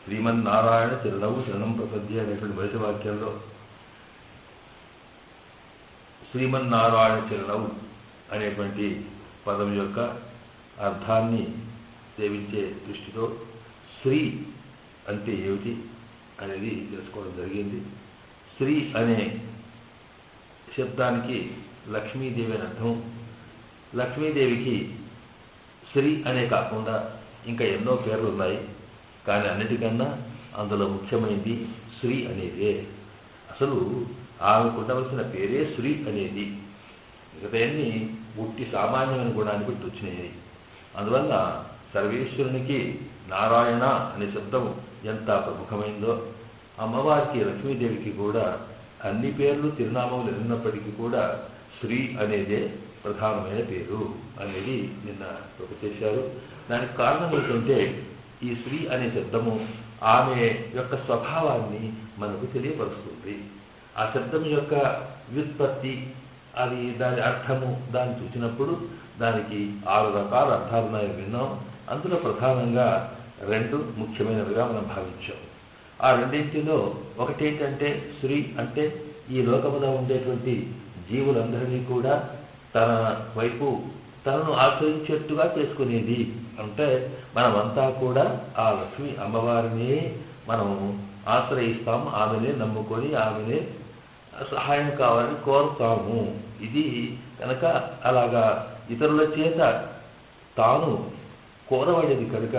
శ్రీమన్నారాయణ చరణవు శరణం ప్రపద్య అనేటువంటి మొదటి వాక్యంలో శ్రీమన్నారాయణ చరణవు అనేటువంటి పదం యొక్క అర్థాన్ని సేవించే దృష్టితో శ్రీ అంటే ఏమిటి అనేది తెలుసుకోవడం జరిగింది. శ్రీ అనే శబ్దానికి లక్ష్మీదేవి అని అర్థం. లక్ష్మీదేవికి శ్రీ అనే కాకుండా ఇంకా ఎన్నో పేర్లు ఉన్నాయి, కానీ అన్నిటికన్నా అందులో ముఖ్యమైనది శ్రీ అనేదే. అసలు ఆమెకు ఉండవలసిన పేరే శ్రీ అనేది. మిగతాన్ని ఉట్టి సామాన్యమైన గుణానికి పెట్టి వచ్చినాయి. అందువల్ల సర్వేశ్వరునికి నారాయణ అనే శబ్దం ఎంత ప్రముఖమైందో, అమ్మవారికి లక్ష్మీదేవికి కూడా అన్ని పేర్లు తిరునామములు ఉన్నప్పటికీ కూడా శ్రీ అనేదే ప్రధానమైన పేరు అనేది నిన్న చేశారు. దానికి కారణం ఏంటంటే ఈ శ్రీ అనే శబ్దము ఆమె యొక్క స్వభావాన్ని మనకు తెలియపరుస్తుంది. ఆ శబ్దం యొక్క వ్యుత్పత్తి, అది దాని అర్థము, దాన్ని చూసినప్పుడు దానికి 6 రకాల అర్థాలు ఉన్నాయని విన్నాం. అందులో ప్రధానంగా 2 ముఖ్యమైనవిగా మనం భావించాం. ఆ రెండింటిలో ఒకటేంటంటే శ్రీ అంటే ఈ లోకములో ఉండేటువంటి జీవులందరినీ కూడా తన వైపు తనను ఆశ్రయించేట్టుగా చేసుకునేది. అంటే మనమంతా కూడా ఆ లక్ష్మి అమ్మవారిని మనం ఆశ్రయిస్తాం, ఆమెనే నమ్ముకొని ఆమెనే సహాయం కావాలని కోరుతాము. ఇది కనుక అలాగా ఇతరుల చేత తాను కోరబడేది కనుక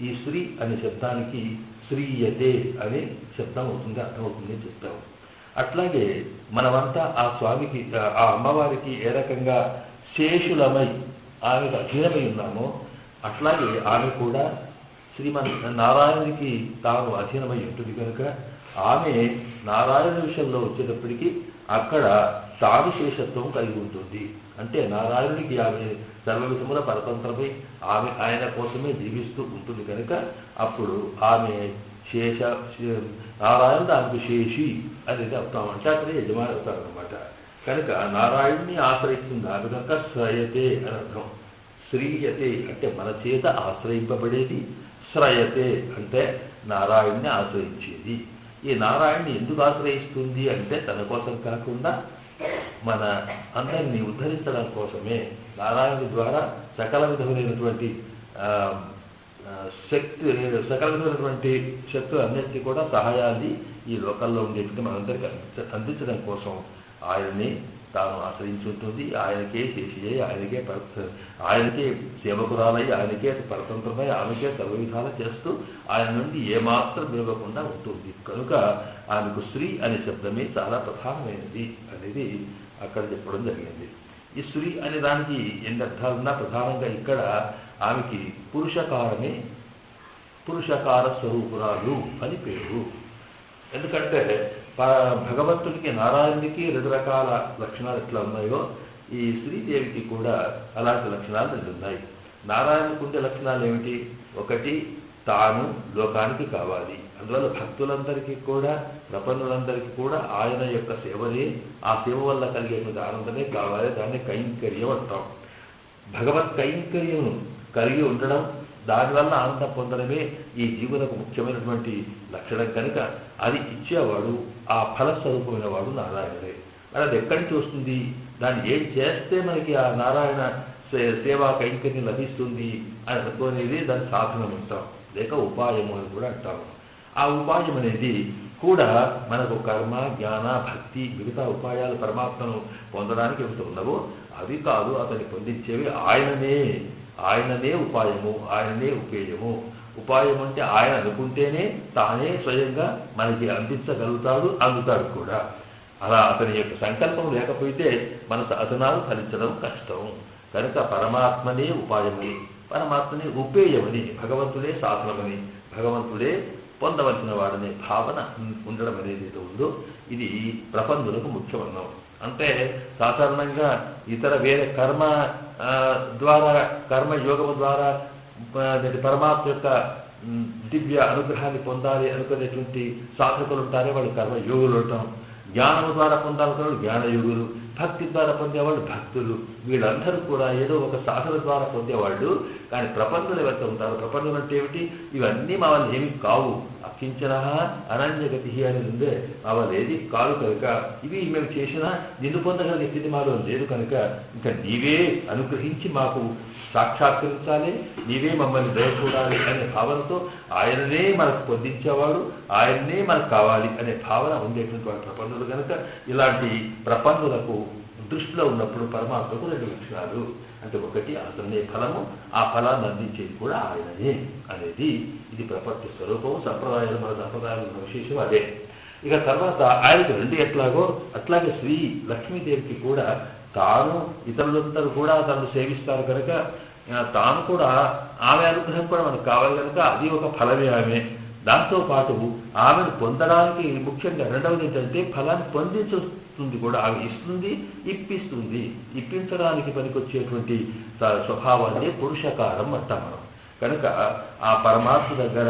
ఈ శ్రీ అనే శబ్దానికి శ్రీయతే అనే శబ్దం అవుతుంది, అర్థమవుతుంది చెప్తాము. అట్లాగే మనమంతా ఆ స్వామికి ఆ అమ్మవారికి ఏ రకంగా శేషులమై ఆమెకు అధీనమై ఉన్నామో అట్లాగే ఆమె కూడా నారాయణునికి తాను అధీనమై ఉంటుంది కనుక ఆమె నారాయణ విషయంలో వచ్చేటప్పటికీ అక్కడ తాను శేషత్వం కలిగి ఉంటుంది. అంటే నారాయణుడికి ఆమె సర్వవిధముల పరతంత్రమై ఆమె ఆయన కోసమే జీవిస్తూ ఉంటుంది కనుక అప్పుడు ఆమె శేష నారాయణుడు ఆమెకు శేషి అనేది అవుతాం. అంటే అక్కడ యజమాని అవుతారనమాట. కనుక నారాయణుడిని ఆశ్రయిస్తుంది ఆమె కనుక శ్రయతే అని అర్థం. శ్రీయతే అంటే మన చేత ఆశ్రయింపబడేది, శ్రయతే అంటే నారాయణ్ణి ఆశ్రయించేది. ఈ నారాయణ్ణి ఎందుకు ఆశ్రయిస్తుంది అంటే తన కోసం కాకుండా మన అందరినీ ఉద్ధరించడం కోసమే. నారాయణుడి ద్వారా సకల విధమైనటువంటి శక్తులు అన్నిటికీ కూడా సహాయాన్ని ఈ లోకల్లో ఉండేటువంటి మనందరికీ అందించడం కోసం ఆయనని తాను ఆశ్రయించుంటుంది. ఆయనకే చేసి ఆయనకే సేవకురాలై ఆయనకే పరతంత్రమై ఆమెకే సర్వవిధాలు చేస్తూ ఆయన నుండి ఏమాత్రం విరగకుండా ఉంటుంది. కనుక ఆమెకు శ్రీ అనే శబ్దమే చాలా ప్రధానమైనది అనేది అక్కడ చెప్పడం జరిగింది. ఈ శ్రీ అనే దానికి ఎన్ని అర్థాలున్నా ప్రధానంగా ఇక్కడ ఆమెకి పురుషకార స్వరూపురాలు అని పేరు. ఎందుకంటే భగవంతుడికి నారాయణుడికి 2 రకాల లక్షణాలు ఎట్లా ఉన్నాయో ఈ శ్రీదేవికి కూడా అలాంటి లక్షణాలు 2 ఉన్నాయి. నారాయణుడికి ఉండే లక్షణాలు ఏమిటి? ఒకటి, తాను లోకానికి కావాలి. అందువల్ల భక్తులందరికీ కూడా ప్రపన్నులందరికీ కూడా ఆయన యొక్క సేవనే, ఆ సేవ వల్ల కలిగేటువంటి ఆనందమే కావాలి. దాన్ని కైంకర్యం అంటాం. భగవత్ కైంకర్యం కలిగి ఉండడం, దానివల్ల ఆనందం పొందడమే ఈ జీవులకు ముఖ్యమైనటువంటి లక్షణం కనుక అది ఇచ్చేవాడు, ఆ ఫలస్వరూపమైన వాడు నారాయణుడే. మరి అది ఎక్కడి నుంచి వస్తుంది? దాన్ని ఏం చేస్తే మనకి ఆ నారాయణ సేవా కైంకర్యం లభిస్తుంది అని అనుకునేది దాని సాధనం అంటాం, లేక ఉపాయము అని కూడా అంటాము. ఆ ఉపాయం అనేది కూడా మనకు కర్మ, జ్ఞాన, భక్తి, మిగతా ఉపాయాలు పరమాత్మను పొందడానికి ఏమిటి ఉన్నవో అవి కాదు, అతన్ని పొందించేవి ఆయననే ఉపాయము, ఆయననే ఉపేయము. ఉపాయం అంటే ఆయన అనుకుంటేనే తానే స్వయంగా మనకి అందించగలుగుతాడు, అందుతాడు కూడా. అలా అతని యొక్క సంకల్పం లేకపోతే మన సాధనాలు ఫలించడం కష్టం. కనుక పరమాత్మనే ఉపాయమని, పరమాత్మనే ఉపేయమని, భగవంతుడే సాధనమని, భగవంతుడే పొందవలసిన వాడనే భావన ఉండడం అనేది ఉందో ఇది ప్రపంచులకు ముఖ్యమన్నాం. అంటే సాధారణంగా ఇతర వేరే కర్మయోగము ద్వారా పరమాత్మ యొక్క దివ్య అనుగ్రహాన్ని పొందాలి అనుకునేటువంటి సాధకులు ఉంటారే వాళ్ళు కర్మయోగులు ఉంటాం. జ్ఞానము ద్వారా పొందాలనుకున్న జ్ఞానయోగులు, భక్తి ద్వారా పొందేవాళ్ళు భక్తులు, వీళ్ళందరూ కూడా ఏదో ఒక సాధన ద్వారా పొందేవాళ్ళు. కానీ ప్రపంచులు ఎవరైతే ఉంటారో, ప్రపంచం అంటే ఏమిటి, ఇవన్నీ మా వాళ్ళు ఏమి కావు, అకించన అనన్యగతి అని ఉందే, మా వాళ్ళు ఏది కాదు కనుక ఇవి మేము చేసినా నిన్ను పొందగలిగే స్థితి మాలో లేదు కనుక ఇంకా నీవే అనుగ్రహించి మాకు సాక్షాత్కరించాలి, నీవే మమ్మల్ని దయ చూడాలి అనే భావనతో ఆయననే మనకు పొందించేవాడు, ఆయన్నే మనకు కావాలి అనే భావన ఉండేటువంటి వాడు ప్రపంచులు కనుక ఇలాంటి ప్రపంచులకు దృష్టిలో ఉన్నప్పుడు పరమాత్మకు 2 లక్షణాలు. అంటే ఒకటి అతనే ఫలము, ఆ ఫలాన్ని అందించేది కూడా ఆయననే అనేది ఇది ప్రపంచ స్వరూపము. సంప్రదాయాలు మన సంప్రదాయాలు ఉన్న విశేషం అదే. ఇక తర్వాత ఆయనకు 2 ఎట్లాగో అట్లాగే శ్రీ లక్ష్మీదేవికి కూడా తాను ఇతరులందరూ కూడా తనను సేవిస్తారు కనుక తాను కూడా ఆమె అనుగ్రహం కూడా మనకు కావాలి కనుక అది ఒక ఫలమే ఆమె. దాంతోపాటు ఆమెను పొందడానికి ముఖ్యంగా రెండవది ఏంటంటే ఫలాన్ని పొందించుతుంది కూడా. ఆమె ఇస్తుంది, ఇప్పిస్తుంది. ఇప్పించడానికి పనికొచ్చేటువంటి స్వభావాన్ని పురుషకారం అంటాం మనం. కనుక ఆ పరమాత్మ దగ్గర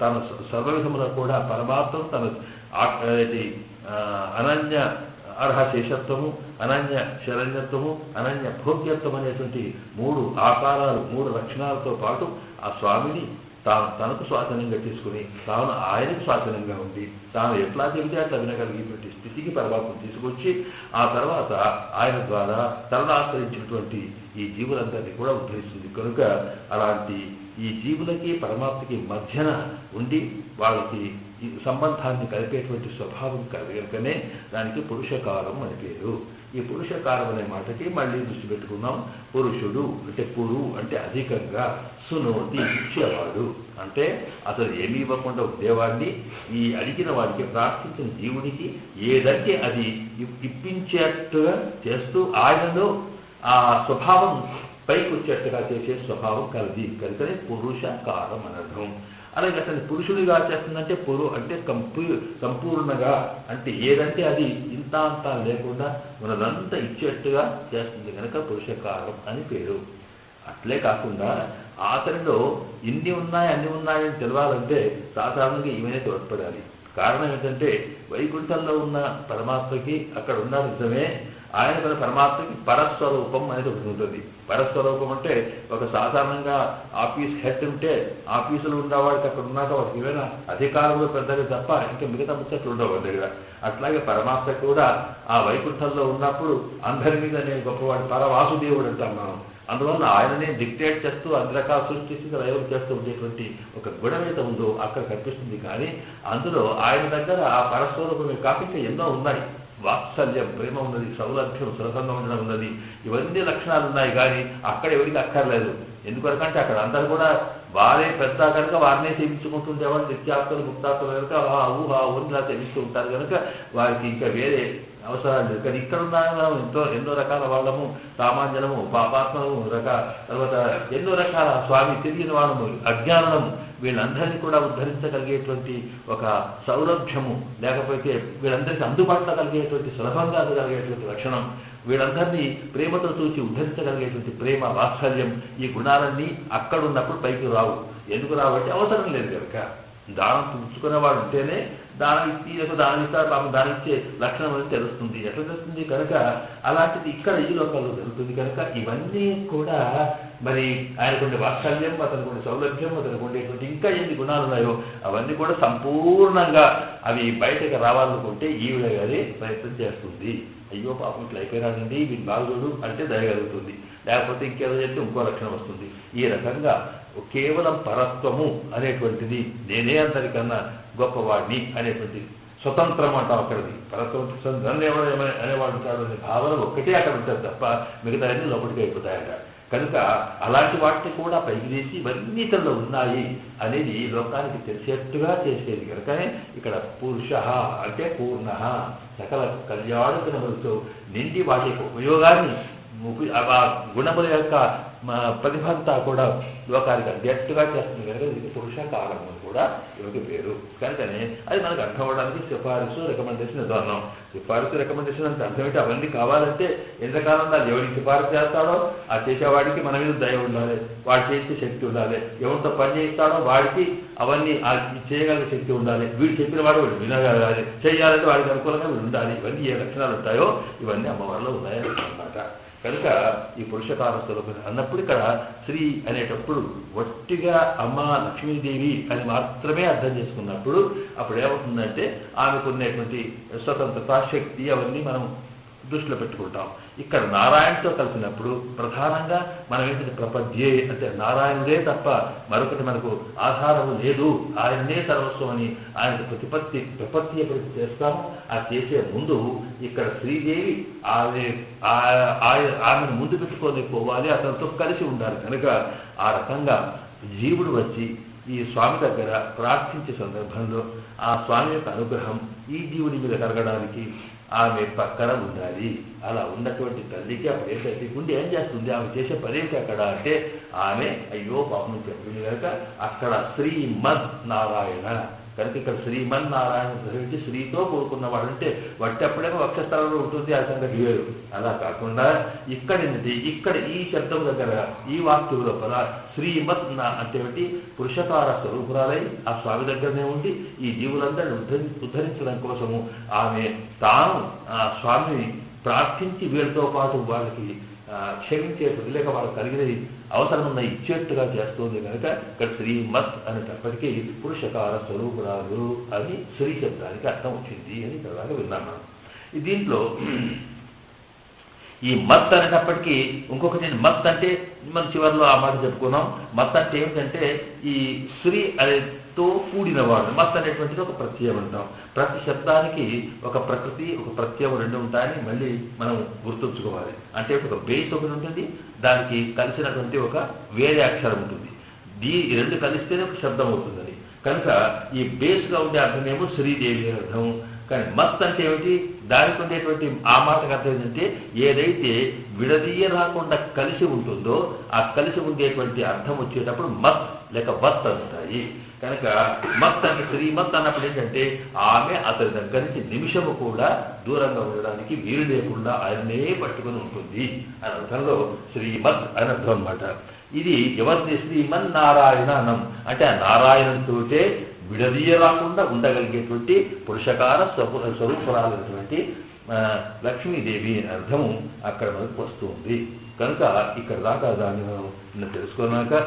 తన సర్వవిధములో కూడా పరమాత్మ తన అనన్య అర్హ శేషత్వము, అనన్య శరణ్యత్వము, అనన్య భోగ్యత్వం అనేటువంటి 3 ఆకారాలు, 3 లక్షణాలతో పాటు ఆ స్వామిని తనకు స్వాధీనంగా తీసుకుని తాను ఆయనకు స్వాధీనంగా ఉండి తాను ఎట్లా చెబితే అట్లా వినగలిగేటువంటి స్థితికి పరమాత్మ తీసుకొచ్చి ఆ తర్వాత ఆయన ద్వారా తనను ఆశ్రయించినటువంటి ఈ జీవులందరినీ కూడా ఉద్ధరిస్తుంది. కనుక అలాంటి ఈ జీవులకి పరమాత్మకి మధ్యన ఉండి వాళ్ళకి ఈ సంబంధాన్ని కలిపేటువంటి స్వభావం కనుకనే దానికి పురుషకారం అని పేరు. ఈ పురుషకారం అనే మాటకి మళ్ళీ దృష్టి పెట్టుకున్నాం. పురుషుడు అంటే పురు అంటే అధికంగా, సునోతి ఇచ్చేవాడు అంటే అసలు ఏమీ ఇవ్వకుండా ఉండేవాడిని ఈ అడిగిన వాడికి ప్రార్థించిన జీవుడికి ఏదంటే అది ఇప్పించేట్టుగా చేస్తూ ఆయనలో ఆ స్వభావం పైకి వచ్చేట్టుగా చేసే స్వభావం కలది కనుకనే పురుషకారం అనర్థం. అలాగే అతను పురుషుడిగా చేస్తుందంటే అంటే సంపూర్ణంగా అంటే ఏదంటే అది ఇంత అంతా లేకుండా మనదంతా ఇచ్చేట్టుగా చేస్తుంది కనుక పురుషకారం అని పేరు. అట్లే కాకుండా అతనిలో ఇన్ని ఉన్నాయి అన్ని ఉన్నాయని తెలవాలంటే సాధారణంగా ఈమెనే తోడ్పడాలి. కారణం ఏంటంటే వైకుంఠంలో ఉన్న పరమాత్మకి అక్కడ ఉన్న నిజమే, ఆయన పరమాత్మకి పరస్వరూపం అనేది ఒకటి ఉంటుంది. పరస్వరూపం అంటే ఒక సాధారణంగా ఆఫీస్ హెడ్ ఉంటే ఆఫీసులో ఉన్నవాడికి అక్కడ ఉన్నాక వాడికి ఏమైనా అధికారంలో పెద్దగా తప్ప ఇంకా మిగతా ముచ్చట్లు ఉండవు వాడి దగ్గర. అట్లాగే పరమాత్మ కూడా ఆ వైకుంఠంలో ఉన్నప్పుడు అందరి మీద నేను గొప్పవాడు పరవాసుదేవుడు అంటాం మనం. అందువల్ల ఆయననే డిక్టేట్ చేస్తూ అన్ని రకాల సృష్టించి లైవ్ చేస్తూ ఉండేటువంటి ఒక గుణమేత ఉందో అక్కడ కనిపిస్తుంది. కానీ అందులో ఆయన దగ్గర ఆ పరస్వరూపమే కాకుండా ఎన్నో ఉన్నాయి. వాత్సల్యం, ప్రేమ ఉన్నది, సౌలభ్యం, సులభంగా ఉండడం ఉన్నది, ఇవన్నీ లక్షణాలు ఉన్నాయి. కానీ అక్కడ ఎవరికి అక్కర్లేదు. ఎందుకంటే అక్కడ అందరూ కూడా వారే పెద్ద కనుక వారినే సేవించుకుంటుండేవాళ్ళు. నిత్యాత్మలు ముక్తాత్మలు కనుక ఊహా సేవిస్తూ ఉంటారు కనుక వారికి ఇంకా వేరే అవసరాలు లేదు. కానీ ఇక్కడ ఉన్న మనం ఎన్నో రకాల వాళ్ళము, సామాన్యులము, పాపాత్మము, తర్వాత ఎన్నో రకాల స్వామి తెలియని వాళ్ళము, అజ్ఞానము, వీళ్ళందరినీ కూడా ఉద్ధరించగలిగేటువంటి ఒక సౌలభ్యము, లేకపోతే వీళ్ళందరికీ అందుబాటులో కలిగేటువంటి సులభంగా అందగలిగేటువంటి లక్షణం, వీళ్ళందరినీ ప్రేమతో చూసి ఉద్ధరించగలిగేటువంటి ప్రేమ, వాత్సల్యం, ఈ గుణాలన్నీ అక్కడ ఉన్నప్పుడు పైకి రావు. ఎందుకు రావంటే అవసరం లేదు కనుక. దానం పుచ్చుకునేవాడు ఉంటేనే దానం ఇస్తారు, పాపం దానం ఇచ్చే లక్షణం అనేది తెలుస్తుంది. ఎట్లా తెలుస్తుంది కనుక అలాంటిది ఇక్కడ ఈ లోకంలో జరుగుతుంది కనుక ఇవన్నీ కూడా మరి ఆయనకుండే వాత్సల్యం, అతనికి సౌలభ్యం, అతనికి ఉండేటువంటి ఇంకా ఎన్ని గుణాలు ఉన్నాయో అవన్నీ కూడా సంపూర్ణంగా అవి బయటకు రావాలనుకుంటే ఈవిడ గారి ప్రయత్నం చేస్తుంది. అయ్యో పాపం ఇట్లా అయిపోయినాడండి వీళ్ళు బాగుడు అంటే దయగలుగుతుంది, లేకపోతే ఇంకేదో చెప్తే ఇంకో లక్షణం వస్తుంది. ఈ రకంగా కేవలం పరత్వము అనేటువంటిది నేనే అందరికన్నా గొప్పవాడిని అనేటువంటి స్వతంత్రం అంటాం అక్కడిది. పరత్వం నన్ను ఎవరు అనేవాడు ఉంటాడు అనే భావన ఒక్కటే అక్కడ ఉంటుంది తప్ప మిగతా అన్ని లోపలికి అయిపోతాయట. కనుక అలాంటి వాటిని కూడా పైకి తీసి ఇవన్నీ తనలో ఉన్నాయి అనేది లోకానికి తెలిసేట్టుగా చేసేది కనుకనే ఇక్కడ పురుష అంటే పూర్ణ సకల కళ్యాణ గుణములతో నిండి వాటి యొక్క ఉపయోగాన్ని ఆ గుణముల యొక్క ప్రతిభంతా కూడా లోకానికి అధ్యక్షుగా చేస్తుంది కనుక ఇది పురుషకారం అని కూడా ఇవికి పేరు. కనుకనే అది మనకు అర్థం అవ్వడానికి సిఫారసు రికమెండేషన్ ఇద్దాం. సిఫారసు రికమెండేషన్ అంటే అర్థం ఏంటి? అవన్నీ కావాలంటే ఎంతకాలం అది ఎవరికి సిఫారసు చేస్తాడో ఆ చేసేవాడికి మన మీద దయ ఉండాలి, వాడు చేసే శక్తి ఉండాలి, ఎవరితో పని చేయిస్తాడో వాడికి అవన్నీ చేయగలిగే శక్తి ఉండాలి, వీడు చెప్పిన వాడు వాడు వినగలగాలి, చేయాలంటే వాడికి అనుకూలంగా వీడు ఉండాలి. ఇవన్నీ ఏ లక్షణాలు ఉంటాయో ఇవన్నీ అమ్మవారిలో ఉన్నాయని అన్నమాట. కనుక ఈ పురుషకార స్వరూపం అన్నప్పుడు ఇక్కడ శ్రీ అనేటప్పుడు వట్టిగా అమ్మ లక్ష్మీదేవి అని మాత్రమే అర్థం చేసుకున్నప్పుడు అప్పుడు ఏమవుతుందంటే ఆమెకు ఉన్నటువంటి స్వతంత్రత శక్తి అవన్నీ మనం దృష్టిలో పెట్టుకుంటాం. ఇక్కడ నారాయణతో కలిసినప్పుడు ప్రధానంగా మనం ఏంటంటే ప్రపద్యే అంటే నారాయణుడే తప్ప మరొకటి మనకు ఆధారము లేదు, ఆయననే సర్వస్వం అని ఆయనకు ప్రపత్తి ఎప్పటికీ చేస్తాము. ఆ చేసే ముందు ఇక్కడ శ్రీదేవి ఆమెను ముందు పెట్టుకొని పోవాలి, అతనితో కలిసి ఉండాలి. కనుక ఆ రకంగా జీవుడు వచ్చి ఈ స్వామి దగ్గర ప్రార్థించే సందర్భంలో ఆ స్వామి యొక్క అనుగ్రహం ఈ జీవుడి మీద కలగడానికి ఆమె పక్కన ఉండాలి. అలా ఉన్నటువంటి తల్లికి అప్పుడు ఏంటంటే గుండె ఏం చేస్తుంది? ఆమె చేసే పనేంటి అక్కడ అంటే ఆమె అయ్యో పాపం చెప్తుంది కనుక అక్కడ శ్రీమద్ నారాయణ. కనుక ఇక్కడ శ్రీమన్నారాయణ గ్రహించి శ్రీతో కూడుకున్నవాడు అంటే వట్టప్పుడేమో వక్షస్థలంలో ఉంటుంది, ఆ సంగతి వేరు. అలా కాకుండా ఇక్కడ ఈ శబ్దం దగ్గర ఈ వాక్యం లోపల శ్రీమత్ అంటే పురుషకార స్వరూపురాలై ఆ స్వామి దగ్గరనే ఉండి ఈ జీవులందరినీ ఉద్ధరించడం కోసము ఆమె తాను ఆ స్వామిని ప్రార్థించి వీళ్ళతో పాటు వాళ్ళకి క్షమించేటువంటి లేక వాళ్ళకి కలిగినది అవసరమున్న ఇచ్చేట్టుగా చేస్తుంది. కనుక ఇక్కడ శ్రీమత్ అనేటప్పటికీ పురుషకార స్వరూపురాలు అని శ్రీ శబ్దానికి అర్థం వచ్చింది అని ఇక్కడ విన్నాను. దీంట్లో ఈ మత్ అనేటప్పటికీ ఇంకొకటి మత్ అంటే మనం చివరిలో ఆ మాట చెప్పుకున్నాం. మత్ అంటే ఏమిటంటే ఈ శ్రీ అనేతో కూడినవాడు. మత్ అనేటువంటిది ఒక ప్రత్యయం అంటాం. ప్రతి శబ్దానికి ఒక ప్రకృతి ఒక ప్రత్యయం రెండు ఉంటాయని మళ్ళీ మనం గుర్తుంచుకోవాలి. అంటే ఒక బేస్ ఒకటి ఉంటుంది, దానికి కలిసినటువంటి ఒక వేరే అక్షరం ఉంటుంది. ఈ రెండు కలిస్తేనే ఒక శబ్దం అవుతుందని. కనుక ఈ బేస్గా ఉండే అర్థమేమో శ్రీదేవి అర్థం. కానీ మత్ అంటే ఏమిటి? దానికి ఉండేటువంటి ఆ మాటకు అర్థం ఏంటంటే ఏదైతే విడదీయ రాకుండా కలిసి ఉంటుందో ఆ కలిసి ఉండేటువంటి అర్థం వచ్చేటప్పుడు మత్ లేక వత్ అంటాయి. కనుక మత్ అంటే శ్రీమత్ అన్నప్పుడు ఏంటంటే ఆమె అతని దగ్గర నుంచి నిమిషము కూడా దూరంగా ఉండడానికి వీలు లేకుండా ఆయన్నే పట్టుకుని ఉంటుంది అని అర్థంలో శ్రీమత్ అని అర్థం అనమాట. ఇది ఎవరిని శ్రీమన్నారాయణ అనం అంటే ఆ నారాయణుడితోటే విడదీయ రాకుండా ఉండగలిగేటువంటి పురుషకార స్వరూపురాలైనటువంటి లక్ష్మీదేవి అనే అర్థము అక్కడ మనకు వస్తుంది. కనుక ఇక్కడ దాకా దాన్ని మనం తెలుసుకున్నాక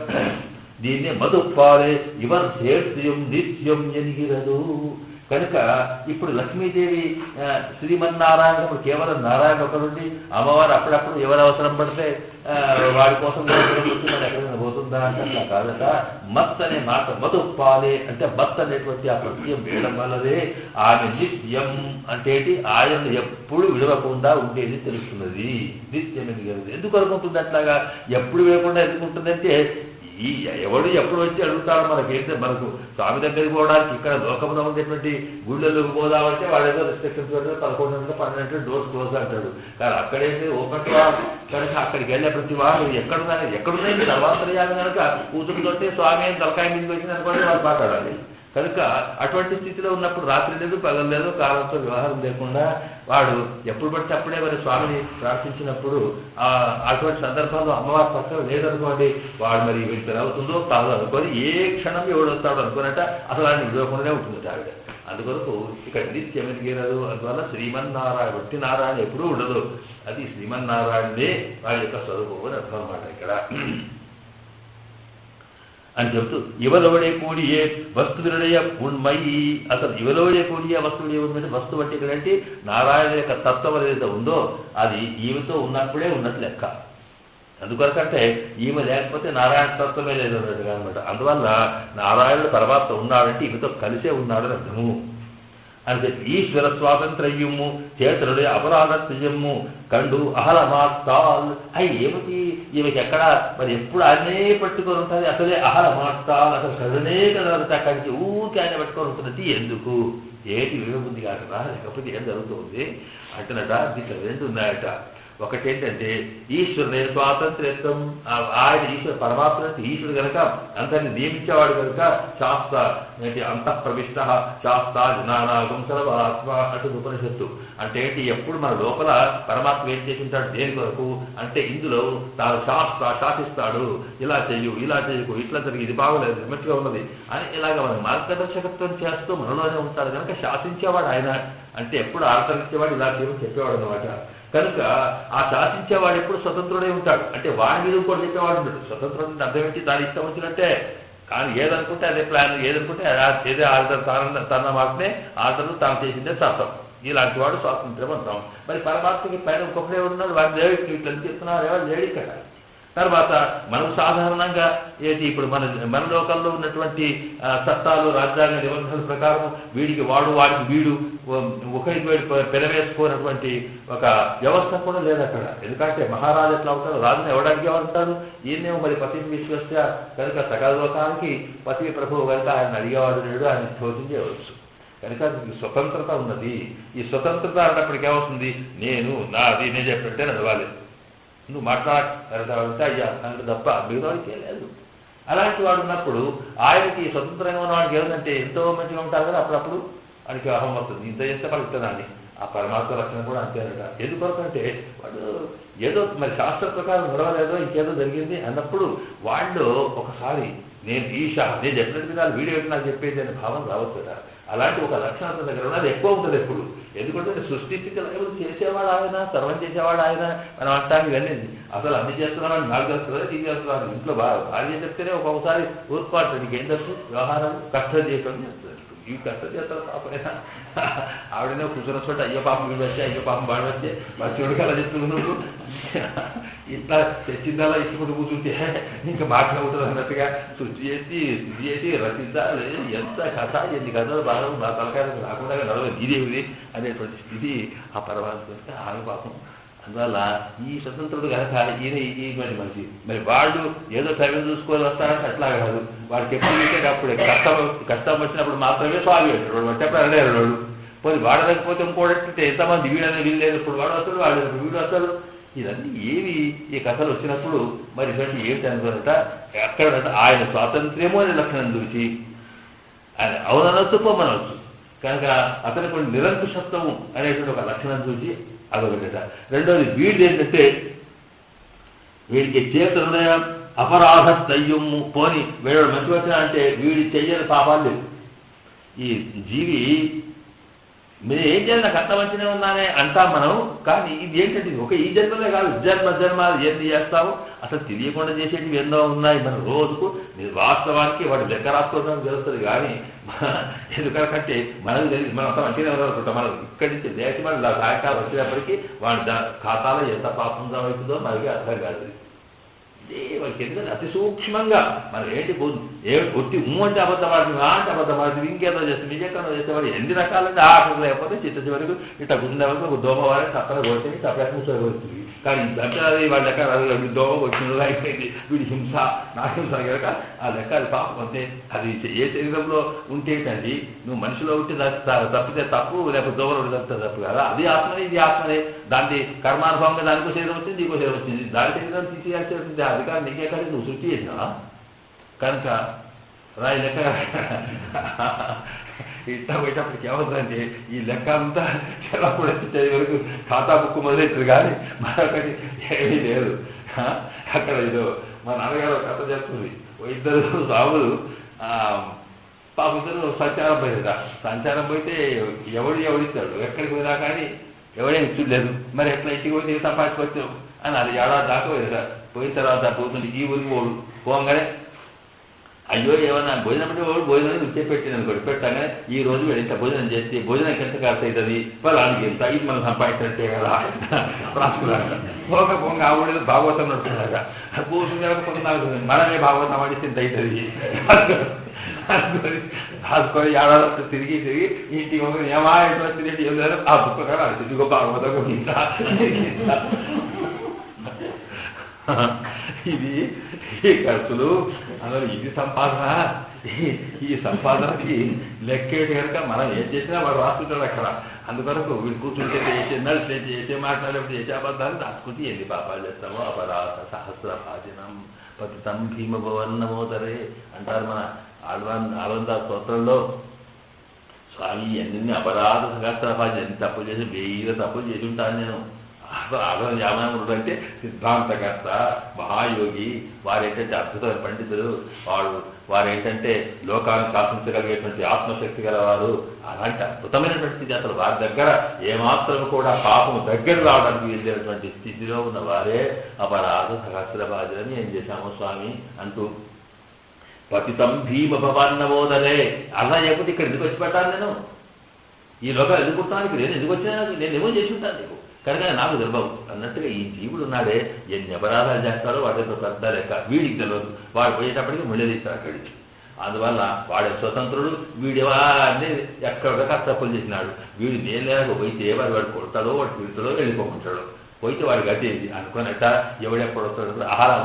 దీన్నే మధుపాలే ఇవర్ సేత్యం నిత్యం ఎనిగిరదు. కనుక ఇప్పుడు లక్ష్మీదేవి శ్రీమన్నారాయణ కేవలం నారాయణ ఒకరుండి అమ్మవారు అప్పుడప్పుడు ఎవరు అవసరం పడితే వాడి కోసం ఎక్కడైనా పోతుందా అంటే అట్లా కాదట. మత్ అనే మాట మధుపాలే అంటే మత్ అనేటువంటి ఆ ప్రత్యయం వేయడం వల్లదే ఆమె నిత్యం అంటే ఆయన ఎప్పుడు విడవకుండా ఉండేది తెలుస్తున్నది. నిత్యం ఎందుకు అనుకుంటుంది అట్లాగా? ఎప్పుడు వేయకుండా ఎందుకు ఉంటుందంటే ఈ ఎవడు ఎప్పుడు వచ్చి అడుగుతాడో మనకేంటే మనకు స్వామి దగ్గరికి పోవడానికి ఇక్కడ లోకంలో ఉండేటువంటి గుళ్ళలోకి పోదామంటే వాడు ఏదో రిస్ట్రిక్షన్స్ పెడితే 11 గంటలు 12 గంటలు డోర్స్ క్లోజ్ అంటాడు. కానీ అక్కడైతే ఓపెన్ కనుక అక్కడికి వెళ్ళే ప్రతి వాడు ఎక్కడున్నాయి మీరు అవాంతర్యాలు కనుక కూతురుతోటే స్వామి అని తలకాయ మీద వచ్చింది అనుకోండి వాళ్ళు మాట్లాడాలి. కనుక అటువంటి స్థితిలో ఉన్నప్పుడు రాత్రి లేదు పగలు లేదు కాలంతో వ్యవహారం లేకుండా వాడు ఎప్పుడు పడితే అప్పుడే మరి స్వామిని ప్రార్థించినప్పుడు అటువంటి సందర్భంలో అమ్మవారి పక్కన లేదనుకోండి వాడు మరి వీటికి అవుతుందో కాదు అనుకొని ఏ క్షణం ఎవడు వస్తాడో అనుకున్నట్ట అసలు ఆయన విడవకుండానే ఉంటుంది ఆవిడ. అందుకొరకు ఇక్కడ నిత్యం ఎదిగిరదు. అందువల్ల శ్రీమన్నారాయణ వట్టి నారాయణ ఎప్పుడూ ఉండదు. అది శ్రీమన్నారాయణే వాడి యొక్క స్వరూపం అని అర్థం అన్నమాట ఇక్కడ అని చెప్తూ ఇవలోడే కూడియే వస్తువుடைய ఉన్మై. అసలు ఇవలోడే కూడియే వస్తువుడే ఉన్మై వస్తువు అంటే ఇక్కడంటే నారాయణ యొక్క తత్వం ఏదైతే ఉందో అది ఈమెతో ఉన్నప్పుడే ఉన్నట్లు లెక్క. అందుకొరకంటే ఈమె లేకపోతే నారాయణ తత్వమే లేదు అన్నట్టుగా అనమాట. అందువల్ల నారాయణుడు పరమాత్మ ఉన్నాడంటే ఈమెతో కలిసే ఉన్నాడని అర్థము అని చెప్పి ఈశ్వర స్వాతంత్ర్యము చేతులుడే అపరాధత్యము కండు అహలమాస్తాల్. అవి ఏమిటి ఈమెకి ఎక్కడ మరి ఎప్పుడు ఆయనే పట్టుకొని ఉంటుంది? అసలే అహలమాస్తాల్ అసలు కదనే కదలట అక్కడికి ఊరికి ఆయన పట్టుకొని ఉంటుంది. ఎందుకు ఏటి విలువ ఉంది కాకరా లేకపోతే ఏం జరుగుతుంది అంటున్నట. దీంట్లో రెండు ఉన్నాయట. ఒకటేంటంటే ఈశ్వరుని స్వాతంత్ర్యత్వం, ఆయన ఈశ్వరు పరమాత్మ ఈశ్వరుడు కనుక అందరిని నియమించేవాడు కనుక శాస్త్ర అంతఃప్రవిష్ట శాస్త్ర జ్ఞానాగం సర్వాత్మ అటు ఉపనిషత్తు అంటే ఏంటి, ఎప్పుడు మన లోపల పరమాత్మ ఏం చేసి ఉంటాడు దేని కొరకు అంటే ఇందులో తాను శాసిస్తాడు, ఇలా చెయ్యు ఇలా చెయ్యకు ఇట్లా జరిగి ఇది బాగోలేదు మంచిగా ఉన్నది అని ఇలాగ మన మార్గదర్శకత్వం చేస్తూ మనలోనే ఉంటాడు కనుక శాసించేవాడు ఆయన. అంటే ఎప్పుడు ఆచరించేవాడు ఇలా చేయమని చెప్పేవాడు అనమాట. కనుక ఆ శాసించేవాడు ఎప్పుడు స్వతంత్రుడే ఉంటాడు. అంటే వాడి మీద కూడా చెప్పేవాడు ఉంటాడు. స్వతంత్రం అర్థం ఏంటి, దాని ఇష్టం వచ్చినట్టే కానీ ఏదనుకుంటే అదే ప్లాన్, ఏదనుకుంటే ఏదే ఆర్డర్ తన మాటనే ఆర్డర్లు తాను చేసిందే శాస్త్రం. ఇలాంటి వాడు స్వాతంత్ర్యం అంటాం. మరి పరమాత్మకి పైన ఇంకొకడే ఉన్నాడు, వాడు దేవుడికి ఇట్లా చెప్తున్నారు ఎవరు లేడు ఇక్కడ. తర్వాత మనం సాధారణంగా ఏది ఇప్పుడు మన లోకంలో ఉన్నటువంటి చట్టాలు రాజ్యాంగ నిబంధనల ప్రకారం వీడికి వాడికి వీడు ఒకరికి వీడు పెరవేసుకోనటువంటి ఒక వ్యవస్థ కూడా లేదు అక్కడ. ఎందుకంటే మహారాజు ఎట్లా ఉంటారు, రాజుని ఎవడానికి ఉంటారు, ఈయనేమో మరి పతిని విశ్వస్య కనుక సకల లోకానికి పతి ప్రభువు కనుక ఆయన అడిగేవాడు లేడు, ఆయన శోధం చేయవచ్చు. కనుక స్వతంత్రత ఉన్నది. ఈ స్వతంత్రత అన్నప్పటికీ ఏమవుతుంది, నాది నేను చెప్పినట్టే నడవాలి, నువ్వు మాట్లాడాలంటే అయ్యా అంటే తప్ప మిగతాడికే లేదు. అలాంటి వాడు ఉన్నప్పుడు ఆయనకి స్వతంత్రంగా ఉన్న వాడికి ఏదంటే ఎంతో మంచిగా ఉంటారు కదా, అప్పుడప్పుడు వాడికి అహం వస్తుంది, ఇంత ఎంత పలుకుతుందండి. ఆ పరమాత్మ లక్షణం కూడా అంతేనట. ఎందుకొరకంటే వాడు ఏదో మరి శాస్త్ర ప్రకారం నడవలేదో ఇంకేదో జరిగింది అన్నప్పుడు వాళ్ళు ఒకసారి నేను చెప్పినట్టు విధాలు వీడియో నాకు చెప్పేది అనే భావన రావచ్చు కదా. అలాంటి ఒక లక్షణం దగ్గర ఉన్నది ఎక్కువ ఉంటుంది ఎప్పుడు. ఎందుకంటే సృష్టించగల చేసేవాడు ఆయన, సర్వం చేసేవాడు ఆయన. మనం అంటాను ఇవన్నీ అసలు అన్ని చేస్తున్నామని నాకు తెలుస్తుందా, నీకు చేస్తున్నాను. ఇంట్లో భార్య చెప్తేనే ఒక్కొక్కసారి ఊరుకోవాలి, నీకేం తెలుసు వ్యవహారం కష్టం చేయటం చేస్తుంది. ఇవి కష్టం చేస్తారు పాపైనా. ఆవిడనే కూర్చున్న చోట అయ్యో పాపం వీడు వచ్చే అయ్యో పాపం బాగా వచ్చే మరి చూడక అలా చెప్తున్నావు నువ్వు, ఇట్లా తెచ్చిందలా ఇచ్చుకుంటూ కూర్చుంటే ఇంకా మాట్లాడుతుంది అన్నట్టుగా శుద్ధి చేసి రచించాలి. ఎంత కథ ఎన్ని కథలు బాగా నా తలకాయ రాకుండా నడవదు ఇదేమిది అనేటువంటి స్థితి ఆ పరమాత్మ ఆమె పాపం. అందువల్ల ఈ స్వతంత్రుడు కనుక ఈయన ఇటువంటి మనిషి. మరి వాళ్ళు ఏదో టైం చూసుకొని వస్తారంటే అట్లా కాదు, వాడికి ఎప్పుడు చూసే అప్పుడు కష్టం వచ్చినప్పుడు మాత్రమే స్వామి పెట్టాడు, వచ్చేప్పుడు అడగాడు. పోయి వాడలేకపోతే ఇంకోటి ఎంతమంది వీడని వీళ్ళలేదు, ఇప్పుడు వాడు వస్తాడు వాడు వీడు వస్తాడు. ఇవన్నీ ఏవి ఈ కథలు వచ్చినప్పుడు మరి ఇటువంటి ఏమిటి అనుకున్నట ఎక్కడ ఆయన స్వాతంత్ర్యము అనే లక్షణం చూసి ఆయన అవుననొచ్చు పొమ్మనవచ్చు. కనుక అతని కొన్ని నిరంకుశత్వము అనేటువంటి ఒక లక్షణం చూసి అదొకట. రెండోది వీడి ఏంటంటే వీడికి చేతులున్నాయం అపరాధ స్థయ్యము పోని వీడు మంచి వచ్చిన అంటే వీడి చెయ్యని పాపాలు లేవు. ఈ జీవి మీరు ఏం చేయాలి నాకు అంత మంచిగా ఉన్నానే అంటాం మనం, కానీ ఇది ఏంటంటే ఒక ఈ జన్మలే కాదు జన్మాలు ఏంటి చేస్తాము అసలు తెలియకుండా చేసేటివి ఎన్నో ఉన్నాయి. మన రోజుకు వాస్తవానికి వాటి లెక్క రాసుకోవడం జరుగుతుంది. కానీ ఎందుకంటే మనకు తెలియదు మనం అంత మంచిగా అనుకుంటాం. మనం ఇక్కడి నుంచి దేశం మన సాయంకాలం వచ్చేటప్పటికీ వాడి ఖాతాలో ఎంత పాపం అవుతుందో మనకి అర్థం కాదు. వాళ్ళకి ఎందుకంటే అతి సూక్ష్మంగా మనం ఏంటి కొట్టి అంటే అబద్ధపడుతుంది, అంటే అబద్ధపడుతుంది, ఇంకేదో చేస్తుంది, ఇంకెక్కడో చేసేవాడు ఎన్ని రకాలంటే ఆటలు లేకపోతే చిత్త వరకు ఇట్లా గుండె వరకు ఒక దోమ వారికి తప్పని కొట్టి తప్పక కూర్చోబడుతుంది. కానీ అంటే అది వాళ్ళ లెక్క దోమ వచ్చింది అయిపోయింది వీడి హింస నా హింస కనుక ఆ లెక్క అది పాపం అంతే. అది ఏ శరీరంలో ఉంటేటండి నువ్వు మనిషిలో ఉంటే తప్పితే తప్పు, లేకపోతే దోమలో తప్పితే తప్పు కదా. అది ఆత్మనే ఇది ఆత్మనే. దానికి కర్మానుభవంగా దానికో శరీరం వచ్చింది నీకో శరీరం వచ్చింది, దాని శరీరం తీసేయాల్సి వచ్చింది అధికారం నీకే కానీ నువ్వు సృష్టి చేసినావా. కనుక రాయి లెక్క ఇట్లా పోయేటప్పటికి ఏమవుతుందంటే ఈ లెక్క అంతా చెల్లప్పుడు వచ్చే వరకు ఖాతా బుక్ మొదలెట్టారు కానీ మరొకటి ఏమీ లేదు. అక్కడ ఇదో మా నాన్నగారు కథ చెప్తుంది. ఇద్దరు సాగులు పాప ఇద్దరు సంచారం పోయిందా, సంచారం పోయితే ఎవడిస్తాడు ఎక్కడికి పోయినా కానీ ఎవడేమి చూడలేదు. మరి ఎట్లా ఇంటికి పోతే సంపాదించుకొచ్చావు అని అది ఏడాది దాకా పోయిందా. పోయిన తర్వాత పోతుంది ఈ ఊరికి పోడు పోగానే అయ్యో ఏమన్నా భోజనం అంటే వాడు భోజనం రుచి పెట్టింది అనుకోండి. పెట్టగానే ఈ రోజు వీడు ఇంత భోజనం చేస్తే భోజనానికి ఎంత ఖర్చు అవుతుంది, వాళ్ళకి ఎంత ఇది మనం సంపాదించినట్టే కదా రాసుకున్నాక పోక ఆవిడ భాగవతం నడుస్తున్నాక కూర్చుని కొంత మనమే భాగవతం ఆడిస్తే ఇంత అవుతుంది రాసుకొని ఏడాది తిరిగి ఇంటికి ఏమా తిరిగి ఏం లేదు ఆ బుక్ కదా తిరిగి భాగవతం ఇది ఖర్చులు అందులో ఇది సంపాదన. ఈ సంపాదనకి లెక్కేటి కనుక మనం ఏం చేసినా వాడు రాసుకుంటాడు అక్కడ. అందుకొరకు వీడు కూర్చుంటే ఎన్నడూ చేసే మాట్లాడేప్పుడు చేసే అబద్ధాలు దాచుకుంటే ఎన్ని పాపాలు చేస్తామో. అపరాధ సహస్ర భాజనం పతితం భీమభవన్నమోదరే అంటారు మన ఆళ్వాన్ స్తోత్రంలో. స్వామి ఎన్ని అపరాధ సహస్ర భాజనం, ఎన్ని తప్పులు చేసి 1000 తప్పులు చేసి ఉంటాను నేను. ఆళ్వాన్ యామనాముడు అంటే సిద్ధాంతకర్త, మహాయోగి, వారేంటంటే అద్భుతమైన పండితులు, వారేంటంటే లోకాన్ని శాసించగలిగేటువంటి ఆత్మశక్తి గలవారు. అలాంటి అద్భుతమైనటువంటి అసలు వారి దగ్గర ఏమాత్రం కూడా పాపం దగ్గర రావడానికి వెళ్ళేటువంటి స్థితిలో ఉన్న వారే అపరాధ సహస్ర భాజనని ఏం చేశాము స్వామి అంటూ పతితం భీమభవన్నమోదరే. అలా లేకపోతే ఇక్కడ ఎందుకు వచ్చి పెట్టాను నేను, ఈ లోకాలు ఎందుకు పుట్టాను, ఇక్కడ నేను ఎందుకు వచ్చినా నేనేమో చేసి ఉంటాను నీకు, కనుక నాకు తెలియవు అన్నట్టుగా ఈ జీవుడు ఉన్నాడే ఎన్ని అపరాధాలు చేస్తారో వాటితో పెద్ద లెక్క వీడికి తెలియదు. వాడు పోయేటప్పటికి ముళ్ళదీస్తారు అక్కడి నుంచి. అందువల్ల వాడే స్వతంత్రుడు, వీడివాడిని ఎక్కడ కష్టపడి చేసినాడు. వీడు నేను లేక పోయితే వాడు కొడతాడో వాడు తిరుగుతాడో వెళ్ళిపోకుంటాడు. పోయితే వాడు గట్టేది అనుకున్నట్ట ఎవడెప్పుడు వస్తాడు ఆహారం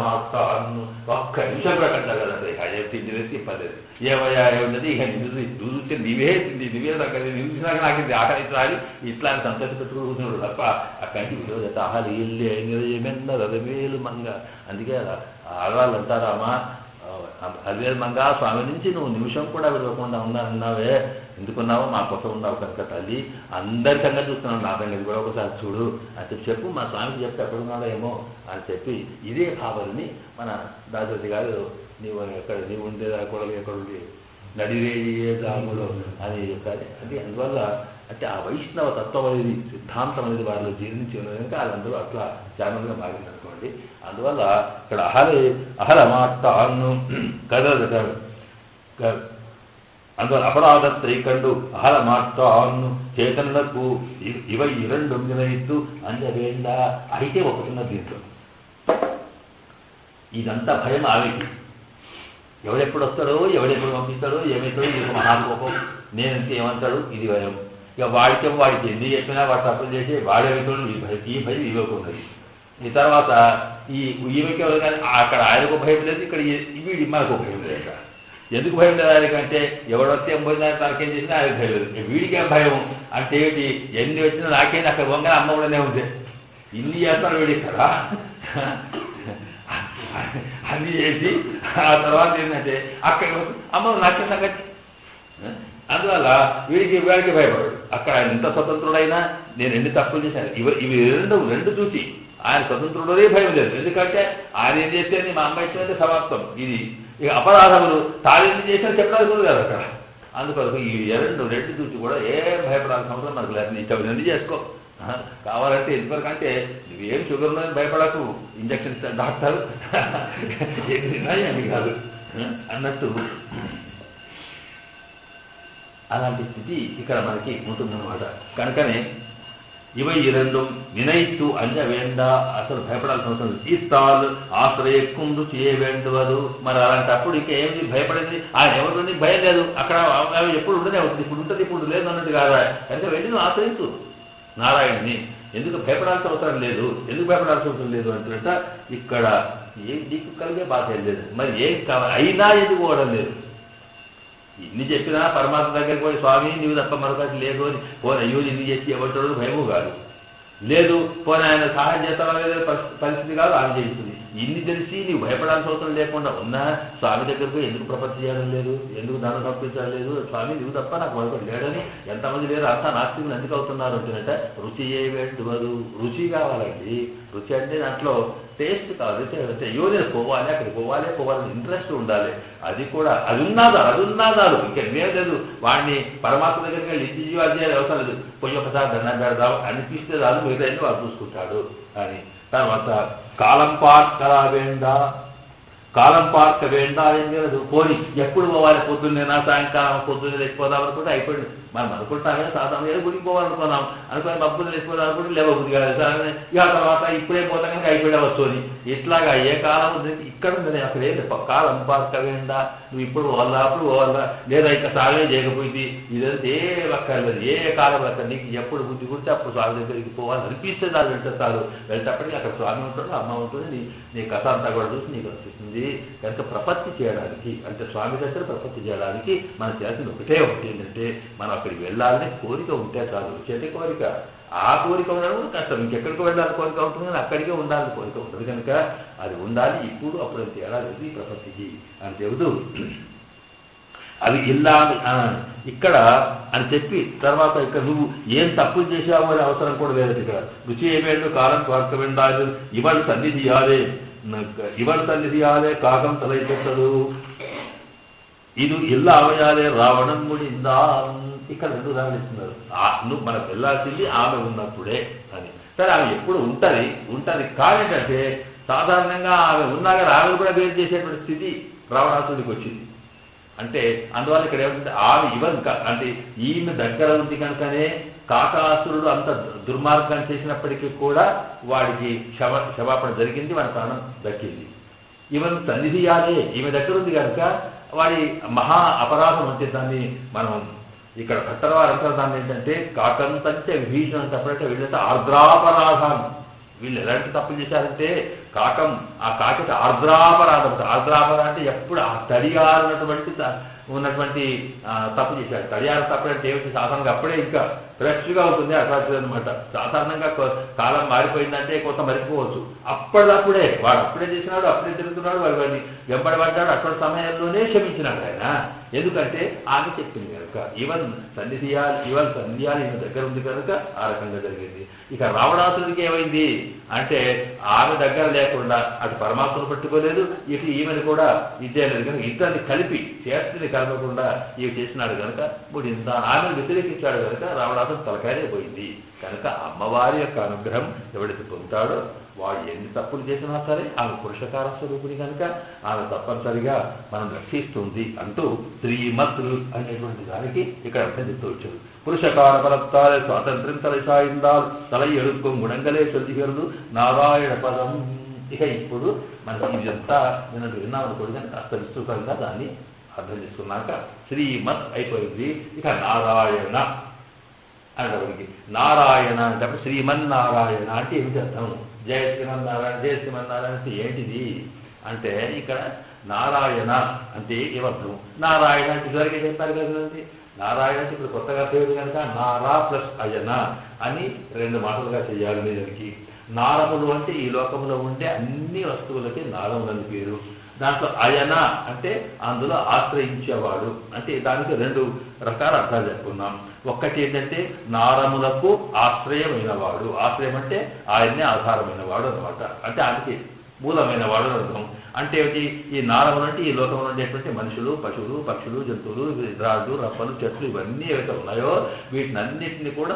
ఒక్క నిమిషం కూడా కంటారు కదా, అదే తిండి వేసి ఇప్పలేదు ఏమయ్యా ఏమున్నది ఇక నువ్వు చూస్తే నీవే తిండి నువ్వే దగ్గర నిలిచినాక నాకు ఇది ఆకలించాలి ఇట్లా అని సంతోష పెట్టుకుని కూర్చున్నాడు తప్ప అక్కడికి విరోధ ఆహారం వెళ్ళి ఏమన్నా రథమేలు మంగ. అందుకే ఆడవాళ్ళు అంటారా అమ్మా అదివేలు మంగ స్వామి నుంచి నువ్వు నిమిషం కూడా విడవకుండా ఉన్నావే, ఎందుకున్నావో మా కోసం ఉన్నావు కనుక తల్లి, అందరి సంగతి చూస్తున్నావు, నా సంగతి కూడా ఒకసారి చూడు అని చెప్పు, మా స్వామికి చెప్తే ఎక్కడున్నాడో ఏమో అని చెప్పి ఇదే భావనని మన దాశరథి గారు నీవు ఎక్కడ నీవు ఉండేదా కూడా ఎక్కడుండి నడిరేయే దాములో అని చెప్పాలి. అంటే అందువల్ల అంటే ఆ వైష్ణవ తత్వం అనేది సిద్ధాంతం అనేది వారిలో జీర్ణించి ఉన్నది కనుక వాళ్ళందరూ అట్లా ఛానల్గా మారింది అనుకోండి. అందువల్ల ఇక్కడ అహరమాట్టాను కదరు అందువల్ల అపరాధత్రైకండు అహరమాట్టాను చేతనులకు ఇవ ఇరండు మినయిత్తు అంజవేండ అయితే ఒకటున్నది దీంట్లో. ఇదంతా భయం ఆమెకి, ఎవడెప్పుడు వస్తాడో ఎవడెప్పుడు పంపిస్తాడో ఏమవుతాడో ఇది మహాకోపం, నేనంటే ఏమంటాడు ఇది భయం. ఇక వాడికి ఎన్ని చెప్పినా వాడు తప్పులు చేసి వాడేమితాడు ఈ భయం ఇవ్వకున్నది. ఈ తర్వాత ఈమెకి ఎవరు కానీ అక్కడ ఆయనకు భయం లేదు, ఇక్కడ వీడి మనకు భయం లేదు. ఎందుకు భయం లేదు ఆయనకంటే ఎవడొస్తే ఏం పోయినా తనకేం చేసినా ఆయనకు భయం లేదు. వీడికి ఏం భయం అంటే ఏంటి, ఎన్ని వచ్చినా నాకేంటి అక్కడ వంగ అమ్మ కూడానే ఉంది, ఇన్ని చేస్తాను వీడి కదా అన్ని చేసి ఆ తర్వాత ఏంటంటే అక్కడ అమ్మ నాకే సంగతి. అందువల్ల వీడికి భయపడాడు. అక్కడ ఆయన ఎంత స్వతంత్రుడైనా నేను ఎన్ని తప్పులు చేశాను ఇవి రెండు చూసి ఆయన స్వతంత్రుడే భయం లేదు. ఎందుకంటే ఆయన ఏం చేస్తే మా అమ్మాయి ఇచ్చినట్టే సమాప్తం. ఇది ఇక అపరాధములు తాళేంటి చేసినా చెప్పడానికి కూడా కదా అక్కడ. అందుకొరకు ఈ రెండు చూసి కూడా ఏం భయపడాల్సిన అవసరం మనకు లేదు. ఇష్టం ఎన్ని చేసుకో, కావాలంటే ఎందుకంటే నువ్వేం షుగర్ ఉన్నది భయపడకు, ఇంజక్షన్స్ డాక్టర్ ఏది తిన్నాయి అని కాదు అన్నట్టు అలాంటి స్థితి ఇక్కడ మనకి ఉంటుందన్నమాట. కనుకనే ఇవ ఈ రెండు వినయిత్తు అంజవేండ అసలు భయపడాల్సిన అవసరం లేదు. తీస్తాలు ఆశ్రయకుండు చేయవేండవదు. మరి అలాంటప్పుడు ఇక ఏమి భయపడేది, ఆయన ఎవరు భయం లేదు, అక్కడ ఎప్పుడు ఉండనే ఉంటుంది, ఇప్పుడు ఉంటుంది ఇప్పుడు లేదు అన్నట్టు కాదా. కనుక వెళ్ళి నువ్వు ఆశ్రయించు నారాయణని, ఎందుకు భయపడాల్సిన అవసరం లేదు. ఎందుకు భయపడాల్సిన అవసరం లేదు అంటున్నట్ట ఇక్కడ ఏం నీకు కలిగే బాధ లేదు, మరి ఏం కావాలి అయినా ఎందుకు పోవడం లేదు. ఇన్ని చెప్పినా పరమాత్మ దగ్గరికి పోయి స్వామి నీవు తప్ప మరొకటి లేదు అని పోనీ అయ్యో ఇన్ని చేసి ఎవరు భయము కాదు, లేదు పోనీ ఆయన సహాయం చేస్తావా లేదా పరిస్థితి కాదు ఆయన చేస్తుంది. ఇన్ని తెలిసి నీవు భయపడాల్సిన అవసరం లేకుండా ఉన్నా స్వామి దగ్గరకు ఎందుకు ప్రపంచం చేయడం లేదు, ఎందుకు ధనం సమర్పించడం లేదు, స్వామి నువ్వు తప్ప నాకు మరొకటి లేడని ఎంతమంది లేరు, అంతా నాస్తికులు ఎందుకు అవుతున్నారు అంటేనట రుచి ఏ వేడువదు. రుచి కావాలండి, రుచి అంటే దాంట్లో టేస్ట్ కావాలి, అయ్యో నేను పోవాలి అక్కడికి పోవాలని ఇంట్రెస్ట్ ఉండాలి. అది కూడా అది ఉన్నాదాలు ఇంకా ఏం లేదు. వాడిని పరమాత్మ దగ్గరికి వెళ్ళి ఇంటి జీవాలు చేయాలి అవసరం లేదు, పోయి ఒకసారి దండం పెడదాం అనిపిస్తే చాలు, మిగతా వాడు చూసుకుంటాడు అని. తర్వాత కాలం పార్క వేండా ఏం లేదు. పోని ఎప్పుడు పోవాలి, పొద్దున్నేనా సాయంకాలం పొద్దున్నే లేకపోదాం అనుకుంటే అయిపోయింది. మనం అనుకుంటామే సాధారణ ఏదో గుడికి పోవాలనుకున్నాం అనుకుని మబ్బులు లేకపోదాం అనుకుంటే లేవబుద్ధి కాదు, ఇక తర్వాత ఇప్పుడే పోతాం కనుక అయిపోయావచ్చు అని. ఇట్లాగా ఏ కాలం ఇక్కడ ఉంది అక్కడ ఏది కాలం పార్క వేండా, నువ్వు ఇప్పుడు పోవాలా అప్పుడు పోవాలా, లేదా ఇంకా సాగే చేయకపోయింది ఇదంతా ఏ అక్కర్లేదు. ఏ కాలం అక్కడ నీకు ఎప్పుడు బుద్ధి గురించి అప్పుడు స్వామి దగ్గరికి పోవాలి అనిపిస్తే దాన్ని వెళ్తారు. వెళ్తేప్పటికీ అక్కడ స్వామి ఉంటాడు, అమ్మ ఉంటుంది, నీ కథ అంతా కూడా చూసి నీకు అనిపిస్తుంది. కనుక ప్రపత్తి చేయడానికి అంటే స్వామి దగ్గర ప్రపత్తి చేయడానికి మన చేసిన ఒకటి ఏంటంటే మనం అక్కడికి వెళ్ళాలని కోరిక ఉంటే చాలు. చేతి కోరిక ఆ కోరిక ఉండడం కూడా కష్టం. ఇంకెక్కడికి వెళ్ళాలి కోరిక ఉంటుంది కానీ అక్కడికే ఉండాలని కోరిక ఉంటుంది కనుక అది ఉండాలి ఇప్పుడు అప్పుడు తేడా లేదు ఈ ప్రపత్తికి అని చెబుతూ అది ఇలా ఇక్కడ అని చెప్పి తర్వాత ఇక్కడ నువ్వు ఏం తప్పులు చేసావు అనే అవసరం కూడా లేదు. ఇక్కడ రుచి ఏమేంటో కాలం స్వార్థ వెండాలి ఇవాళ సన్నిధియాలే కాకం తలైపెట్టదు ఇది ఇల్లు అవయాలే రావణం ముడిందా. ఇక్కడ రెండు ఉదాహరణిస్తున్నారు. నువ్వు మనకు వెళ్ళాల్సింది ఆమె ఉన్నప్పుడే అని. సరే ఆమె ఎప్పుడు ఉంటుంది కాదంటే సాధారణంగా ఆమె ఉన్నాక ఆమె కూడా వేరు చేసేటువంటి స్థితి రావణాసుడికి వచ్చింది. అంటే అందువల్ల ఇక్కడ ఏమంటే ఆమె అంటే ఈమె దగ్గర ఉంది కనుకనే కాకాసురుడు అంత దుర్మార్గం చేసినప్పటికీ కూడా వాడికి క్షమాపణ జరిగింది, వాడి ప్రాణం దక్కింది. ఈమెను సన్నిధియాలే ఈమె దగ్గర ఉంది కనుక వాడి మహా అపరాధం అంటే దాన్ని మనం ఇక్కడ భట్టరవారు అంటారు దాన్ని ఏంటంటే కాకంతంటే విభీషణ తప్పంటే వీళ్ళంటే ఆర్ద్రాపరాధం. వీళ్ళు ఎలాంటి తప్పులు చేశారంటే ఆ కాకి ఆర్ద్రాపరాధం. ఆర్ద్రాపరాధం అంటే ఎప్పుడు ఆ ఉన్నటువంటి తప్పు చేశాడు. తడియారు తప్పు అంటే ఏమిటి సాధారణంగా అప్పుడే ఇంకా ఫ్రెష్గా ఉంటుంది అట్రాక్టివ్ అనమాట. సాధారణంగా కాలం మారిపోయిందంటే కొంత మరిచిపోవచ్చు. అప్పటిదప్పుడే వాడు అప్పుడే చేసినాడు, అప్పుడే తిరుగుతున్నాడు, వాడిని వెంబడబడ్డాడు. అటువంటి సమయంలోనే క్షమించినాడు ఆయన. ఎందుకంటే ఆమె చెప్పింది కనుక సన్నిధియాలు ఈమె దగ్గర ఉంది కనుక ఆ రకంగా జరిగింది. ఇక రావణాసుడికి ఏమైంది అంటే ఆమె దగ్గర లేకుండా అటు పరమాత్మను పట్టుకోలేదు, ఇటు ఈమెను కూడా ఇచ్చేయలేదు కనుక ఇద్దరిని కలిపి చేతిని కలపకుండా ఇవి చేసినాడు కనుక ముడిందా. ఆమెను వ్యతిరేకించాడు కనుక రావణాసుడు తలకాయనే పోయింది. కనుక అమ్మవారి యొక్క అనుగ్రహం ఎవడైతే పొందుతాడో వాడు ఎన్ని తప్పులు చేసినా సరే ఆమె పురుషకార స్వరూపుని కనుక ఆమె తప్పనిసరిగా మనం రక్షిస్తుంది అంటూ శ్రీమత్ అనేటువంటి దానికి ఇక్కడ అర్థం చెప్తూ వచ్చారు. పురుషకార పరత్తాలే స్వాతంత్ర్యం తలసాయిందాలు తల ఎడుక్కో గుణంగలే చొల్లిగలదు నారాయణ పదం. ఇక ఇప్పుడు మనకి ఇదంతా నేను విన్నామనుకోడు కానీ కాస్త విస్తృతంగా దాన్ని అర్థం చేసుకున్నాక శ్రీమత్ అయిపోయింది. ఇక నారాయణ అనేటప్పటికి నారాయణ అంటే శ్రీమన్నారాయణ అంటే ఏమిటి అర్థం? జయ శ్రీమన్నారాయణ అంటే ఏంటిది అంటే ఇక్కడ నారాయణ అంటే ఏమర్థం? నారాయణ అంటే ఇదివరకే చెప్పారు కదండి. నారాయణ అంటే ఇప్పుడు కొత్తగా పేరు కనుక నారా ప్లస్ అయన అని రెండు మాటలుగా చేయాలి. దానికి నారములు అంటే ఈ లోకంలో ఉండే అన్ని వస్తువులకి నారములని పేరు. దాంట్లో అయన అంటే అందులో ఆశ్రయించేవాడు అంటే దానికి రెండు రకాల అర్థాలు చెప్పుకున్నాం. ఒక్కటి ఏంటంటే నారములకు ఆశ్రయమైన వాడు. ఆశ్రయం అంటే ఆయన్నే ఆధారమైన వాడు అనమాట. అంటే ఆయనకి మూలమైన వాడు అర్థం. అంటే ఏమిటి? ఈ నారములు అంటే ఈ లోకంలో ఉండేటువంటి మనుషులు, పశువులు, పక్షులు, జంతువులు, రాజు, రప్పలు, చెట్లు ఇవన్నీ ఏవైతే ఉన్నాయో వీటినన్నింటినీ కూడా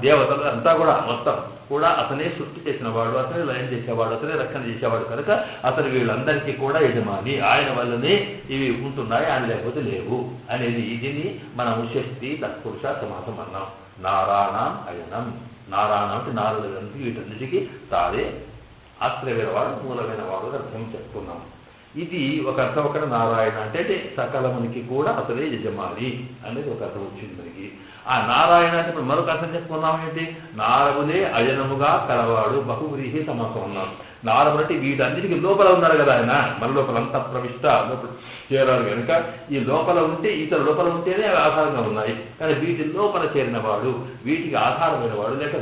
దేవతలు అంతా కూడా మొత్తం కూడా అతనే సృష్టి చేసిన వాడు, అతనే లయం చేసేవాడు, అతనే రక్షణ చేసేవాడు కనుక అతను వీళ్ళందరికీ కూడా యజమాని. ఆయన వల్లనే ఇవి ఉంటున్నాయి, ఆయన లేకపోతే లేవు అనేది. దీన్ని మనం శక్తి తత్పురుష సమాసం అన్నాం. నారాయణం అయనం. నారాయణం అంటే నాలుగు వీటన్నిటికీ తారే ఆశ్రయమైన వాడు, మూలమైన వాడు అర్థం చెప్పుకున్నాం. ఇది ఒక అర్థం. ఒకటి నారాయణ అంటే సకలమునికి కూడా అతనే యజమాని అనేది ఒక అర్థం వచ్చింది మనకి. ఆ నారాయణ అంటే ఇప్పుడు మరొక అర్థం చెప్పుకున్నాం ఏంటి? నారములే అయనముగా కలవాడు బహువ్రీహి సమాసం ఉన్నాం. నారములు అంటే వీటన్నిటికీ లోపల ఉన్నారు కదా ఆయన, మన లోపల అంత ప్రవిష్ట లోపల చేరాడు కనుక ఈ లోపల ఉంటే ఇతర లోపల ఉంటేనే ఆధారంగా ఉన్నాయి. కానీ వీటి లోపల చేరిన వాడు, వీటికి ఆధారమైన వాడు, లేక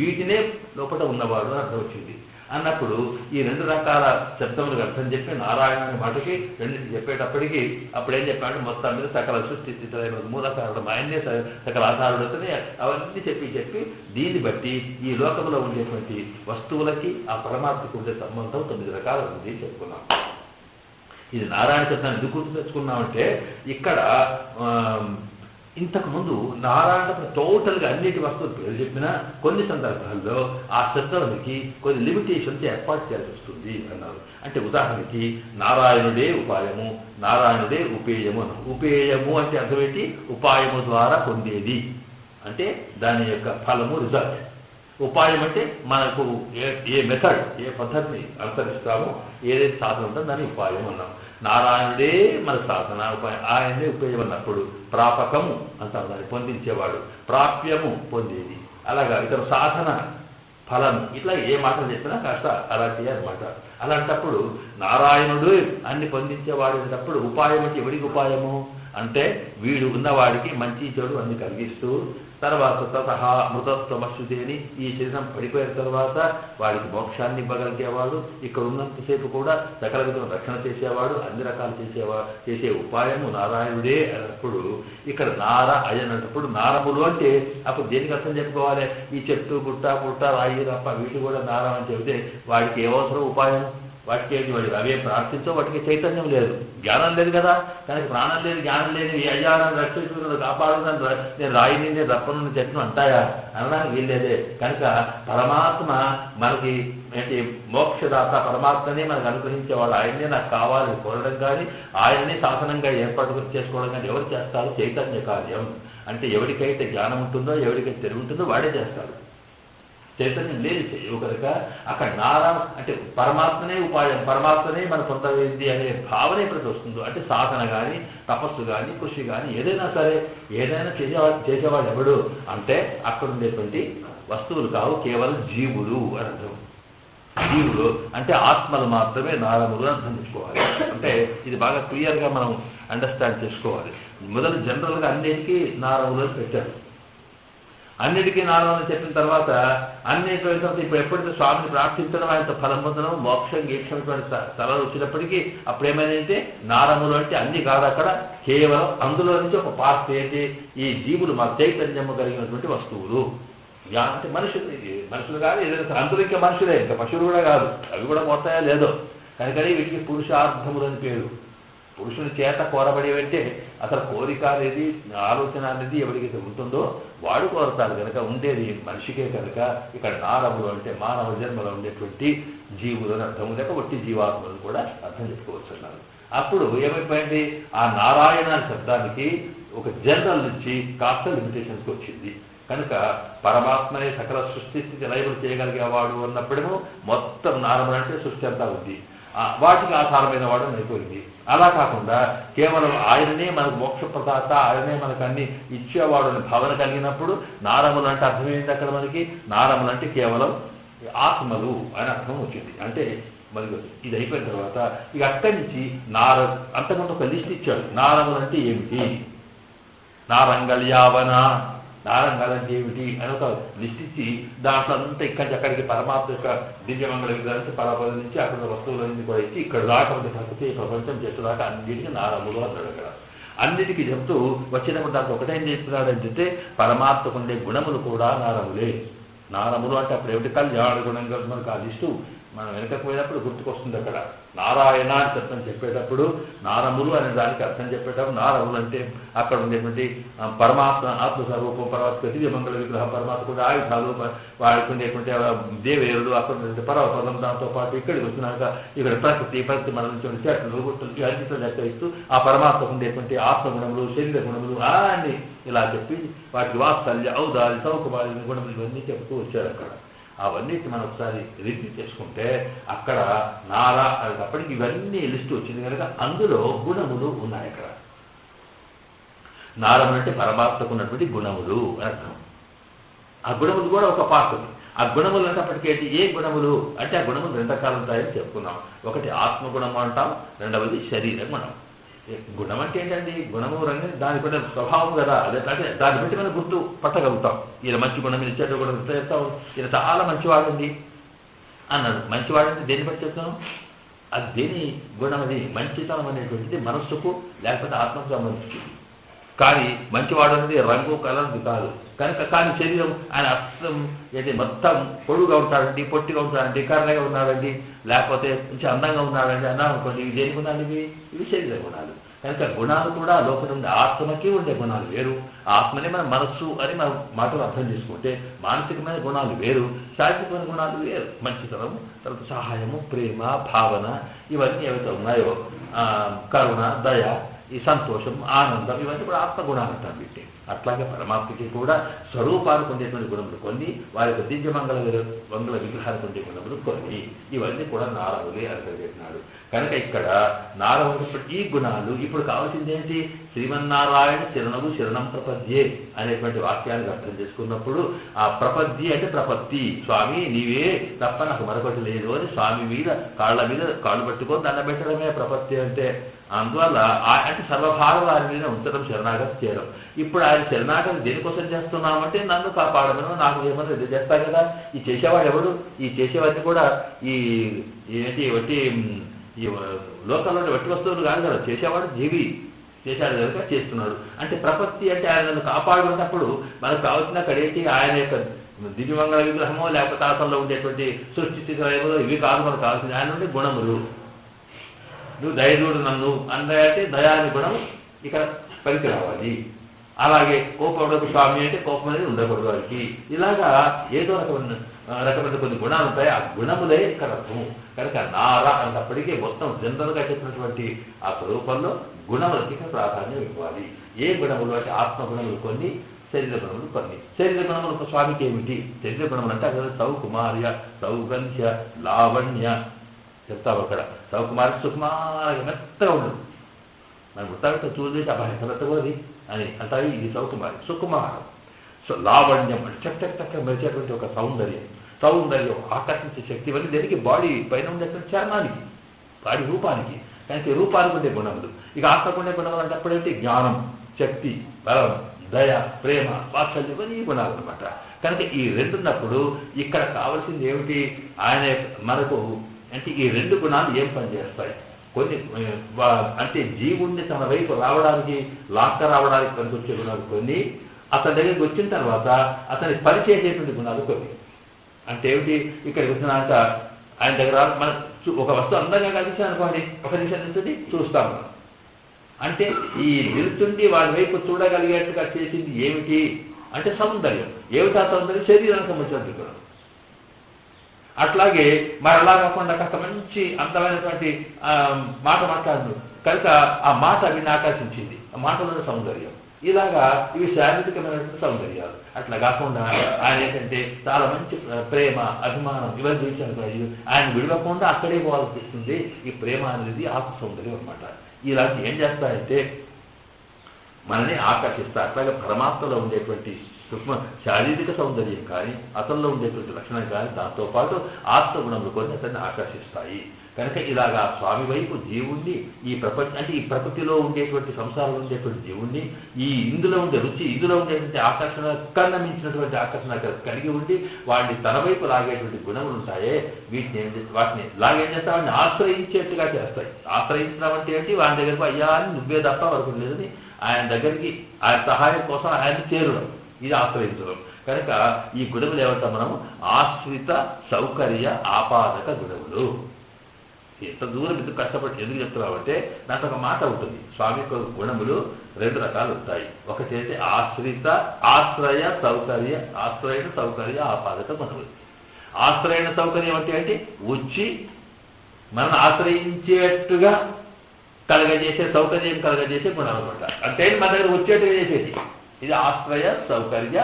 వీటినే లోపల ఉన్నవాడు అని అర్థం వచ్చింది. అన్నప్పుడు ఈ రెండు రకాల శబ్దములకు అర్థం చెప్పి నారాయణ అనే మాటకి రెండింటి చెప్పేటప్పటికీ అప్పుడేం చెప్పాడు? మొత్తం మీద సకల సృష్టి స్థితులైన మూల కారణం ఆయన్నే సకల ఆధారులతోనే అవన్నీ చెప్పి దీన్ని బట్టి ఈ లోకంలో ఉండేటువంటి వస్తువులకి ఆ పరమాత్మకు ఉండే సంబంధం 9 రకాల ఉంది చెప్పుకున్నాం. ఇది నారాయణ శబ్దాన్ని ఎందుకు గుర్తు తెచ్చుకున్నామంటే ఇక్కడ ఇంతకుముందు నారాయణ టోటల్గా అన్నిటి వస్తువులు పేరు చెప్పినా కొన్ని సందర్భాల్లో ఆ శబ్దానికి కొన్ని లిమిటేషన్స్ ఏర్పాటు చేయాల్సి వస్తుంది అన్నారు. అంటే ఉదాహరణకి నారాయణుడే ఉపాయము, నారాయణుడే ఉపేయము అన్నారు. ఉపేయము అంటే అర్థమేంటి? ఉపాయము ద్వారా పొందేది అంటే దాని యొక్క ఫలము, రిజల్ట్. ఉపాయం అంటే మనకు ఏ మెథడ్, ఏ పద్ధతిని అనుసరిస్తామో ఏదైతే సాధన ఉంటుందో దాన్ని ఉపాయం అన్నాం. నారాయణుడే మన సాధన, ఉపాయం. ఆయనే ఉపయోగం అన్నప్పుడు ప్రాపకము అంటారు, దాన్ని పొందించేవాడు. ప్రాప్యము పొందేది. అలాగా ఇతర సాధన ఫలం. ఇట్లా ఏ మాటలు చెప్పినా కాస్త అలాంటివి అనమాట. అలాంటప్పుడు నారాయణుడు అన్ని పొందించేవాడు అనేటప్పుడు ఉపాయం అంటే ఎవరికి ఉపాయము? అంటే వీడు ఉన్నవాడికి మంచి చెడు అన్ని కలిగిస్తూ తర్వాత తతహా మృతత్వమశ్రుతేని ఈ శరీరం పడిపోయిన తర్వాత వాడికి మోక్షాన్ని ఇవ్వగలిగేవాడు, ఇక్కడ ఉన్నంతసేపు కూడా సకల విధులను రక్షణ చేసేవాడు, అన్ని రకాలు చేసే ఉపాయము నారాయణుడే అన్నప్పుడు ఇక్కడ నార అయ్యనప్పుడు నారములు అంటే అప్పుడు దేనికి అర్థం చెప్పుకోవాలి? ఈ చెట్టు గుట్ట పుట్ట రాయి రప్ప వీటి కూడా నారం అని చెబితే వాడికి ఏవసరం ఉపాయం? వాటికి ఏంటి? వాడి అవేం ప్రార్థించో వాటికి చైతన్యం లేదు, జ్ఞానం లేదు కదా. కనుక ప్రాణం లేదు, జ్ఞానం లేదు, ఈ అయ్యా నన్ను రక్షించు కాపాడునని నేను రాయిని నేను రప్పను చెట్టును అంటాయా? అనడానికి వీల్లేదే. కనుక పరమాత్మ మనకి ఏంటి మోక్షదాత పరమాత్మనే మనకు అనుగ్రహించేవాడు, ఆయన్నే నాకు కావాలని కోరడం కానీ ఆయననే శాసనంగా ఏర్పాటు చేసుకోవడం కానీ ఎవరు చేస్తారు? చైతన్య కార్యం. అంటే ఎవరికైతే జ్ఞానం ఉంటుందో ఎవరికైతే తెలివి ఉంటుందో వాడే చేస్తాడు. చైతన్యం లేదు చేయవు కనుక అక్కడ నారాయణ అంటే పరమాత్మనే ఉపాయం, పరమాత్మనే మన పొందవేంది అనే భావన ఎప్పుడైతే వస్తుందో అంటే సాధన కానీ తపస్సు కానీ కృషి కానీ ఏదైనా సరే ఏదైనా చేసేవాడు ఎవడు అంటే అక్కడ ఉండేటువంటి వస్తువులు కావు, కేవలం జీవులు అని అర్థం. జీవులు అంటే ఆత్మలు మాత్రమే నారములు అర్థం చేసుకోవాలి. అంటే ఇది బాగా క్లియర్గా మనం అండర్స్టాండ్ చేసుకోవాలి. మొదలు జనరల్గా అన్నిటికీ నారములు పెట్టారు, అన్నిటికీ నారమని చెప్పిన తర్వాత అన్నిటి ఇప్పుడు ఎప్పుడైతే స్వామిని ప్రార్థించడం ఆయనతో ఫలం పొందడం మోక్షం గీక్షమైనటువంటి స్థలాలు వచ్చినప్పటికీ అప్పుడు ఏమైందంటే నారములు అంటే అన్ని కాదు, అక్కడ కేవలం అందులో నుంచి ఒక పార్ట్ ఏంటి ఈ జీవులు మా చైతన్యము కలిగినటువంటి వస్తువులు. అంటే మనుషులు కాదు ఏదైనా అందులో ఇంకా మనుషులే, ఇంకా పశువులు కూడా కాదు, అవి కూడా పోతాయా లేదో. కనుకనే వీటికి పురుషార్థములు అని పేరు. పురుషుని చేత కోరబడేవంటే అసలు కోరిక అనేది ఆలోచన అనేది ఎవరికైతే ఉంటుందో వాడు కోరతాడు కనుక ఉండేది మనిషికే. కనుక ఇక్కడ నారములు అంటే మానవ జన్మలో ఉండేటువంటి జీవులు అని అర్థం, లేక ఒట్టి జీవాత్మలు కూడా అర్థం చెప్పుకోవచ్చు అన్నారు. అప్పుడు ఏమైపోయింది ఆ నారాయణ శబ్దానికి ఒక జనరల్ నుంచి కాస్త లిమిటేషన్స్కి వచ్చింది. కనుక పరమాత్మనే సకల సృష్టి స్థితి లయలు చేయగలిగేవాడు అన్నప్పుడేమో మొత్తం నారములు అంటే సృష్టి అంతా ఉంది, వాటికి ఆధారమైన వాడు అయిపోయింది. అలా కాకుండా కేవలం ఆయననే మనకు మోక్షప్రదాత, ఆయననే మనకు అన్ని ఇచ్చేవాడు అని భావన కలిగినప్పుడు నారములు అంటే అర్థమైంది. అక్కడ మనకి నారములు అంటే కేవలం ఆత్మలు అని అర్థం వచ్చింది. అంటే మనకు ఇది అయిపోయిన తర్వాత ఇక అక్కడి నుంచి అంతకుముందు ఒక లిస్ట్ ఇచ్చాడు. నారములు అంటే ఏమిటి, నారంగళ్యావన నారంగాలంటే ఏమిటి అని ఒక లిస్ట్ ఇచ్చి దాంట్లో అంతా ఇక్కడి అక్కడికి పరమాత్మ యొక్క దివ్యమంగళ విధానం పరపద నుంచి అక్కడ వస్తువులన్నీ కూడా ఇచ్చి ఇక్కడ దాకా ఉంటే ప్రకృతి ప్రపంచం చేసేదాకా అన్నిటికీ నారములు అన్నాడు. అక్కడ అన్నిటికీ చెప్తూ వచ్చినప్పుడు దాంట్లో ఒకటేం చెప్తున్నాడు అంటే పరమాత్మకు ఉండే గుణములు కూడా నారములే. నారములు అంటే అప్పుడు ఏమిటి? కళ్యాణ గుణంగా మనకు ఆ లిస్టు మనం వెనకకు పోయినప్పుడు గుర్తుకొస్తుంది. అక్కడ నారాయణ అని అర్థం చెప్పేటప్పుడు నారములు అనే దానికి అర్థం చెప్పేటప్పుడు నారములు అంటే అక్కడ ఉండేటువంటి పరమాత్మ ఆత్మస్వరూపం, పరమాత్మ దివ్యమంగళ విగ్రహం, పరమాత్మ కూడా ఆయుధాలు, వాడికి ఉండేటువంటి దేవేరుడు, అక్కడ ఉండే పరమపదం, దాంతో పాటు ఇక్కడికి వచ్చినాక ఇక్కడ ప్రకృతి మన నుంచి చెట్లు గుట్టలు అన్నింటిలో లెక్కరిస్తూ ఆ పరమాత్మకు ఉండేటువంటి ఆత్మగుణములు, శరీర గుణములు అన్ని ఇలా చెప్పి వాటికి వాత్సల్య, ఔదార్య, సౌకుమార్య గుణములు ఇవన్నీ చెప్తూ వచ్చారు. అక్కడ అవన్నిటి మనం ఒకసారి రివ్యూ చేసుకుంటే అక్కడ నారా అనేటప్పటికి ఇవన్నీ లిస్టు వచ్చింది కనుక అందులో గుణములు ఉన్నాయి. అక్కడ నారములు అంటే పరమాత్మకు ఉన్నటువంటి గుణములు అని అర్థం. ఆ గుణములు కూడా ఒక పార్ట్ ఉంది. ఆ గుణములు అనేటప్పటికేంటి? ఏ గుణములు అంటే ఆ గుణములు రెండు రకాలు ఉంటాయని చెప్పుకున్నాం. ఒకటి ఆత్మగుణము అంటాం, రెండవది శరీర గుణం. గుణం అంటే ఏంటండి? గుణము రంగు దాని కూడా స్వభావం కదా, అదే దాన్ని బట్టి మనం గుర్తు పట్టగలుగుతాం. ఈయన మంచి గుణం, ఈయన చెడ్డ గుణం చెప్తాం. ఈయన చాలా మంచివాడండి అన్నాడు. మంచివాడంటే దేన్ని బట్టి చెప్తాం? అది దేని గుణం? అది మంచితనం అనేటువంటిది మనస్సుకు లేకపోతే ఆత్మకు సంబంధించింది. కానీ మంచివాడు అనేది రంగు కలర్ది కాదు కనుక. కానీ శరీరం ఆయన అర్థం ఏది మొత్తం పొడుగా ఉంటాడండి, పొట్టిగా ఉంటాడండి, కర్రగా ఉన్నాడండి, లేకపోతే కొంచెం అందంగా ఉన్నాడండి అన్నాం అనుకోండి, ఇవి దేని గుణాలు? ఇవి శరీర గుణాలు. కనుక గుణాలు కూడా లోపల ఉండే ఆత్మకి ఉండే గుణాలు వేరు. ఆత్మనే మన మనస్సు అని మనం మాటలు అర్థం చేసుకుంటే మానసికమైన గుణాలు వేరు, శారీరకమైన గుణాలు వేరు. మంచితనము, తర్వాత సహాయము, ప్రేమ, భావన ఇవన్నీ ఏవైతే ఉన్నాయో కరుణ, దయ, ఈ సంతోషం, ఆనందం ఇవన్నీ కూడా ఆత్మగుణాలు అంటారు వీటి. అట్లాగే పరమాత్మకి కూడా స్వరూపానికి ఉండేటువంటి గుణములు కొన్ని, వారి యొక్క దివ్యమంగళ విగ్రహానికి ఉండే గుణములు కొన్ని, ఇవన్నీ కూడా నారములే అని చెప్పినాడు. కనుక ఇక్కడ నారములు ఈ గుణాలు ఇప్పుడు కావాల్సింది ఏంటి? శ్రీమన్నారాయణ శరణము శరణం ప్రపద్యే అనేటువంటి వాక్యాన్ని అర్థం చేసుకున్నప్పుడు ఆ ప్రపద్య అంటే ప్రపత్తి, స్వామి నీవే తప్ప నాకు మరొకటి లేదు అని స్వామి మీద కాళ్ళ మీద కాళ్ళు పట్టుకొని దండ పెట్టడమే ప్రపత్తి అంటే. అందువల్ల అంటే సర్వభాగం ఆయన మీద ఉంచడం శరణాగతి చేయడం. ఇప్పుడు ఆయన శరణాగతి దేనికోసం చేస్తున్నామంటే నన్ను కాపాడమని నాకు ఏమన్నా ఇది చేస్తాను కదా. ఈ చేసేవాడు ఎవడు? ఈ చేసేవాడిని కూడా ఈ ఏంటి వట్టి ఈ లోకంలో వట్టి వస్తువులు కాదు కదా. చేసేవాడు జీవి, చేశాడు కనుక చేస్తున్నాడు. అంటే ప్రపత్తి అంటే ఆయన నన్ను కాపాడుకున్నప్పుడు మనకు కావాల్సిన కడేటి ఆయన యొక్క దివ్యమంగళ విగ్రహమో లేకపోతే ఆసంలో ఉండేటువంటి సృష్టి స్థితిలో ఇవి కాదు మనకు కావాల్సింది. ఆయన నుండి గుణములు. నువ్వు దయదూడు నన్ను అంటే దయాని గుణం ఇక్కడ పనికి రావాలి. అలాగే కోపడకు స్వామి అంటే కోపం అనేది ఉండకూడదు వారికి. ఇలాగా ఏదో రకమైన కొన్ని గుణాలు ఉంటాయి. ఆ గుణములే ఇక్కడ అర్థము. కనుక నారా అన్నప్పటికీ మొత్తం జనరల్గా చెప్పినటువంటి ఆ స్వరూపంలో గుణములకి ప్రాధాన్యం ఇవ్వాలి. ఏ గుణములు అంటే ఆత్మగుణములు కొన్ని, శరీర గుణములు కొన్ని. శరీర గుణములు స్వామికి ఏమిటి? శరీర గుణములు అంటే అక్కడ సౌకుమార్య, సౌగంధ్య, లావణ్య చెప్తావు. అక్కడ సౌకుమారి సుకుమారంగా మెత్తగా ఉండదు. మనం గుర్తాడితే చూసేసి అబ్బాయి ఎంత మెత్తగోది అని అంటారు. ఇది సౌకుమారి. సుకుమారం, లావణ్యం అంటే చక్క మెరిచేటువంటి ఒక సౌందర్యం. సౌందర్యం ఆకర్షించే శక్తి వల్ల దేనికి? బాడీ పైన ఉండేటువంటి చర్మానికి, బాడీ రూపానికి. కానీ రూపానికి ఉండే గుణములు. ఇక ఆత్మకు ఉండే గుణములు అంటే అప్పుడేంటి? జ్ఞానం, శక్తి, బలం, దయ, ప్రేమ, వాత్సల్యం ఈ గుణాలు అనమాట. కనుక ఈ రెండున్నప్పుడు ఇక్కడ కావాల్సింది ఏమిటి? ఆయన మనకు అంటే ఈ రెండు గుణాలు ఏం పనిచేస్తాయి? కొన్ని అంటే జీవుణ్ణి తన వైపు రావడానికి, లాక్క రావడానికి పనికొచ్చే గుణాలు కొన్ని, అతని దగ్గరికి వచ్చిన తర్వాత అతని పరిచేసేటువంటి గుణాలు కొన్ని. అంటే ఏమిటి? ఇక్కడికి వచ్చినాక ఆయన దగ్గర మన ఒక వస్తువు అందంగా కనిపించాను అనుకోండి, ఒక నిమిషం నిల్చుండి చూస్తాము. అంటే ఈ నిల్చుండి వాడి వైపు చూడగలిగేట్టుగా చేసింది ఏమిటి అంటే సౌందర్యం. ఏమిటా సౌందర్యం? శరీరానికి సంబంధించినటువంటి గుణం. అట్లాగే మరి అలా కాకుండా కాస్త మంచి అందమైనటువంటి మాట మాట్లాడు కనుక ఆ మాట విని ఆకర్షించింది. ఆ మాటలోని సౌందర్యం. ఇలాగా ఇవి శారీరకమైనటువంటి సౌందర్యాలు. అట్లా కాకుండా ఆయన ఏంటంటే చాలా మంచి ప్రేమ, అభిమానం ఇవన్నీ చూపించాను. ఆయన విడవకుండా అక్కడే పోవాల్సిస్తుంది. ఈ ప్రేమ అనేది ఆత్మ సౌందర్యం అనమాట. ఇలాంటి ఏం చేస్తాయంటే మనని ఆకర్షిస్తా. అట్లాగే పరమాత్మలో ఉండేటువంటి సూక్ష్మ శారీరక సౌందర్యం కానీ, అతనిలో ఉండేటువంటి లక్షణం కానీ, దాంతోపాటు ఆత్మగుణములు కొన్ని అతన్ని ఆకర్షిస్తాయి. కనుక ఇలాగా స్వామి వైపు జీవుణ్ణి ఈ అంటే ఈ ప్రకృతిలో ఉండేటువంటి సంసారంలో ఉండేటువంటి జీవుణ్ణి ఈ ఇందులో ఉండే రుచి, ఇందులో ఉండేటువంటి ఆకర్షణ కన్నా మించినటువంటి ఆకర్షణ కలిగి ఉండి వాడిని తన వైపు లాగేటువంటి గుణములు ఉంటాయే, వాటిని లాగేం చేస్తా? వాడిని ఆశ్రయించేట్టుగా చేస్తాయి. ఆశ్రయించడం అంటే ఏంటి? వాడి దగ్గరకు అయ్యా అని నువ్వే తప్ప వరకు లేదని ఆయన దగ్గరికి ఆయన సహాయం కోసం ఆయన చేరడం, ఇది ఆశ్రయించడం. కనుక ఈ గుణములు ఏమంటాం మనము? ఆశ్రిత సౌకర్య ఆపాదక గుణములు. ఎంత దూరం ఎందుకు కష్టపడి ఎందుకు చెప్తున్నామంటే దాంట్లో ఒక మాట ఉంటుంది. స్వామి యొక్క గుణములు రెండు రకాలు ఉంటాయి. ఒకటి అయితే ఆశ్రయ సౌకర్య ఆపాదక గుణములు. ఆశ్రయణ సౌకర్యం అంటే ఏంటి? వచ్చి మనల్ని ఆశ్రయించేట్టుగా కలగజేసే సౌకర్యం కలగజేసే గుణం అనమాట. అంటే మన దగ్గర వచ్చేట్టుగా చేసేది ఇది ఆశ్రయ సౌకర్య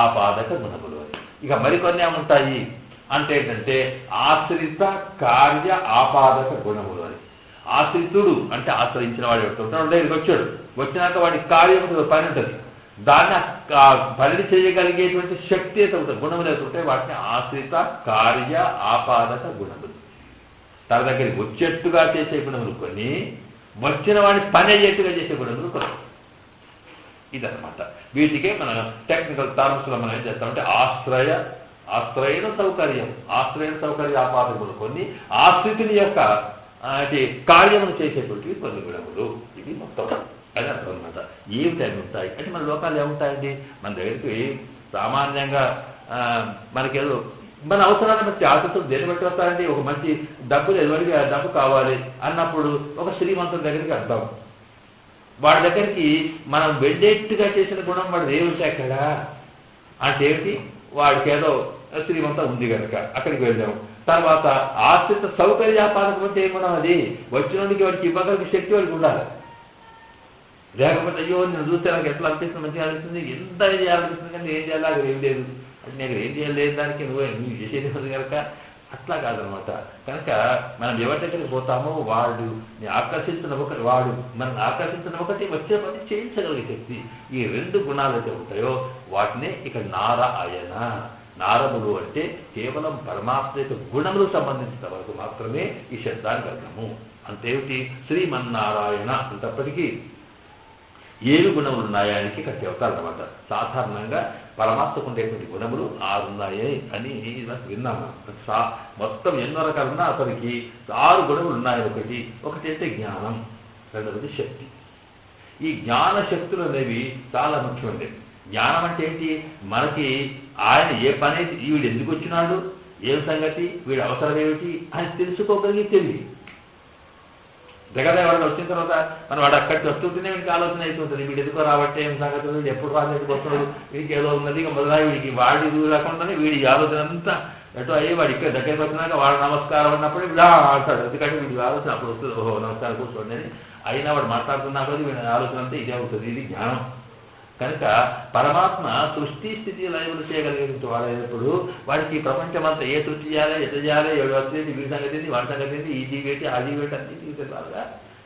ఆపాదక గుణములు అని. ఇక మరికొన్ని ఏముంటాయి అంటే ఏంటంటే ఆశ్రిత కార్య ఆపాదక గుణములు అని. ఆశ్రితుడు అంటే ఆశ్రయించిన వాడు ఎవరుంటాడు దగ్గరికి వచ్చాడు, వచ్చినాక వాడి కార్యం పని ఉంటుంది, దాన్ని పని చేయగలిగేటువంటి శక్తి అయితే ఉంటుంది, గుణములు అయితే ఉంటాయి, వాటిని ఆశ్రిత కార్య ఆపాదక గుణములు. తన దగ్గరికి వచ్చేట్టుగా చేసే గుణములు కొన్ని, వచ్చిన వాడిని పని అయ్యేట్టుగా చేసే గుణములు కొన్ని. ఇదనమాట. వీటికే మన టెక్నికల్ టర్మ్స్లో మనం ఏం చేస్తామంటే ఆశ్రయణ సౌకర్య ఆపాదకులు కొన్ని, ఆశ్రితుని యొక్క కార్యములు చేసేటువంటివి కొన్ని గుణములు. ఇవి మొత్తం అది అర్థం అనమాట. ఏమిటని ఉంటాయి అంటే మన లోకాలు ఏముంటాయండి? మన దగ్గరికి సామాన్యంగా మనకేదో మన అవసరాన్ని బట్టి ఆశతో దేని బట్టి వస్తారండి? ఒక మంచి డబ్బులు ఎవరికి డబ్బు కావాలి అన్నప్పుడు ఒక శ్రీమంతుడి దగ్గరికి వెళ్తాం. వాడి దగ్గరికి మనం వెళ్ళేట్టుగా చేసిన గుణం వాడు ఏమిటి అక్కడ అంటే ఏమిటి? వాడికి ఏదో శ్రీమంతం ఉంది కనుక అక్కడికి వెళ్ళాము. తర్వాత ఆశ్రిత సౌకర్యాపాదకం అంటే ఏమన్నా అది వచ్చినోడికి వాడికి ఇవ్వగలిగే శక్తి వాడికి ఉండాలి. లేకపోతే అయ్యో నేను చూస్తే నాకు ఎట్లా అనిపిస్తుంది, మంచిగా అనిపిస్తుంది, ఎంత చేయాలనిపిస్తుంది, కానీ ఏం చేయాలి అక్కడ ఏం లేదు అంటే నేను ఏం చేయలేదు దానికి నువ్వు చేసేది ఉంది కనుక అట్లా కాదనమాట. కనుక మనం ఎవరి దగ్గరికి పోతామో వాడు ఆకర్షించిన ఒకటి, వాడు మనం ఆకర్షించిన ఒకటి, వచ్చే పని చేయించగలిగే శక్తి. ఈ రెండు గుణాలు అయితే ఉంటాయో వాటినే ఇక్కడ నారములు అంటే కేవలం పరమాత్మ యొక్క గుణములకు సంబంధించిన వరకు మాత్రమే ఈ శబ్దానికి అర్థము. అంతేమిటి శ్రీమన్నారాయణ అంతప్పటికీ 7 గుణములు ఉన్నాయానికి ఇక్కడ చెప్తారన్నమాట. సాధారణంగా పరమాత్మకు ఉండేటువంటి గుణములు 6 ఉన్నాయి అని విన్నాము. మొత్తం ఎన్నో రకాలున్నా అతనికి 6 గుణములు ఉన్నాయి. ఒకటి అంటే జ్ఞానం, రెండవది శక్తి. ఈ జ్ఞాన శక్తులు అనేవి చాలా ముఖ్యమైనవి. జ్ఞానం అంటే ఏంటి? మనకి ఆయన ఏ పని అయితే వీడు ఎందుకు వచ్చినాడు, ఏం సంగతి, వీడి అవసరం ఏమిటి అని తెలుసుకోగలిగి తెలివి. జగదేవాడు వచ్చిన తర్వాత మనం వాడు అక్కడికి వస్తుంటేనే వీడికి ఆలోచన అవుతుంటుంది. వీడు ఎందుకో రాబట్టే ఏం సంగతి, వీడు ఎప్పుడు రాజేటికి వస్తున్నాడు, వీడికి ఏదో ఉన్నది మొదలై వీడికి వాడి రాకుండానే వీడి ఆలోచన అంతా ఎటో అయ్యి వాడు ఇక్కడ దగ్గరికి వచ్చినాక వాడు నమస్కారం అన్నప్పుడు వీడు ఆడతాడు. ఎందుకంటే వీడి ఆలోచన అప్పుడు వస్తుంది, ఓహో నమస్కారం కూర్చోండి అని. అయినా వాడు మాట్లాడుతున్నా కొద్ది వీడి ఆలోచన అంతా ఇదే అవుతుంది. ఇది జ్ఞానం. కనుక పరమాత్మ సృష్టి స్థితి లయములు చేయగలిగినటువంటి వాడైనప్పుడు వాడికి ప్రపంచమంతా ఏ సృష్టి చేయాలి, ఎట్లా చేయాలి, ఎవడు వస్తుంది, వీడి సంగతి ఏంటి, వాడి సంగతి ఏంటి, ఈ జీవేటి ఆ జీవేటి అన్ని తెలియాలిగా.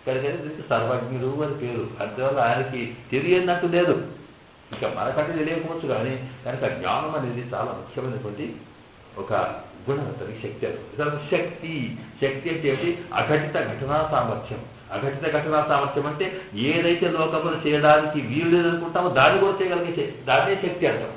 కనుక సర్వజ్ఞుడు అని పేరు. అందువల్ల ఆయనకి తెలియనట్టు లేదు. ఇక మనకంటే తెలియకపోవచ్చు కానీ కనుక జ్ఞానం అనేది చాలా ముఖ్యమైనటువంటి ఒక గుణం. అతనికి శక్తి అని. శక్తి అంటే ఏంటి? అఘటిత ఘటనా సామర్థ్యం. అఘటిత ఘటనా సామర్థ్యం అంటే ఏదైతే లోకములు చేయడానికి వీలు లేదనుకుంటామో దాన్ని కూడా చేయగలిగే దాన్నే శక్తి అంటాం.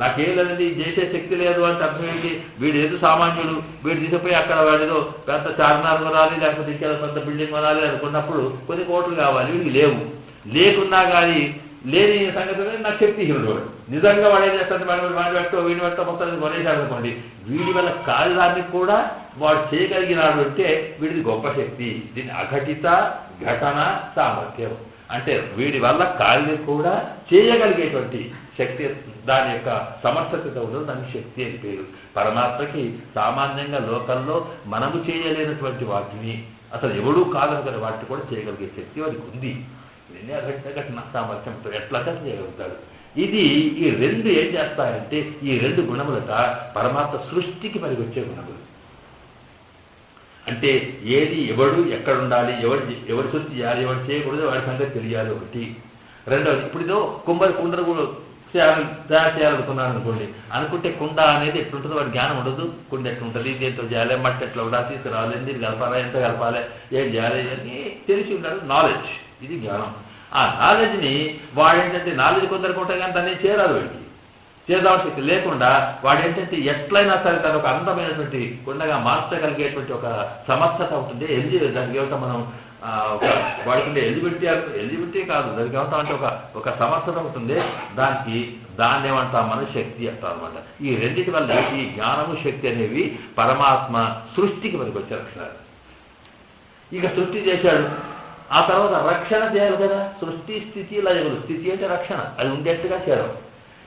నాకేం లేదండి చేసే శక్తి లేదు అంటే అర్థం ఏంటి? వీడు ఏదో సామాన్యుడు, వీడు తీసుకుపోయి అక్కడ వాడిదో పెద్ద చార్మినార్ కొనాలి, లేకపోతే ఇంకా పెద్ద బిల్డింగ్ కొనాలి అనుకున్నప్పుడు కొన్ని కోట్లు కావాలి, వీడికి లేవు. లేకున్నా కానీ లేని సంగతి నాకు శక్తిహీనుడు. నిజంగా వాడు ఏం చేస్తాడు, వాడి పెట్టో వీడి పెట్టో మొత్తం కొనేసాడు అనుకోండి, వీడి వల్ల కార్యాన్ని కూడా వాడు చేయగలిగినాడు అంటే వీడిది గొప్ప శక్తి. దీన్ని అఘటిత ఘటన సామర్థ్యం అంటే వీడి వల్ల కార్యం కూడా చేయగలిగేటువంటి శక్తి, దాని యొక్క సమర్థత ఉండదు, దానికి శక్తి అని పేరు. పరమాత్మకి సామాన్యంగా లోకంలో మనము చేయలేనటువంటి వాటిని, అసలు ఎవడూ కాదనుకునే వాటిని కూడా చేయగలిగే శక్తి వాడికి ఉంది. దీన్ని అఘటిత ఘటన సామర్థ్యంతో ఎట్లా చేయగలుగుతాడు. ఈ 2 ఏం చేస్తాయంటే ఈ 2 గుణములట పరమాత్మ సృష్టికి పనికొచ్చే గుణములు. అంటే ఏది ఎవడు ఎక్కడ ఉండాలి, ఎవరు సృష్టి చేయాలి, ఎవరు చేయకూడదు, వాడి సంగతి తెలియాలి ఒకటి. రెండవది, ఇప్పుడు ఇదో కుండను తయారు చేయాలనుకున్నాడు అనుకోండి, అనుకుంటే కుండ అనేది ఎట్లుంటుందో వాడి జ్ఞానం ఉండదు. కుండ ఎట్లుంటుంది, దేంతో చేయాలి, మట్టి ఎట్లా ఉండాలి, తీసుకురావాలి, దీన్ని కలపాలి, ఎంత కలపాలి, ఏం చేయాలి అని తెలిసి ఉండాలి. నాలెడ్జ్, ఇది జ్ఞానం. ఆ నాలెడ్జ్ని వాడేంటంటే నాలెడ్జ్ కొందరికి ఉంటాయి కానీ దాన్ని చేరాదు. వాడికి చేద్దాం శక్తి లేకుండా వాడేంటంటే ఎట్లయినా సరే తను ఒక అందమైనటువంటి కుండగా మార్చగలిగేటువంటి ఒక సమర్థత ఉంటుంది. దానికి ఏమంటాం మనం, వాడికి ఎలిజిబిలిటీ కాదు, దానికి ఏమంటాం అంటే ఒక సమర్థత ఉంటుంది. దాన్ని ఏమంటాం మనం శక్తి అంటాం అనమాట. ఈ రెండింటి వల్ల ఈ జ్ఞానము శక్తి అనేవి పరమాత్మ సృష్టికి మనకు వచ్చే లక్షణాలు. ఇక సృష్టి చేశాడు, ఆ తర్వాత రక్షణ చేయాలి కదా. సృష్టి స్థితి లయములు. స్థితి అంటే రక్షణ, అది ఉండేట్టుగా చేయడం.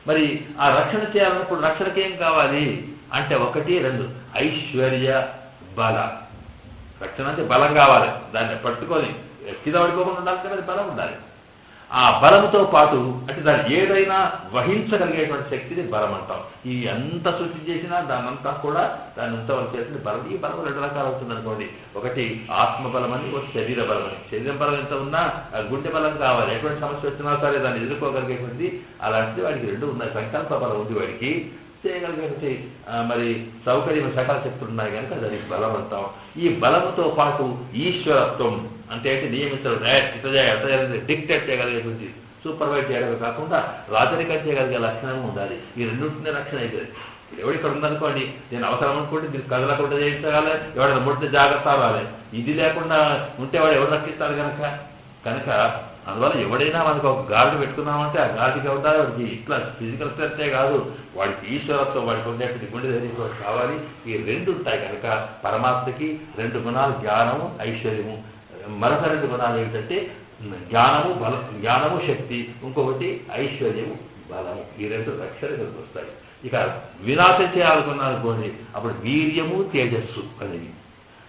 మరి ఆ రక్షణ చేయాలన్నప్పుడు రక్షణకి ఏం కావాలి అంటే 1, 2 ఐశ్వర్య బల. రక్షణ అంటే బలం కావాలి, దాన్ని పట్టుకొని కింద పడుకోకుండా ఉండాలంటే మరి బలం ఉండాలి. ఆ బలంతో పాటు అంటే దాన్ని ఏదైనా వహించగలిగేటువంటి శక్తిని బలం అంటాం. ఈ ఎంత సృష్టి చేసినా దాన్నంతా కూడా దాన్ని ఉంచవలసి చేసిన బలం. ఈ బలం 2 రకాలు అవుతుంది అనుకోండి. ఒకటి ఆత్మబలం అని, ఒక శరీర బలం అని. శరీరం బలం ఎంత ఉన్నా గుండె బలం కావాలి. ఎటువంటి సమస్య వచ్చినా సరే దాన్ని ఎదుర్కోగలిగేటువంటి అలాంటిది వాడికి 2 ఉన్నాయి. సంకల్ప బలం ఉంది వాడికి, చేయగలిగే మరి సౌకర్యం సకల శక్తులు ఉన్నాయి కనుక దానికి బలం అంటాం. ఈ బలముతో పాటు ఈశ్వరత్వం అంటే నియమించడం, డిక్టేట్ చేయగలిగేటువంటి సూపర్వైజ్ చేయడమే కాకుండా రాజరికం చేయగలిగే లక్షణం ఉండాలి. ఈ 2 రక్షణ అయితే ఎవడు ఇక్కడ ఉందనుకోండి, నేను అవసరం అనుకోండి దీనికి కదలకుండా చేయించగల, ఎవడైనా ముడితే జాగ్రత్త అవ్వాలి. ఇది లేకుండా ఉంటే వాడు ఎవరు రక్షిస్తాడు కనుక అందువల్ల ఎవడైనా మనకు ఒక గార్డు పెట్టుకున్నామంటే ఆ గార్డుకి అవుతారు. వాడికి ఇట్లా ఫిజికల్ స్ట్రెంతే కాదు, వాడికి ఈశ్వరత్వం, వాడికి ఉండేటువంటి గుండె ధైర్యం కావాలి. ఈ 2 ఉంటాయి కనుక పరమాత్మకి 2 గుణాలు, జ్ఞానము ఐశ్వర్యము. మరొక 2 గుణాలు ఏమిటంటే జ్ఞానము శక్తి, ఇంకొకటి ఐశ్వర్యము బలము. ఈ 2 రక్షణకు వస్తాయి. ఇక వినాశం చేయాలనుకున్నారనుకోండి, అప్పుడు వీర్యము తేజస్సు అనేది.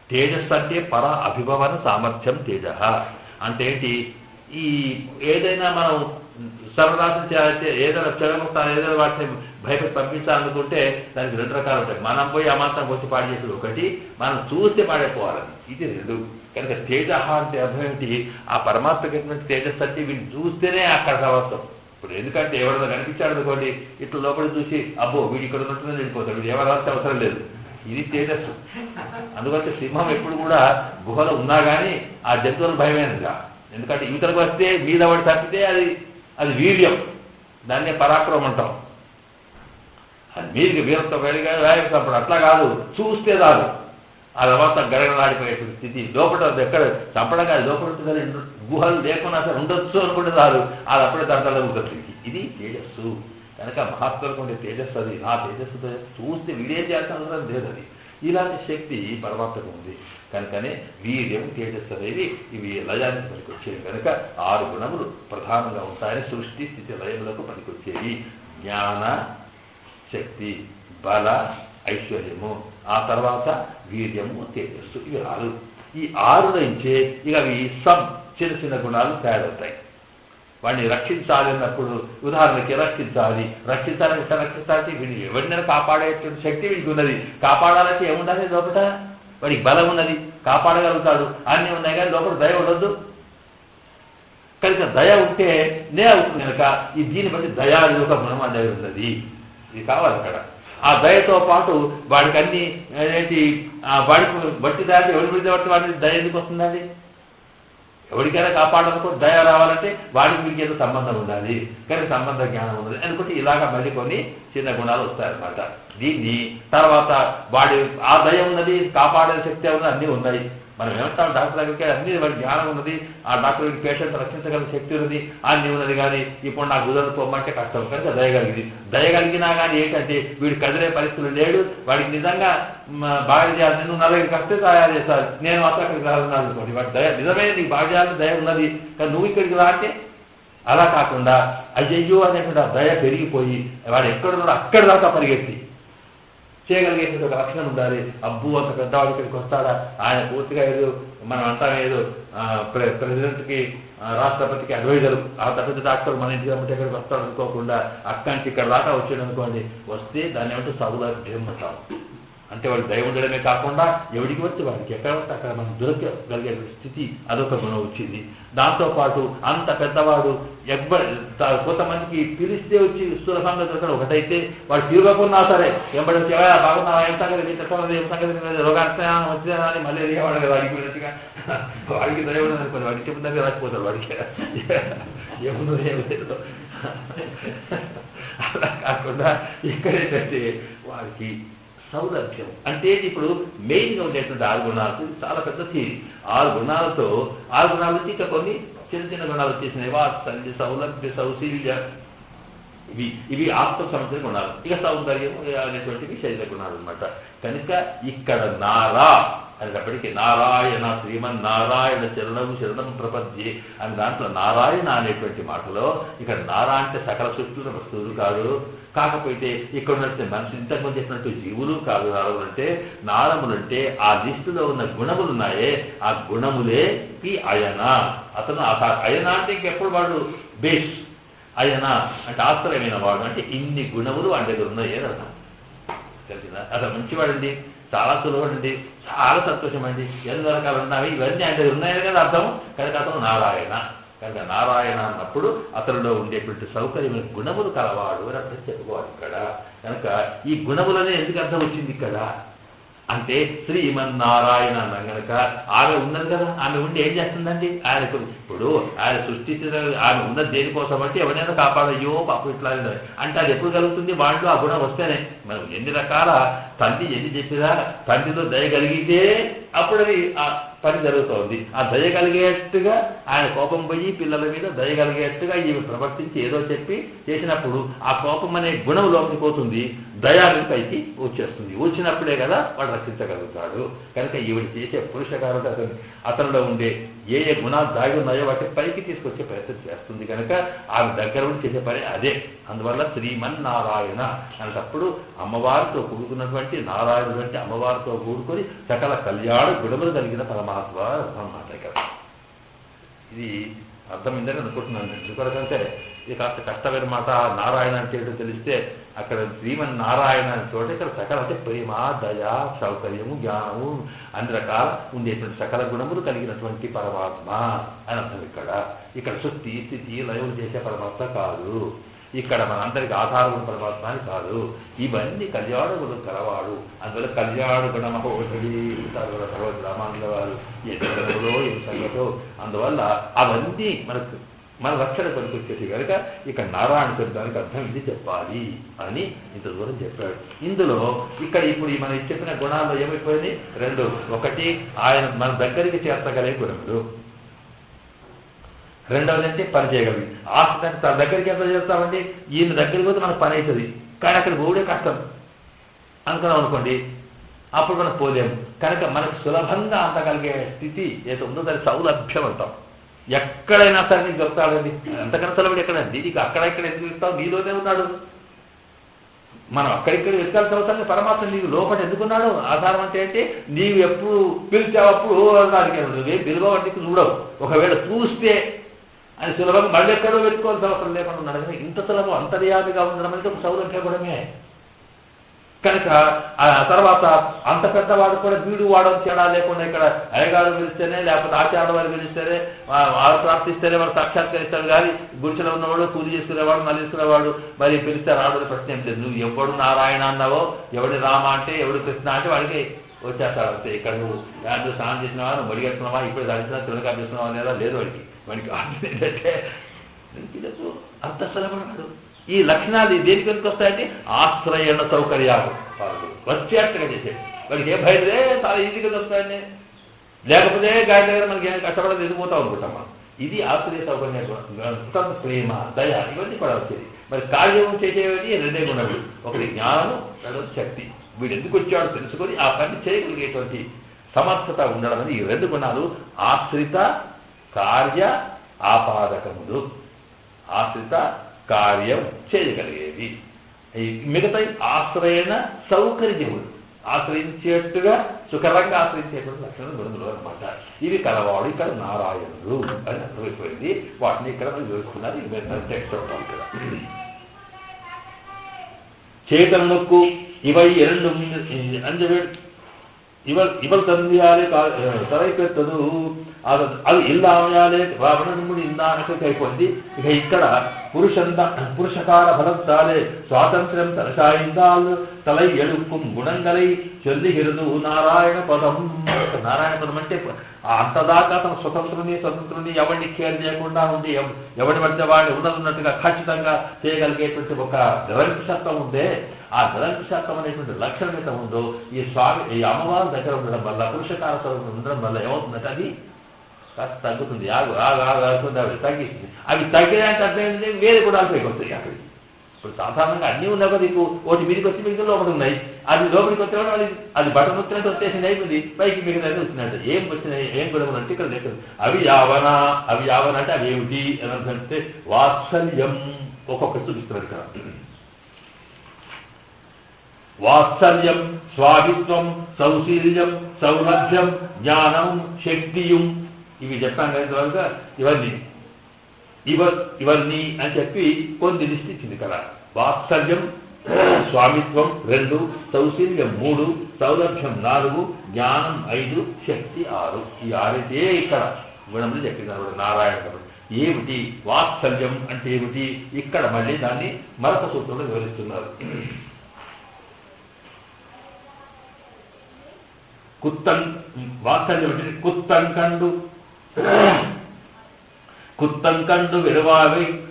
తేజస్సు అంటే పర అభిభవన సామర్థ్యం. తేజ అంటే ఏంటి? ఈ ఏదైనా మనం సర్వనాశం చేయాలంటే, ఏదైనా చెడగొట్టాలి, ఏదైనా వాటిని భయపెట్టి పంపించాలనుకుంటే దానికి 2 రకాలు ఉంటాయి. మనం పోయి అమాంతం వచ్చి పాడు చేసేది ఒకటి, మనం చూస్తే పాడైపోవాలని, ఇది 2. కనుక తేజ అంటే అర్థం ఏంటి? ఆ పరమాత్మకి తేజస్సు అంటే వీడిని చూస్తేనే అక్కడ సమర్థం. ఇప్పుడు ఎందుకంటే ఎవరైనా కనిపించాడు అనుకోండి, ఇట్లా లోపలి చూసి అబ్బో వీడి ఇక్కడ ఉన్నట్టుగా వెళ్ళిపోతాడు, వీడు ఎవరు అవసరం లేదు. ఇది తేజస్సు. అందుకంటే సింహం ఎప్పుడు కూడా గుహలో ఉన్నా కానీ ఆ జంతువులకు భయమేనగా. ఎందుకంటే యువతలకు వస్తే మీద పడి తప్పితే అది వీర్యం, దాన్నే పరాక్రమం అంటాం. అది మీరికి వీరంతో వేడిగా చంపడం అట్లా కాదు, చూస్తే రాదు. ఆ తర్వాత గడగడలాడిపోయేటువంటి స్థితి. లోపల ఎక్కడ చంపడం కాదు, లోపల ఉంటుంది గుహలు లేకుండా అసలు ఉండొచ్చు అనుకుంటే రాదు, అది అప్పుడే దండలో ఉంటుంది. ఇది తేజస్సు. కనుక మహాత్ములకు ఉండే తేజస్సు అది. నా తేజస్సుతో చూస్తే వీడేం చేస్తాను లేదు. అది ఇలాంటి శక్తి పరమాత్మకు ఉంది. కనుకనే వీర్యం, తేజస్సు అనేవి ఇవి లయానికి పనికొచ్చేవి. కనుక 6 గుణములు ప్రధానంగా ఉంటాయని సృష్టి స్థితి లయములకు పనికొచ్చేవి. జ్ఞాన, శక్తి, బల, ఐశ్వర్యము, ఆ తర్వాత వీర్యము, తేజస్సు, ఇవి 6. ఈ 6 నుంచే ఇక అవి చిన్న చిన్న గుణాలు తయారవుతాయి. వాడిని రక్షించాలి అన్నప్పుడు ఉదాహరణకి రక్షించాలంటే వీడిని ఎవరినైనా కాపాడేటువంటి శక్తి వీడికి ఉన్నది. కాపాడాలంటే ఏముండాలి? లోపల వాడికి బలం ఉన్నది, కాపాడగలుగుతాడు, అన్నీ ఉన్నాయి. కానీ లోపల దయ ఉండొద్దు. కనుక దయ ఉంటే నే అవుతుంది. కనుక ఈ దీన్ని బట్టి దయా ఒక గుణం అనే ఉన్నది. ఇది కావాలి అక్కడ. ఆ దయతో పాటు వాడికి అన్ని ఏంటి వాడికి బట్టి దాటి ఎవరి మీద బట్టి వాడికి దయ ఎందుకు వస్తుందండి? ఎవరికైనా కాపాడాలనుకో దయ రావాలంటే వాడికి వీడికి ఏదో సంబంధం ఉండాలి. కానీ సంబంధ జ్ఞానం ఉన్నది అనుకుంటే ఇలాగ మళ్ళీ కొన్ని చిన్న గుణాలు వస్తాయన్నమాట. దీన్ని తర్వాత వాడి ఆ దయ ఉన్నది, కాపాడే శక్తి ఉన్నది, అన్నీ ఉన్నాయి. మనం ఏమంటాం డాక్టర్ దగ్గరికి అన్ని వాడి జ్ఞానం ఉన్నది, ఆ డాక్టర్ వీడి పేషెంట్ రక్షించగల శక్తి ఉన్నది, అన్నీ ఉన్నది. కానీ ఇప్పుడు నాకు కుదరదు పోమంటే కష్టం. కనుక దయగలిగింది. దయగలిగినా కానీ ఏంటంటే వీడు కదిలే పరిస్థితులు లేడు. వాడికి నిజంగా బాగా చేయాలి, నేను నా దగ్గరికి వస్తే తయారు చేస్తాను, నేను మాత్రం అక్కడికి రావాలని అనుకోండి. వాడి దయ నిజమే, నీకు బాగా చేయాలని దయ ఉన్నది, కానీ నువ్వు ఇక్కడికి రా అంటే అలా కాకుండా అయ్యయ్యో అనేటువంటి ఆ దయ పెరిగిపోయి వాడు ఎక్కడున్నాడో అక్కడి దాకా పరిగెత్తి చేయగలిగేటువంటి ఒక లక్షణం ఉండాలి. అబ్బు అంత పెద్దవాడు ఇక్కడికి వస్తాడా, ఆయన పూర్తిగా ఏదో మనం అంటాం ఏదో ప్రెసిడెంట్కి రాష్ట్రపతికి అడ్వైజర్, ఆ పెద్ద డాక్టర్ మన ఇంటికి రమ్మంటే ఎక్కడికి వస్తాడు అనుకోకుండా అక్కడి నుంచి ఇక్కడ దాకా వచ్చాడు అనుకోండి, వస్తే దాన్ని ఏమంటే సౌలభ్యం అంటాం. అంటే వాడు దయ ఉండడమే కాకుండా ఎవడికి వచ్చి వాడికి ఎక్కడ వస్తే అక్కడ మనం దొరకగలిగే స్థితి అదొక గుణం వచ్చింది. దాంతోపాటు అంత పెద్దవాడు కొంతమందికి పిలిస్తే వచ్చి సులభంగా దొరకడం ఒకటైతే వాడు తిరగకున్నా సరే ఎంబడి వచ్చి బాగున్నా ఏం సంగతి, ఏం సంగతి, రోగాన్ని వచ్చినా అని మళ్ళీ వాడు కదా అడిగిపోయినట్టుగా వాడికి దయ ఉండదు అనుకోండి, వాడికి చెప్పిన రాసిపోతాడు. వాడికి ఏముందో ఏమి లేదు. అలా కాకుండా ఇక్కడేంటంటే వాడికి సౌలభ్యం అంటే ఇప్పుడు మెయిన్గా ఉండేటువంటి 6 గుణాలు చాలా పెద్ద థీరీ. 6 గుణాలతో 6 గుణాల నుంచి ఇంకా కొన్ని చిన్న చిన్న గుణాలు వచ్చేసినాయి. వాత్సల్య, సౌలభ్య, సౌశీల్య, ఇవి ఆత్మ సంబంధించిన గుణాలు. ఇక సౌందర్యం అనేటువంటివి శరీర గుణాలు అనమాట. కనుక ఇక్కడ నారా అనేటప్పటికీ నారాయణ శ్రీమన్నారాయణ శరణం ప్రపద్యే అని దాంట్లో నారాయణ అనేటువంటి మాటలో ఇక్కడ నారా అంటే సకల సృష్టిలో వస్తువులు కాదు. కాకపోతే ఇక్కడ ఉన్నట్టు మనిషి ఇంతకుముందు చెప్పినట్టు జీవులు కాదు. నారములంటే నారములంటే ఆ లిస్టులో ఉన్న గుణములు ఉన్నాయే, ఆ గుణములే అయన. అతను అయన అంటే ఇంకెప్పుడు వాడు బేస్, అయన అంటే ఆశ్రయమైన వాడు. అంటే ఇన్ని గుణములు వాడి దగ్గర ఉన్నాయి అని అర్థం. తెలిసిందా? అసలు మంచివాడండి, చాలా సులభండి, చాలా సంతోషం అండి, ఎన్ని రకాలు ఉన్నాయి, ఇవన్నీ ఆయన దగ్గర ఉన్నాయని కదా అర్థం. కనుక అతను నారాయణ. కనుక నారాయణ అన్నప్పుడు అతనిలో ఉండేటువంటి సౌకర్యమైన గుణములు కలవాడు అని అర్థం చెప్పుకోవాలి ఇక్కడ. కనుక ఈ గుణములనే ఎందుకు అర్థం వచ్చింది ఇక్కడ అంటే శ్రీమన్నారాయణ అన్నాం కనుక ఆమె ఉన్నది కదా. ఆమె ఉండి ఏం చేస్తుందండి? ఆయనకు ఇప్పుడు ఆయన సృష్టించిన ఆమె ఉన్నది దేనికోసం అంటే ఎవరైనా కాపాడయ్యో పాపం ఇట్లా అంటే అది ఎప్పుడు కలుగుతుంది? వాళ్ళు ఆ గుణం వస్తేనే. మనం ఎన్ని రకాల తండ్రి ఎన్ని చెప్పినా తండ్రిలో దయ కలిగితే అప్పుడు అది ఆ పని జరుగుతోంది. ఆ దయ కలిగేట్టుగా ఆయన కోపం పోయి పిల్లల మీద దయ కలిగేట్టుగా ఈమె ప్రవర్తించి ఏదో చెప్పి చేసినప్పుడు ఆ కోపం అనే గుణం లోపలికి పోతుంది, దయాన్ని పైకి వచ్చేస్తుంది. వచ్చినప్పుడే కదా వాడు రక్షించగలుగుతాడు. కనుక ఈవిడ చేసే పురుషకారుడు అతనిలో ఉండే ఏ ఏ గుణాలు దాగి ఉన్నాయో వాటి పైకి తీసుకొచ్చే ప్రయత్నం చేస్తుంది. కనుక ఆమె దగ్గర ఉండి చేసే పని అదే. అందువల్ల శ్రీమన్నారాయణ అనేటప్పుడు అమ్మవారితో కూడుకున్నటువంటి నారాయణుడు అంటే అమ్మవారితో కూడుకొని సకల కళ్యాణ గుణములు కలిగిన పరమాత్మ అన్నమాట. ఇక్కడ ఇది అర్థమైందని అనుకుంటున్నాను. ఎందుకొరకంటే ఇది కాస్త కష్టమైన మాట. నారాయణ అంటే ఏంటో తెలిస్తే అక్కడ శ్రీమన్నారాయణ అనే చోట ఇక్కడ సకల అంటే ప్రేమ, దయ, సౌకర్యము, జ్ఞానము అన్ని రకాల ఉండేటువంటి సకల గుణములు కలిగినటువంటి పరమాత్మ అని అర్థం. ఇక్కడ సృష్టి స్థితి లయములు చేసే పరమాత్మ కాదు. ఇక్కడ మనందరికి ఆధారముడు పరమాత్మ అని కాదు. ఇవన్నీ కళ్యాణ గుణం కలవాడు. అందువల్ల కళ్యాణ గుణమహోషడి ఉంటారు భగవద్ రామానంద వారు. ఎదుగులో ఏం సంగతో అందువల్ల అవన్నీ మన రక్షణ పనికొచ్చేసి కనుక ఇక్కడ నారాయణ శబ్దానికి అర్థం ఇది చెప్పాలి అని ఇంత దూరం చెప్పాడు. ఇందులో ఇక్కడ ఇప్పుడు మనం చెప్పిన గుణాల్లో ఏమైపోయింది? రెండు. ఒకటి ఆయన మన దగ్గరికి చేర్చగలిగే గుణములు. రెండవది అంటే పని చేయగలిగి. ఆస్తి తన దగ్గరికి ఎంత చేస్తామండి? ఈయన దగ్గరికి పోతే మనకు పని అవుతుంది, కానీ అక్కడ పోవడే కష్టం అనుకున్నాం అనుకోండి, అప్పుడు మనం పోలేము. కనుక మనకు సులభంగా అందగలిగే స్థితి ఏదో ఉందో దాన్ని సౌలభ్యం అంటాం. ఎక్కడైనా సరే నీకు దొరుకుతాడండి. అంతకన్నా సులభుడు ఎక్కడండి? నీకు అక్కడ ఇక్కడ ఎందుకు ఇస్తావు? నీలోనే ఉన్నాడు. మనం అక్కడిక్కడ వెతకాల్సిన అవసరం పరమాత్మ నీకు లోపల ఎందుకున్నాడు? ఆధారం అంటే ఏంటి? నీవు ఎప్పుడు పిలిచావప్పుడు దానికి నువ్వేం పిలువవాడికి చూడవు. ఒకవేళ చూస్తే అని సులభంగా మళ్ళీ ఎక్కడో వెతుకోవాల్సిన అవసరం లేకుండా ఉన్నాడు. కానీ ఇంత సులభం అంతర్యామిగా ఉండడం అనేది ఒక సౌలభ్యం కూడమే. కనుక ఆ తర్వాత అంత పెద్దవాడు కూడా వీడు వాడని తేడా లేకుండా ఇక్కడ అయ్యగారు పిలిస్తేనే లేకపోతే ఆచార్య వారు పిలిస్తేనే వారు ప్రార్థిస్తేనే వారు సాక్షాత్కరిస్తాడు. కానీ గుడిసెలో ఉన్నవాడు పూజ చేసుకునేవాడు మళ్ళీసుకునేవాడు మరి పిలిస్తే రాడు ప్రశ్న ఏం లేదు. నువ్వు ఎవడు నారాయణ అన్నావో, ఎవడి రామ అంటే ఎవడు కృష్ణ అంటే వాడికి వచ్చేస్తాడు అంతే. ఇక్కడ నువ్వు దాంట్లో స్నానం చేసినవా, నువ్వు మడిగెడుతున్నావా, ఇప్పుడు దానిసిన తిరగా చేస్తున్నావా లేదా లేదు. వాడికి ఏంటంటే అంత సులభడు. ఈ లక్షణాలు దేనికి ఎందుకు వస్తాయంటే ఆశ్రయణ సౌకర్యాలు వచ్చేట్టుగా చేసేది. వాడికి ఏ భయం లే, చాలా ఈజీగా వస్తాయండి. లేకపోతే గాడి దగ్గర మనకి ఏం కష్టపడదు ఎదిగిపోతాం అనుకుంటాం మనం. ఇది ఆశ్రయ సౌకర్యం, ప్రేమ, దయ ఇవన్నీ కూడా వచ్చేది. మరి కార్యం చేసేవి రెండే గుణాలు. ఒకటి జ్ఞానము, రెండోది శక్తి. వీడు ఎందుకు వచ్చాడో తెలుసుకొని ఆ పని చేయగలిగేటువంటి సమర్థత ఉండడం అని ఈ రెండు గుణాలు ఆశ్రిత కార్య ఆపాదకములు. ఆశ్రిత కార్యం చేయగలిగేవి. మిగతా ఆశ్రయణ సౌకర్యములు, ఆశ్రయించేట్టుగా సుఖరంగా ఆశ్రయించేటువంటి లక్షణాలు గుణములు అనమాట. ఇవి కలవాడు ఇక్కడ నారాయణుడు అని అర్థమైపోయింది. వాటిని ఇక్కడ మనం వివరిస్తున్నారు. ఇవి టెక్స్ట్ అవుతాం ఇక్కడ. చేతనకు இவை இரண்டும் அஞ்சு இவள் தந்தியாலே தலை பெற்றது. అది ఇల్లామయాలే రావణముడి ఇందానకు కైపోయింది. ఇక ఇక్కడ புருஷகார பலத்தாலே சுவாதந்திரம் தலசாய்ந்தால் தலை எழுக்கும் குணங்களை சொல்லுகிறது నారాయణ పదం. నారాయణ పదం అంటే అంతదాకా తన స్వతంత్రుని ఎవరిని కేర్ చేయకుండా ఉండి ఎవరి మధ్య వాడిని ఉన్నట్టుగా ఖచ్చితంగా చేయగలిగేటువంటి ఒక నిరంకుశత్వం ఉందే, ఆ నిరంకుశత్వం అనేటువంటి లక్షణం ఎంత ఉందో ఈ అమ్మవారి దగ్గర ఉండడం వల్ల, పురుషకార స్వరూపం ఉండడం వల్ల ఏమవుతుందంటే అది కాస్త తగ్గుతుంది. అవి తగ్గిస్తుంది. అవి తగ్గినాక అర్థమైంది వేరే గుణాలు పైకి వస్తాయి అక్కడికి. ఇప్పుడు సాధారణంగా అన్నీ ఉన్నాయి కదా, నీకు ఒకటి మీదకి వచ్చి మిగతా లోపల ఉన్నాయి. అది లోపలికి వచ్చిన అది బటన్ వచ్చినట్టు వచ్చేసింది, అయిపోయింది. పైకి మిగతా వచ్చినట్టు ఏం వచ్చినాయి, ఏం గుణములు అంటే ఇక్కడ లేదు. అవి యావన అంటే అవి ఏమిటి అని అంటే వాత్సల్యం. ఒక్కొక్కటి చూపిస్తున్నారు ఇక్కడ. వాత్సల్యం, స్వామిత్వం, సౌశీల్యం, సౌలభ్యం, జ్ఞానం, శక్తియం. ఇవి చెప్పాను కదా. ఇవన్నీ అని చెప్పి కొన్ని లిస్ట్ ఇచ్చింది కదా. వాత్సల్యం స్వామిత్వం 2, సౌశీల్యం 3, సౌలభ్యం 4, జ్ఞానం 5, శక్తి 6. ఈ 6 ఇక్కడ గుణములు చెప్పినారు నారాయణ. ఏమిటి వాత్సల్యం అంటే ఏమిటి? ఇక్కడ మళ్ళీ దాన్ని మరొక సూత్రంలో వివరిస్తున్నారు. వాత్సల్యం అంటే குத்தங்கண்டு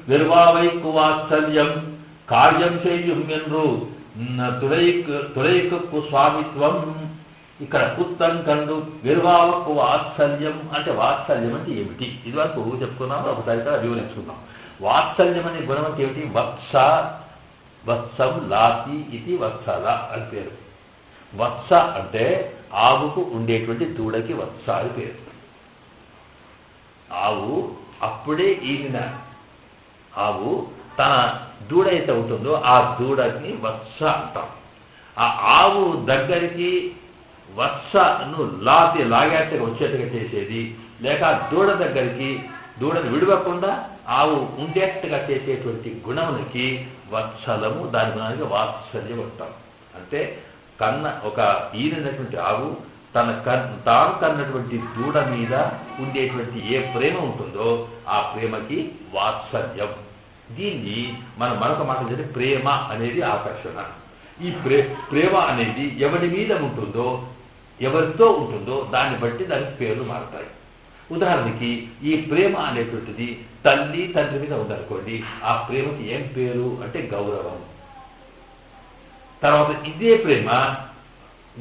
வெறுவாவைக்கு வாத்சல்யம் కార్యం చేయం என்று துறைக்கு స్వామిత్వం. ఇక్కడ కుత్తంకండు వెరువావకు వాత్సల్యం అంటే వాత్సల్యం అంటే ఏమిటి? ఇది వరకు చెప్పుకున్నాం, ఒకసారి వివరించుకున్నాం. వాత్సల్యం అనే గుణం అంటే ఏమిటి? వత్సం లాతి ఇది వత్సల అని పేరు. వత్స అంటే ఆవుకు ఉండేటువంటి దూడకి వత్స అని పేరు. ఆవు అప్పుడే ఈనిన ఆవు తన దూడ అయితే ఉంటుందో ఆ దూడని వత్స అంటాం. ఆ ఆవు దగ్గరికి వత్సను లాగేటగా వచ్చేట్టుగా చేసేది, లేక దూడ దగ్గరికి దూడను విడవకుండా ఆవు ఉండేట్టుగా చేసేటువంటి గుణమునికి వత్సలము, దాని గుణానికి వాత్సల్యం అంటాం. అంటే ఒక ఈనినటువంటి ఆవు తాను కన్నటువంటి దూడ మీద ఉండేటువంటి ఏ ప్రేమ ఉంటుందో ఆ ప్రేమకి వాత్సల్యం. దీన్ని మనం మరొక మాట ఏంటంటే ప్రేమ అనేది ఆకర్షణ. ఈ ప్రేమ అనేది ఎవరి మీద ఉంటుందో, ఎవరితో ఉంటుందో దాన్ని బట్టి దానికి పేర్లు మారుతాయి. ఉదాహరణకి ఈ ప్రేమ అనేటువంటిది తల్లి తండ్రి మీద ఉందనుకోండి, ఆ ప్రేమకి ఏం పేరు అంటే గౌరవం. తర్వాత ఇదే ప్రేమ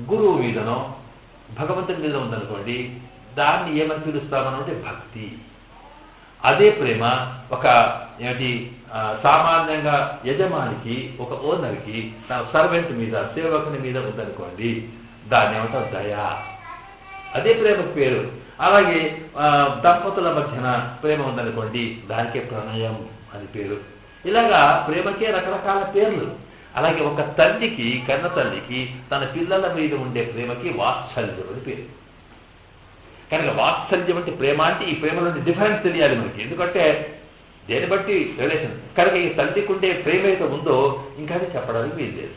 గురువు మీదనో భగవంతుని మీద ఉందనుకోండి, దాన్ని ఏమని పిలుస్తామనంటే భక్తి. అదే ప్రేమ ఒక సామాన్యంగా యజమానికి, ఒక ఓనర్కి తన సర్వెంట్ మీద, సేవకుని మీద ఉందనుకోండి, దాన్ని ఏమంటారు దయ. అదే ప్రేమకు పేరు. అలాగే దంపతుల మధ్యన ప్రేమ ఉందనుకోండి, దానికే ప్రణయం అని పేరు. ఇలాగా ప్రేమకే రకరకాల పేర్లు. అలాగే ఒక తల్లికి, కన్న తల్లికి తన పిల్లల మీద ఉండే ప్రేమకి వాత్సల్యం అని పేరు. కనుక వాత్సల్యం అంటే ప్రేమ అంటే ఈ ప్రేమలోని డిఫరెన్స్ తెలియాలి మనకి. ఎందుకంటే దేని బట్టి రిలేషన్. కనుక ఈ తల్లికి ఉండే ప్రేమ అయితే ఉందో ఇంకా అది చెప్పడానికి వీలు లేదు.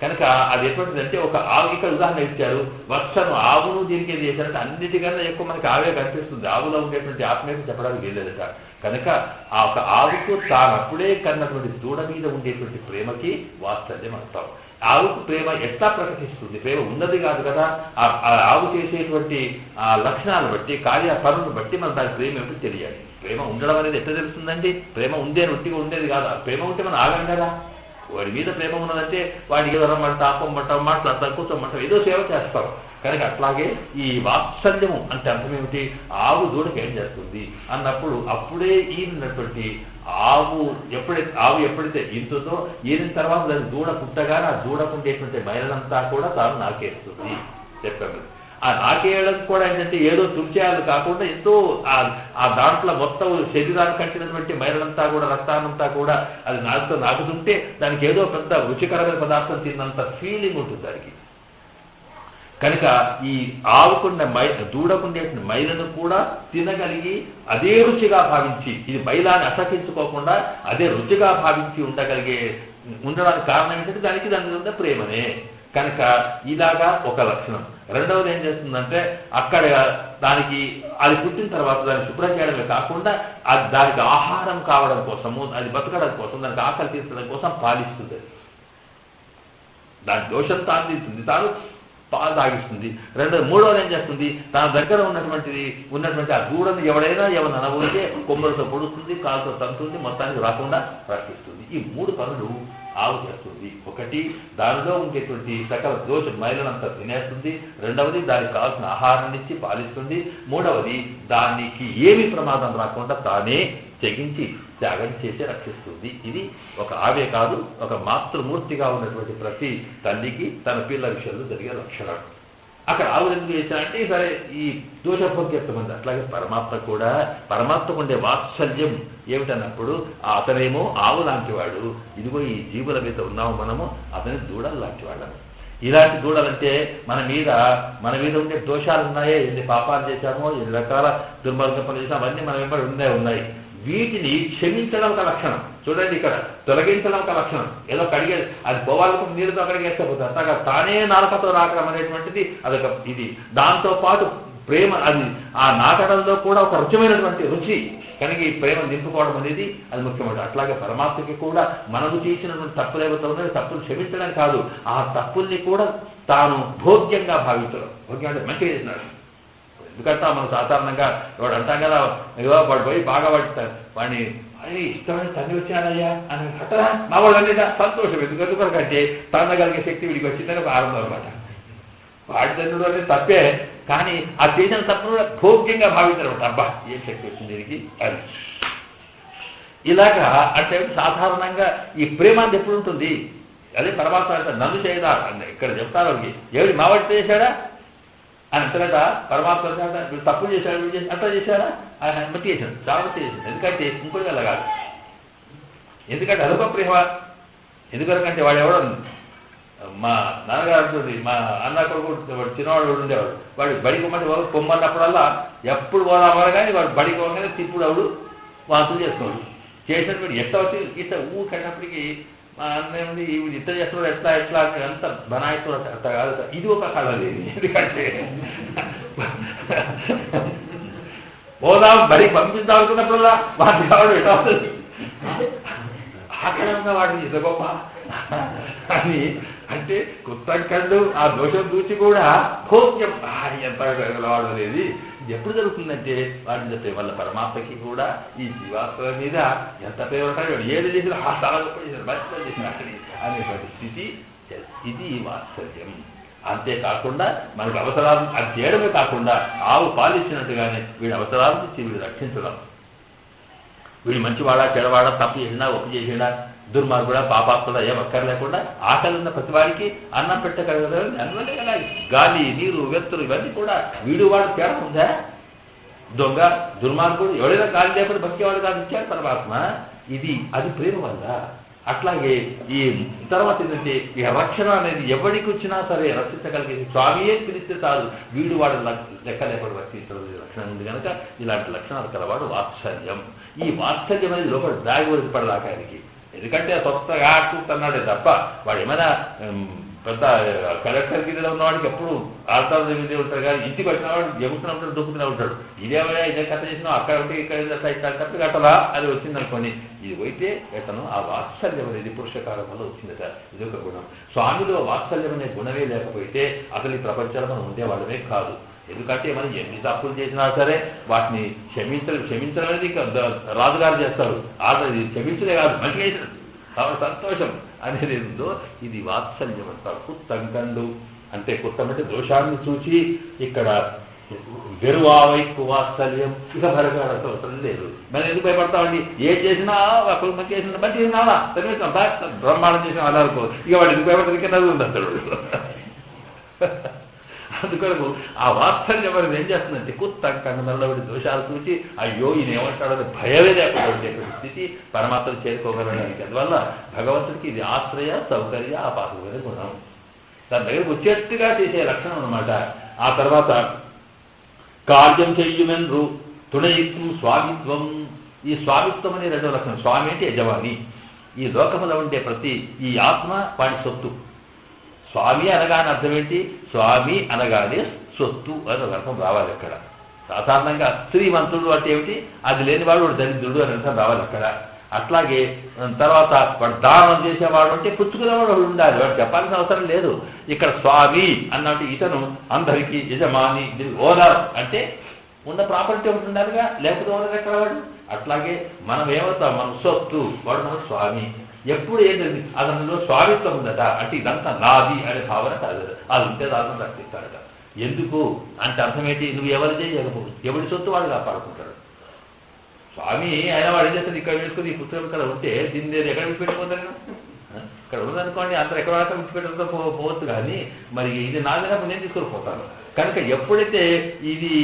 కనుక అది ఎటువంటిదంటే ఒక ఆవు, ఇక్కడ ఉదాహరణ ఇచ్చారు, వర్షను ఆవును దీనికి ఏం చేశారంటే అన్నిటికన్నా ఎక్కువ మనకి ఆవే కనిపిస్తుంది. ఆవులో ఉండేటువంటి ఆత్మీయత చెప్పడానికి వీల్లేదట. కనుక ఆ ఒక ఆవుకు తాను అప్పుడే కన్నటువంటి దూడ మీద ఉండేటువంటి ప్రేమకి వాత్సల్యం అంటాం. ఆవుకు ప్రేమ ఎట్లా ప్రకటిస్తుంది? ప్రేమ ఉన్నది కాదు కదా, ఆ ఆవు చేసేటువంటి ఆ లక్షణాలను బట్టి, కార్యపరులను బట్టి మనం దాని ప్రేమ ఏమిటో తెలియాలి. ప్రేమ ఉండడం అనేది ఎట్లా తెలుస్తుందండి? ప్రేమ ఉందే ఒట్టిగా ఉండేది కాదు. ప్రేమ ఉంటే మనం ఆగం కదా. వాడి మీద ప్రేమ ఉన్నదంటే వాడికి ఏదో రమ్మంటాం, ఆపమ్మంటాం, మాట్లాడతాం, కూర్చోమంటాం, ఏదో సేవ చేస్తాం. కనుక అట్లాగే ఈ వాత్సల్యము అంటే అర్థం ఏమిటి? ఆవు దూడకి ఏం చేస్తుంది అన్నప్పుడు అప్పుడే ఈనటువంటి ఆవు ఎప్పుడైతే ఈనుతుందో, ఈనిన తర్వాత దాని దూడ పుట్టగానే ఆ దూడకుండేటువంటి మైలంతా కూడా తాను నాకేస్తుంది చెప్పాము. ఆ నాకేయడం కూడా ఏంటంటే ఏదో తుడిచేయాలి కాకుండా ఎంతో ఆ దాంట్లో మొత్తం శరీరానికి కంటినటువంటి మైలంతా కూడా, రక్తానంతా కూడా అది నాకుతుంటే దానికి ఏదో పెద్ద రుచికరమైన పదార్థం తిన్నంత ఫీలింగ్ ఉంటుంది దానికి. కనుక ఈ దూడకుండేటువంటి మైలను కూడా తినగలిగి అదే రుచిగా భావించి, ఇది మైలాన్ని అసహించుకోకుండా అదే రుచిగా భావించి ఉండడానికి కారణం ఏంటంటే దాని మీద ప్రేమనే. కనుక ఇలాగా ఒక లక్షణం. రెండవది ఏం చేస్తుందంటే అక్కడ దానికి అది పుట్టిన తర్వాత దాన్ని శుభ్రం చేయడమే కాకుండా దానికి ఆహారం కావడం కోసము, అది బతకడం కోసం, దానికి ఆకలి తీర్చడం కోసం పాలిస్తుంది. దాని దోషం తాను తీస్తుంది, తాను పాలు తాగిస్తుంది. మూడవది ఏం చేస్తుంది? తన దగ్గర ఉన్నటువంటి ఆ దూడని ఎవరైనా ఏమైనా అనబోతే కొమ్మలతో పొడుస్తుంది, కాలుతో తంతుంది, మొత్తానికి రాకుండా రక్షిస్తుంది. ఈ 3 పనులు ఆవు చేస్తుంది. ఒకటి, దానిలో ఉండేటువంటి సకల దోష మైలనంతా తినేస్తుంది. రెండవది, దానికి కావాల్సిన ఆహారాన్ని ఇచ్చి పాలిస్తుంది. మూడవది, దానికి ఏమి ప్రమాదం రాకుండా తానే తెగించి త్యాగం చేసి రక్షిస్తుంది. ఇది ఒక ఆవే కాదు, ఒక మాతృమూర్తిగా ఉన్నటువంటి ప్రతి తల్లికి తన పిల్లల విషయంలో జరిగే లక్షణం. అక్కడ ఆవు ఎందుకు చేశారంటే సరే ఈ దోషభోగ్యత్వం ఉంది. అట్లాగే పరమాత్మకు ఉండే వాత్సల్యం ఏమిటన్నప్పుడు అతనేమో ఆవు లాంటివాడు, ఇదిగో ఈ జీవుల మీద ఉన్నాము మనము, అతని దూడలు లాంటి వాళ్ళము. ఇలాంటి దూడలంటే మన మీద ఉండే దోషాలు ఉన్నాయే, ఎన్ని పాపాలు చేశామో, ఎన్ని రకాల దుర్మార్గ పనులు చేసామో అవన్నీ మన వెంబడి ఉన్నాయి. వీటిని క్షమించడం ఒక లక్షణం. చూడండి, ఇక్కడ తొలగించడం ఒక లక్షణం. ఏదో కడిగే అది పోవాలనుకుని నీరుతో అక్కడికి వేసుకోపోతుంది. అట్లాగా తానే నాలుకతో నాటడం అనేటువంటిది అదొక ఇది. దాంతో పాటు ప్రేమ, అది ఆ నాటడంలో కూడా ఒక రుచిమైనటువంటి రుచి. కనుక ఈ ప్రేమ నింపుకోవడం అనేది అది ముఖ్యమైన. అట్లాగే పరమాత్మకి కూడా మనము చేసినటువంటి తప్పులు ఏవైతే ఉన్నాయో తప్పులు క్షమించడం కాదు, ఆ తప్పుల్ని కూడా తాను భోగ్యంగా భావించడం. భోగ్యం అంటే మంచిగా చేసినాడు. ఎందుకంటే మనం సాధారణంగా వాడు అంటాం కదా, వాడు పోయి బాగా వాడిని ఇష్టమైన తల్లి వచ్చానయ్యా అని అంటారా, మా వాడు అనేదా సంతోషం. ఎందుకంటే తన్నగలిగే శక్తి వీడికి వచ్చిందని ఒక ఆనందం అనమాట. వాడి తండ్రుడు అనేది తప్పే, కానీ ఆ చేసిన తప్పును భోగ్యంగా భావించడం. అబ్బా ఏం శక్తి వచ్చింది దీనికి అని. ఇలాగా అంటే సాధారణంగా ఈ ప్రేమాన్ని ఎప్పుడు ఉంటుంది? అదే పరమాత్మ అంటే నన్ను చేయదా ఇక్కడ చెప్తారు వాళ్ళకి, ఏమిటి మావాడి చేశాడా అని అంతేట పరమాత్మ తప్పు చేశాడు, అట్లా చేశాడా ఆయన బట్టి చేశాడు, చాలా బట్టి చేశాడు. ఎందుకంటే ఇంకోటి అలా కాదు. ఎందుకంటే అదొక ప్రేమ. ఎందుకంటే వాడు ఎవడో మా నాన్నగారు, మా అన్న కొడుకు చిన్నవాడు ఉండేవాడు, వాడు బడికి పొమ్మన్నప్పుడల్లా ఎప్పుడు పోదామని కానీ వాడు బడికి పోగానే తిప్పుడు ఆవిడు వాంతులు చేసుకున్నాడు. చేసినప్పుడు ఎట్లా వచ్చి ఇట్లా ఊకన్నప్పటికీ మా అన్న ఈవిడ ఇట్లా చేస్తున్నాడు, ఎట్లా అంత బనాయిస్తున్నాడు. అట్లా కాదు, ఇది ఒక కళ లేదు. ఎందుకంటే పోదాం బడికి పంపిద్దాం అనుకున్నప్పుడల్లా వాటి కావడం ఎట్లా వస్తుంది. అక్కడ ఉన్న వాడిని ఇంత గొప్ప అని అంటే కుత్తంకండు ఆ దోషం చూసి కూడా భోగ్యం ఎంత వాడు అనేది ఎప్పుడు జరుగుతుందంటే వాడిని చెప్పే వల్ల పరమాత్మకి కూడా ఈ జీవాత్మ మీద ఎంత పేరు ఉంటాడు, ఏది చేసినా ఆ చాలా గొప్ప చేశారు, మంచిగా చేసిన అక్కడి అనేటువంటి స్థితి. ఇది వాత్సల్యం. అంతేకాకుండా మనకు అవసరాలు అది చేయడమే కాకుండా ఆవు పాలిచ్చినట్టుగానే వీడి అవసరాల నుంచి వీడు రక్షించడం. వీడు మంచివాడా చెడవాడా, తప్పు చేసినా ఒప్పు చేసినా, దుర్మార్గుడా పాపాత్ముడా ఏం అక్కర్లేకుండా ఆకలి ఉన్న ప్రతివాడికి అన్నం పెట్టగలగడం అందువల్లే కదా. గాలి నీరు వెత్తులు ఇవన్నీ కూడా వీడు వాడు తేడా ఉందా? దొంగ దుర్మార్గుడు ఎవడైనా గాలి లేకుండా బతికేవాడు కాదు ఇచ్చాడు పరమాత్మ. అది ప్రేమ వల్ల. అట్లాగే ఈ తర్వాత ఏంటంటే ఈ రక్షణ అనేది ఎవరికి వచ్చినా సరే రక్షించగలిగేది స్వామియే పిలిస్తే చాలు, వీడు వాడు లెక్క లేకుండా రక్షించడం లక్షణం ఉంది కనుక ఇలాంటి లక్షణాలు కలవాడు వాత్సల్యం. ఈ వాత్సల్యం అనేది లోపల దాగి పడదాకా ఆయనకి. ఎందుకంటే కొత్తగా ఆడుకుంటున్నాడే తప్ప వాడు ఏమైనా పెద్ద కలెక్టర్ గిరిలో ఉన్నవాడికి ఎప్పుడు ఆడతారు దగ్గర ఉంటారు కానీ ఇంటికి వచ్చిన వాడు జరుగుతూనే ఉంటాడు, దూకుతూనే ఉంటాడు. ఇదేమైనా ఇదే కథ చేసినా అక్కడ ఉంటే ఇక్కడ కట్టు కట్టలా అది వచ్చిందనుకోని ఇది పోయితే ఎట్టను. ఆ వాత్సల్యం అనేది పురుషకారం వల్ల వచ్చిందట. ఇది ఒక గుణం. స్వామిలో వాత్సల్యం అనే గుణమే లేకపోతే అసలు ఈ ప్రపంచంలో మనం ఉండేవాళ్ళమే కాదు. ఎందుకంటే మనం ఎన్ని తప్పులు చేసినా సరే వాటిని క్షమించడం అనేది రాజుగారు చేస్తారు. అది క్షమించలే కాదు, మంచిగా చేసిన కాబట్టి సంతోషం అనేది ఉందో ఇది వాత్సల్యం అంటారు. కుత్తంకండు అంటే కుత్తం అంటే దోషాన్ని చూచి ఇక్కడ వెరువావైకు వాత్సల్యం. ఇక భరగాడంత అవసరం లేదు. మనం ఎందుకు భయపడతామండి? ఏం చేసినా ఒకరు మంచి చేసిన మంచి చేసినా బ్రహ్మాండం చేసిన అలారుకో ఇక వాడు ఎందుకు భయపడతానికి నవ్వు ఉంది అంటాడు. అందుకొరకు ఆ వాత్సల్యం అనేది ఏం చేస్తుందంటే కుత్తంకండు మనలో దోషాలు చూసి అయ్యో ఈయన ఏమంటాడని భయమే లేకుండా ఉండేటువంటి స్థితి పరమాత్మను చేరుకోగలడానికి. అందువల్ల భగవంతుడికి ఇది ఆశ్రయ సౌకర్య ఆపాదమైన గుణం. దాని దగ్గరకు వచ్చేట్టుగా చేసే లక్షణం అన్నమాట. ఆ తర్వాత కార్యం చెయ్యుమెన్రు తుణయిత్వం స్వామిత్వం. ఈ స్వామిత్వం అనే రెండవ లక్షణం. స్వామి అంటే యజమాని. ఈ లోకములో ఉండే ప్రతి ఈ ఆత్మ వాడి సొత్తు. స్వామి అనగానే అర్థం ఏంటి? స్వామి అనగానే సొత్తు అని ఒక అర్థం రావాలి అక్కడ. సాధారణంగా శ్రీమంతుడు అంటే ఏమిటి? అది లేనివాడు వాడు దరిద్రుడు అని అర్థం రావాలి అక్కడ. అట్లాగే తర్వాత వాడు దానం చేసేవాడు అంటే పుచ్చుకునేవాడు వాడు ఉండాలి, వాడు చెప్పాల్సిన అవసరం లేదు. ఇక్కడ స్వామి అన్నట్టు ఇతను అందరికీ యజమాని, ఓనర్ అంటే ఉన్న ప్రాపర్టీ ఒకటి ఉండాలిగా, లేకపోతే ఓనర్ ఎక్కడ వాడు. అట్లాగే మనం ఏమవుతాం? మన సొత్తు, వాడు మన స్వామి. ఎప్పుడు ఏంటండి అతనిలో స్వామిత్వం ఉందట అంటే ఇదంతా నాది అనే భావన కాదు. అది ఉంటే దాన్ని రక్షిస్తాడట. ఎందుకు అంటే అర్థం ఏంటి? నువ్వు ఎవరు చేయకపోవు, ఎవరి సొత్తు వాడు కాపాడుకుంటాడు. స్వామి అయినా వాడు ఏం చేస్తాడు? ఇక్కడ వేసుకుని ఈ పుస్తకం ఇక్కడ ఉంటే దీన్ని ఎక్కడ విడిచిపెట్టుకోతాను? ఇక్కడ ఉన్నదనుకోండి అందరూ ఎక్కడ వాడతా విడిచిపెట్టుకుంటూ పోవచ్చు. కానీ మరి ఇది నాదినప్పుడు నేను తీసుకొని పోతాను కనుక ఎప్పుడైతే ఇది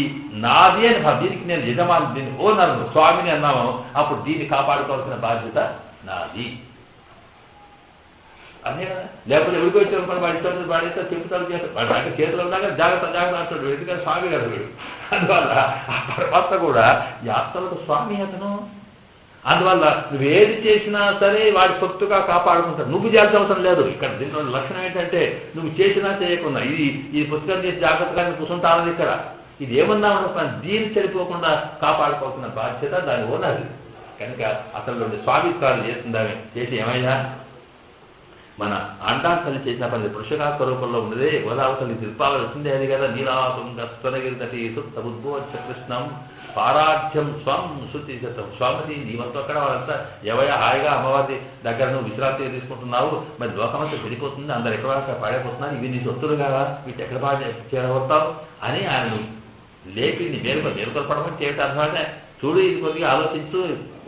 నాది అని దీనికి నేను యజమాని, దీన్ని ఓనర్ స్వామిని అన్నామో అప్పుడు దీన్ని కాపాడుకోవాల్సిన బాధ్యత నాది. అదే కదా. లేకపోతే ఎవరికి వచ్చారు వాడి ఇష్టం వాడితో చెబుతాడు చేస్తాడు, వాడి అంటే చేతిలో ఉన్నాక జాగ్రత్త అంటాడు. ఎందుకంటే స్వామి కదా వీడు. అందువల్ల ఆ పరమాత్మ కూడా ఈ ఆత్మలకు స్వామి అతను. అందువల్ల నువ్వు ఏది చేసినా సరే వాడి సొత్తుగా కాపాడుకుంటాడు. నువ్వు చేయాల్సిన అవసరం లేదు. ఇక్కడ దీంట్లో లక్షణం ఏంటంటే నువ్వు చేసినా చేయకుండా ఈ పుస్తకం చేసి జాగ్రత్తగా కూర్చుంటానది ఇక్కడ. ఇది ఏమన్నా ఉండదు, దీన్ని సరిపోకుండా కాపాడుకోవాల్సిన బాధ్యత దాని ఓనది. కనుక అసలు స్వామిత్వాలు చేస్తుందామే చేసి ఏమైనా మన అండాంతల్లి చేసిన పని పురుషకాత్మ రూపంలో ఉన్నదే. గోదావతల్లి దీపావళి వచ్చిందే అది కదా. నీలాసం గస్తనగిరి తటి సుప్త ఉద్భోచ కృష్ణం పారాధ్యం స్వం శుద్ధి శతం. స్వామిది నీవంతో అక్కడ వాళ్ళంతా ఎవయ హాయిగా అమ్మవారి దగ్గర నువ్వు విశ్రాంతి తీసుకుంటున్నావు, మరి లోకమంతా చెడిపోతుంది, అందరు ఎక్కడ పాడైపోతున్నారు, ఇవి నీ సొత్తులు కదా, వీటి ఎక్కడ బాగా చేరగొడతావు అని ఆయనను లేపి నీ మేలుకొల్పడమని చేయటం అర్థమంటే చూడు ఇది కొద్దిగా ఆలోచించు.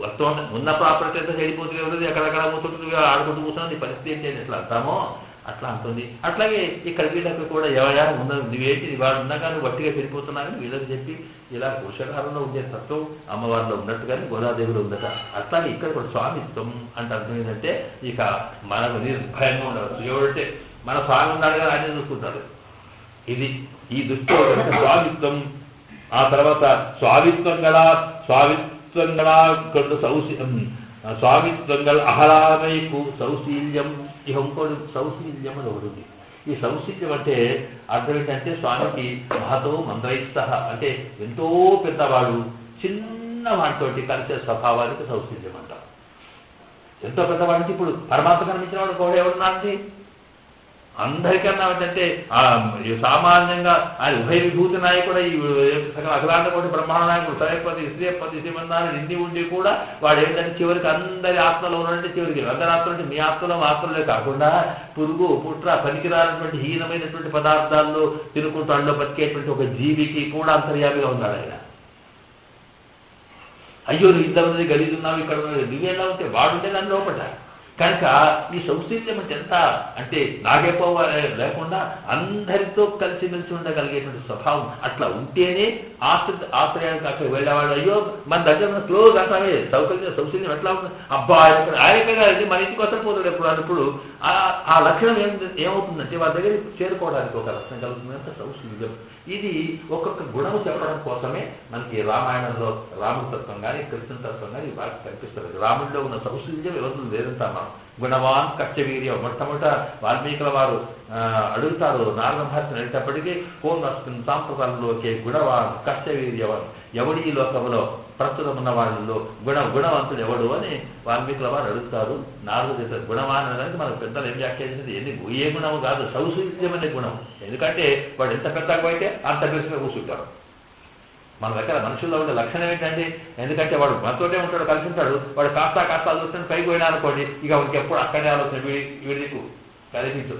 వస్తువు ఉన్న ప్రాపర్టీ అంతా చెడిపోతుంది ఉంటుంది, ఎక్కడెక్కడ కూర్చుంటుంది ఆడుకుంటూ కూర్చున్నావు, నీ పరిస్థితి ఏంటి అని ఎట్లా అంటామో అట్లా అంటుంది. అట్లాగే ఇక్కడ వీళ్ళకి కూడా ఎవయా ఉన్న నువ్వేంటి వాడు ఉన్నాక నువ్వు వట్టిగా చెడిపోతున్నారని వీళ్ళకి చెప్పి ఇలా పురుషకారంలో ఉండే తత్వం అమ్మవారిలో ఉన్నట్టుగానే గోదాదేవిలో ఉందట. అట్లాగే ఇక్కడ కూడా స్వామిత్వం అంటే అర్థం ఏంటంటే ఇక మనకు నిర్భయంగా ఉండవచ్చు. ఎవరంటే మన స్వామి ఉన్నాడు కదా ఆయన చూసుకుంటారు. ఇది ఈ దృష్టిలో స్వామిత్వం. ఆ తర్వాత స్వామిత్వంగా కొంత స్వామిత్వంగా అహలామైకు సౌశీల్యం. ఇక ఇంకోటి సౌశీల్యం అని ఒకటి ఉంది. ఈ సౌశీల్యం అంటే అర్థం ఏంటంటే స్వామికి మహతో మందైస్తః అంటే ఎంతో పెద్దవాడు చిన్న వాటితోటి కలిసే స్వభావానికి సౌశీల్యం అంటారు. ఎంతో పెద్దవాడి నుంచి ఇప్పుడు పరమాత్మ కనిపించిన వాడు కూడా ఎవరున్నారండి? అందరికన్నా ఏంటంటే సామాన్యంగా ఆయన ఉభయ విభూతి నాయకుడు, ఈ అఖిలాండ కోటి బ్రహ్మాండ నాయకుడు, సరేపతి శ్రీపతి శ్రీమన్నారాయణ ఇన్ని ఉండి కూడా వాడు ఏంటంటే చివరికి అందరి ఆత్మలో ఉన్నట్టు, చివరికి అందరి ఆత్మలు అంటే మీ ఆత్మలో ఆత్మలే కాకుండా పురుగు పుట్ర పనికిరానటువంటి హీనమైనటువంటి పదార్థాల్లో తినుకుంటాళ్ళలో బతికేటువంటి ఒక జీవికి కూడా అంతర్యామిగా ఉన్నాడు ఆయన. అయ్యో నువ్వు ఇంతమంది గలీజు ఉన్నావు, ఇక్కడ నువ్వేలా ఉంటే వాడుంటే దాని లోపల. కనుక ఈ సౌశీల్యం అంటే ఎంత అంటే నాగేపోవాలి లేకుండా అందరితో కలిసిమెలిసి ఉండగలిగేటువంటి స్వభావం అట్లా ఉంటేనే ఆశ్రయానికి అక్కడ వెళ్ళేవాడు. అయ్యో మన దగ్గర క్లోజ్ అంటామే సౌశీల్యం ఎట్లా ఉంటుంది, అబ్బా ఆయనగా మన ఇంటికి వస్తే పోతాడు ఎప్పుడు అన్నప్పుడు ఆ లక్షణం ఏమవుతుందంటే వాళ్ళ దగ్గర చేరుకోవడానికి ఒక లక్షణం కలుగుతుంది అంటే సౌశీల్యం. ఇది ఒక్కొక్క గుణము చెప్పడం కోసమే మనకి రామాయణంలో రాముడి తత్వం కానీ కృష్ణ తత్వం కానీ బాగా కనిపిస్తుంది. రాముడిలో ఉన్న సౌశీల్యం ఎవరు లేదంటాం మనం. గుణవాన్ కచ్చవీర్యం మొట్టమొదట వాల్మీకుల వారు అడుగుతారు నారద మహర్షిని అడిగేటప్పటికీ పూర్ణస్మిన్ సాంప్రదాయంలోకి గుణవాన్ కచ్చవీర్యవన్, ఎవడి ఈ లోకంలో ప్రస్తుతం ఉన్న వాళ్ళలో గుణవంతుడు ఎవడు అని వాల్మీకుల వారు అడుగుతారు. నారదుడు చేస్తారు గుణవాన్ అనేది మనకు పెద్దలు ఏం వ్యాఖ్యానించింది, ఏ గుణము కాదు సౌశీల్యం అనే గుణం. ఎందుకంటే వాడు ఎంత పెద్దగా అయితే అంత పెద్దగా కూర్చుంటారు. మన దగ్గర మనుషుల్లో ఉండే లక్షణం ఏంటంటే, ఎందుకంటే వాడు మనతోటే ఉంటాడు, కలిసి ఉంటాడు, వాడు కాస్తా చూస్తే పైకి పోయినా అనుకోండి, ఇక వాడికి ఎప్పుడు అక్కడే ఆలోచన వీడికి కనిపించు.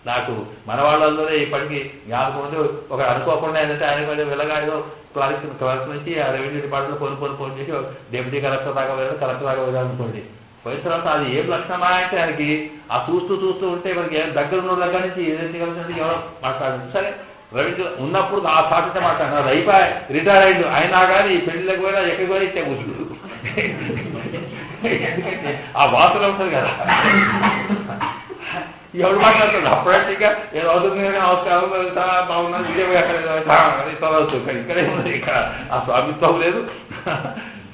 నాకు మన వాళ్ళలోనే ఇప్పటికీ జ్ఞాపకం ఉంది, ఒక అనుకోకుండా ఏంటంటే ఆయన వెళ్ళగాడో క్లర్క్ నుంచి ఆ రెవెన్యూ డిపార్ట్మెంట్లో ఫోన్ చేసి డిప్యూటీ కలెక్టర్ దాకా వెళ్ళాడు, కలెక్టర్ దాకా వెళ్ళాడు అనుకోండి. పోయిన తర్వాత అది ఏం లక్షణమా అంటే ఆయనకి ఆ చూస్తూ ఉంటే మనకి దగ్గర ఉన్న దగ్గర నుంచి ఏదైతే కలిసి ఎవరో మాట్లాడండి. సరే రెవెన్యూ ఉన్నప్పుడు ఆ సాటితే మాట్లాడినారు, అయిపోయి రిటైర్ అయ్యిండు అయినా కానీ పెళ్లికి పోయినా ఎక్కడికి పోయినా ఇచ్చే కూర్చుండు. ఎందుకంటే ఆ వాసన ఉంటుంది కదా, ఎవరు మాట్లాడుతుంది అప్పుడంటే ఇక ఏదో అవుతుంది నమస్కారం బాగున్నా విజయ్ అక్కడ ఇక్కడే ఉంది, ఇక్కడ ఆ స్వామిత్వం లేదు,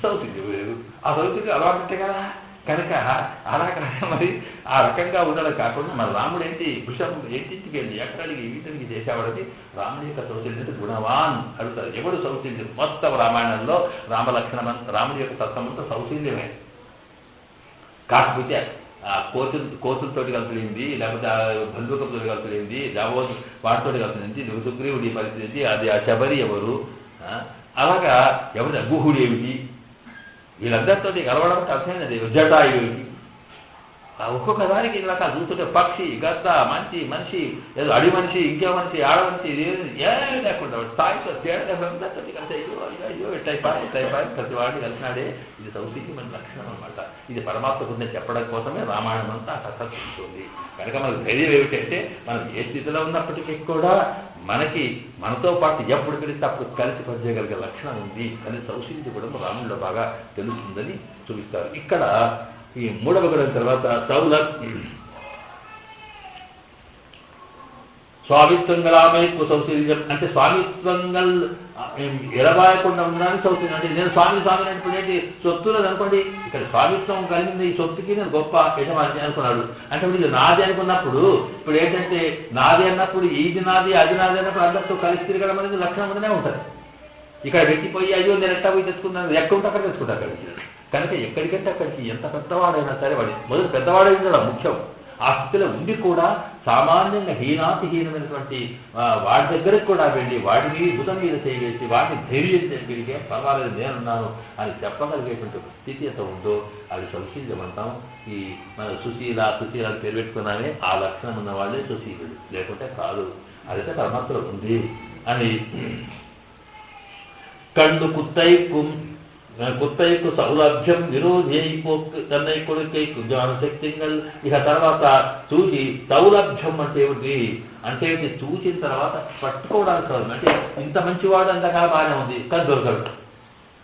సౌశీల్యం లేదు. ఆ సౌశీల్యం అలవాటు కదా. కనుక అలాగా మరి ఆ రకంగా ఉండడం కాకుండా మన రాముడు ఏంటి వృషం ఏంటింటికి వెళ్ళి ఎక్కడికి వీటికి చేసేవాడికి రాముడి యొక్క సౌశీల్యం గుణవాన్ అడుగుతారు. ఎవడు సౌశీల్యం? మొత్తం రామాయణంలో రామలక్షణం రాముడి యొక్క తత్వమంతా సౌశీల్యమే. కాకపోతే కోతులతోటి కలిసిపోయింది, లేకపోతే బంధువులతో కలిసిపోయింది, జాబోతు వాటితో కలిసిపోయింది, సుగ్రీవుడి పరిస్థితి అది ఆ శబరి ఎవరు, అలాగా ఎవరి గుహుడు ఏమిటి, వీళ్ళందరితో కలవడం అర్థమైనది. జటాయు ఏమిటి, ఒక్కొక్క దానికి ఇలా చూస్తుంటే పక్షి గద్ద మనిషి ఏదో అడి మనిషి ఇంకే మనిషి ఆడ మనిషి ఏమి లేకుండా స్థాయితో అందరితో కలిసి అయ్యో ఇట్లయిపోయి ప్రతి వాడిని కలిసినాడే. ఇది సౌశీల్యమైన లక్షణం అనమాట. ఇది పరమాత్మ గురించి చెప్పడం కోసమే రామాయణం అంతా కథ ఉంటుంది. కనుక మనకు ధైర్యం ఏమిటంటే మనం ఏ స్థితిలో ఉన్నప్పటికీ కూడా మనకి మనతో పాటు ఎప్పుడు కలిస్తే అప్పుడు కలిసి పనిచేయగలిగే లక్షణం ఉంది అని సౌశీల్య కూడా రాముడిలో బాగా తెలుస్తుందని చూపిస్తారు. ఇక్కడ ఈ మూడవ గుణం తర్వాత స్వామిత్వంగా రామయ్యకు సౌశీల్యం అంటే స్వామిత్వంగా ఎడబాయకుండా ఉండడానికి సౌశీల్యం. అంటే నేను స్వామి అంటే ఏంటి, సొత్తున్నది అనుకోండి, ఇక్కడ స్వామిత్వం కలిగింది, ఈ సొత్తుకి నేను గొప్ప యజమాని అనుకున్నాడు. అంటే ఇప్పుడు ఇది నాది అనుకున్నప్పుడు ఇప్పుడు ఏంటంటే నాది అన్నప్పుడు ఇది నాది అది నాది అన్నప్పుడు అందరితో కలిసి తిరగడం అనేది లక్షణం ఉంటూనే ఉంటుంది. ఇక్కడ పెట్టిపోయి అయ్యో నేను ఎట్టా పోయి తెచ్చుకున్నాను, ఎక్కడ ఉంటే అక్కడ తెచ్చుకుంటా కలిసి. కనుక ఎక్కడికంటే అక్కడికి ఎంత పెద్దవాడైనా సరే వాడి మొదలు పెద్దవాడై ఉండడం ముఖ్యం. ఆ స్థితిలో ఉండి కూడా సామాన్యంగా హీనాతిహీనమైనటువంటి వాడి దగ్గరకు కూడా వెళ్ళి వాడిని భుజం మీద చేయవేసి వాడిని ధైర్యం చేయగలిగే పర్వాలేదు నేనున్నాను అని చెప్పగలిగేటువంటి స్థితి ఎంత ఉందో అది సౌశీల్యం అంటాం. ఈ మన సుశీలాన్ని పేరు పెట్టుకున్నామే ఆ లక్షణం ఉన్న వాళ్ళే సుశీలుడు, లేకుంటే కాదు. అదైతే పరమాత్మలో ఉంది అని కండు కుత్తైకు సౌలభ్యం విరోధైకు తన్నైకుడికైకు జ్ఞానశక్తింగల్. ఇక తర్వాత చూచి సౌలభ్యం అంటే ఏమిటి అంటే చూసిన తర్వాత పట్టుకోవడానికి కాదు, అంటే ఇంత మంచివాడు అంతకాలం బాగానే ఉంది కానీ దొరకడు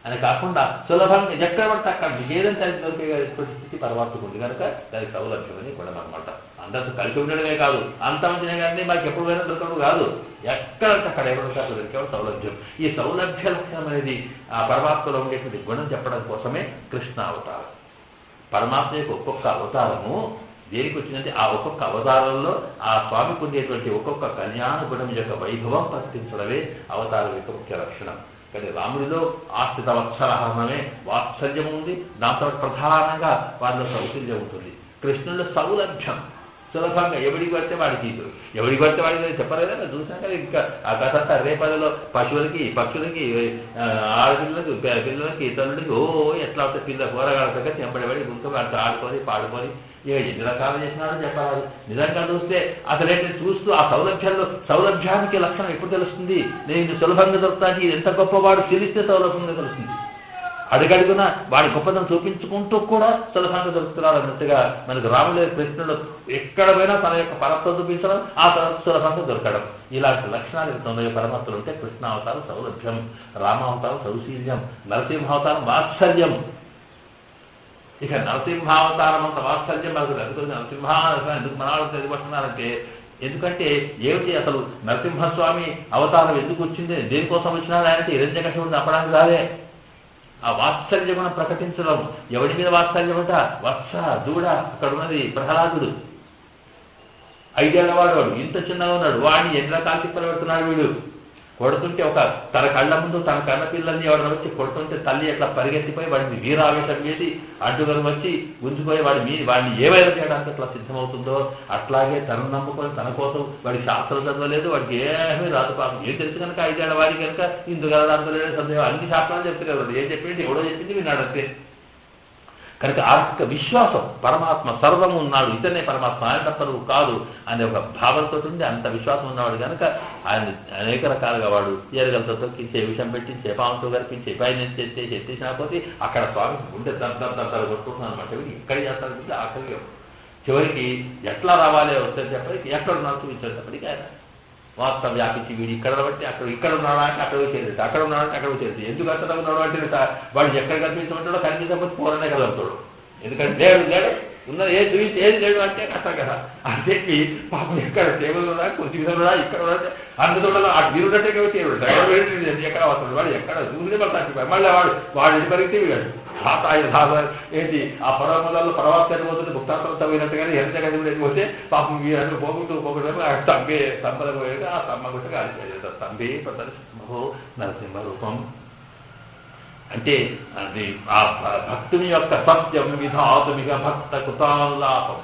అని కాకుండా సులభంగా ఎక్కడ పడితే అక్కడ ఏదంటే అది దొరికే స్థితి పరమాత్మకు ఉంది కనుక దానికి సౌలభ్యం అని కూడా అనమాట. అందరితో కలిసి ఉండడమే కాదు, అంత మంచినే కానీ మాకు ఎప్పుడు పోయినా దొరకడం కాదు, ఎక్కడంటే అక్కడ ఎవరు దొరికేవాడు సౌలభ్యం. ఈ సౌలభ్య లక్షణం అనేది ఆ పరమాత్మలో ఉండేటువంటి గుణం చెప్పడం కోసమే కృష్ణ అవతారం. పరమాత్మ యొక్క ఒక్కొక్క అవతారము దేనికి వచ్చిందంటే ఆ ఒక్కొక్క అవతారంలో ఆ స్వామికి ఉండేటువంటి ఒక్కొక్క కళ్యాణ గుణం యొక్క వైభవం ప్రకటించడమే అవతారం యొక్క ముఖ్య లక్షణం. కానీ రాముడిలో ఆశ్రిత వత్సలహరణమే వాత్సల్యం ఉంది, దాంతో ప్రధానంగా వారిలో సౌశల్యం ఉంటుంది. కృష్ణుల్లో సౌలభ్యం, సులభంగా ఎవడికి పడితే వాడికి ఎవడికి పడితే వాడికి చెప్పలేదా చూసాం కదా. ఇంకా ఆ కథ అంతా రేపల్లిలో పశువులకి పక్షులకి ఆడపిల్లలకి పిల్లలకి తల్లులకి ఎట్లా అవుతాయి పిల్ల కూరగాడక చెంబడిపడి గుంక వాడితో ఆడుకొని పాడుకొని ఇక ఎన్ని రకాలు చేసినాడో చెప్పరాదు. నిజంగా చూస్తే అసలేంటి చూస్తూ ఆ సౌలభ్యానికి లక్షణం ఎప్పుడు తెలుస్తుంది? నేను సులభంగా దొరుకుతాను, ఇది ఎంత గొప్పవాడు తెలిస్తే సౌలభంగా తెలుస్తుంది. అడుగడుగున వాడి గొప్పదనం చూపించుకుంటూ కూడా సులభంగా దొరుకుతున్నారు అన్నట్టుగా మనకు రాముడు కృష్ణుడు ఎక్కడ పోయినా తన యొక్క పరత్వం చూపించడం, ఆ తర్వాత సులభంగా దొరకడం, ఇలాంటి లక్షణాలు ఉన్నాయి పరమాత్మలు ఉంటే. కృష్ణావతారం సౌలభ్యం, రామావతారం సౌశీల్యం, నరసింహావతారం వాత్సల్యం. ఇక నరసింహావతారం అంత వాత్సల్యం మనకు అందుకు నరసింహావతారం ఎందుకు మనాలు తెలియబడుతున్నారంటే, ఎందుకంటే ఏమిటి అసలు నరసింహస్వామి అవతారం ఎందుకు వచ్చింది, దేనికోసం వచ్చినాడు అంటే హిరణ్యకశిపుడిని అప్పడానికి రాలే. ఆ వాత్సల్యమును ప్రకటించడం. ఎవడి మీద వాత్సల్యమట? వత్స దూడ. అక్కడ ఉన్నది ప్రహ్లాదుడు, 5 ఏళ్ల వాడు, ఇంత చిన్నగా ఉన్నాడు. వాడిని ఎన్ని రకాల తిప్పలు పెడుతున్నాడు వీడు. కొడుతుంటే ఒక తన కళ్ళ ముందు తన కన్న పిల్లల్ని ఎవరైనా వచ్చి కొడుతుంటే తల్లి ఎట్లా పరిగెత్తిపోయి వాడిని వీరావేశం చేసి అడ్డుకొని వచ్చి ఉంచిపోయి వాడిని ఏమైనా చేయడానికి ఎట్లా సిద్ధమవుతుందో అట్లాగే తను నమ్ముకొని తన కోసం వాడి శాస్త్రం చదవలేదు, వాడికి ఏమీ రాదు పాపం. ఏం తెలుసు కనుక 5 ఏళ్ల వాడికి కనుక ఇందుకు అర్థలేదు సందేహం. అన్ని శాస్త్రాలు చెప్తున్నారు, ఏం చెప్పింది ఎవడో చెప్పింది విన్నాడు అంతే. కనుక ఆర్థిక విశ్వాసం, పరమాత్మ సర్వము ఉన్నాడు, ఇతనే పరమాత్మ, ఆయన తప్ప నువ్వు కాదు అనే ఒక భావంతో ఉండి అంత విశ్వాసం ఉన్నవాడు కనుక ఆయన అనేక రకాలుగా వాడు ఏరగలతో తొక్కించే, విషం పెట్టించే, పాముతో గర్పించే, పైన ఎత్తేసినా పోతే అక్కడ స్వామి ఉంటే తర కొట్టుకుంటున్నాను అనమాట. ఎక్కడ చేస్తాడు ఆఖరి చివరికి ఎట్లా రావాలి వస్తే చెప్పడానికి ఎక్కడ ఉన్నాడు చూపించాడు తప్పటికి ఆయన మొత్తం వ్యాపించి వీడు ఇక్కడ బట్టి ఇక్కడ ఉన్నాడు అంటే అక్కడ చేరుతాడు, అక్కడ ఉన్నాడంటే అక్కడ చేరుతాడు. ఎందుకు అక్కడ ఉన్నాడు అంటే వాడు ఎక్కడ కనిపించమంటాడో కనిపించకపోతే పూరనే కలుగుతాడు. ఎందుకంటే లేడు ఉన్నది ఏది లేడు అంటే కష్టం కదా అని చెప్పి పాపం ఎక్కడ టేబుల్ ఉన్నా కుర్చీ మీద ఉన్నా ఇక్కడ ఉన్నట్టే అందులో ఆ వీరుడంటే ఎక్కడ వస్తాడు, వాడు ఎక్కడ చూసి పడతాడు. మళ్ళీ వాడు పరిగితే వీడాడు ఏంటి ఆ పర్వతాల్లో పర్వతాన్ని పోతుంది భుక్తాంతం తవ్వినట్టుగానే ఎంత గది పోతే పాపం వీళ్ళు పోగొట్టు స్తంభే స్తంభ పోయాడు. ఆ స్తంభం గుట్ట కాలిపోయాడు. స్తంభే ప్రదర్శింహో నరసింహ రూపం అంటే అది ఆ భక్తుని యొక్క సత్యం విధాతుమిక భక్త కృతాలాపం.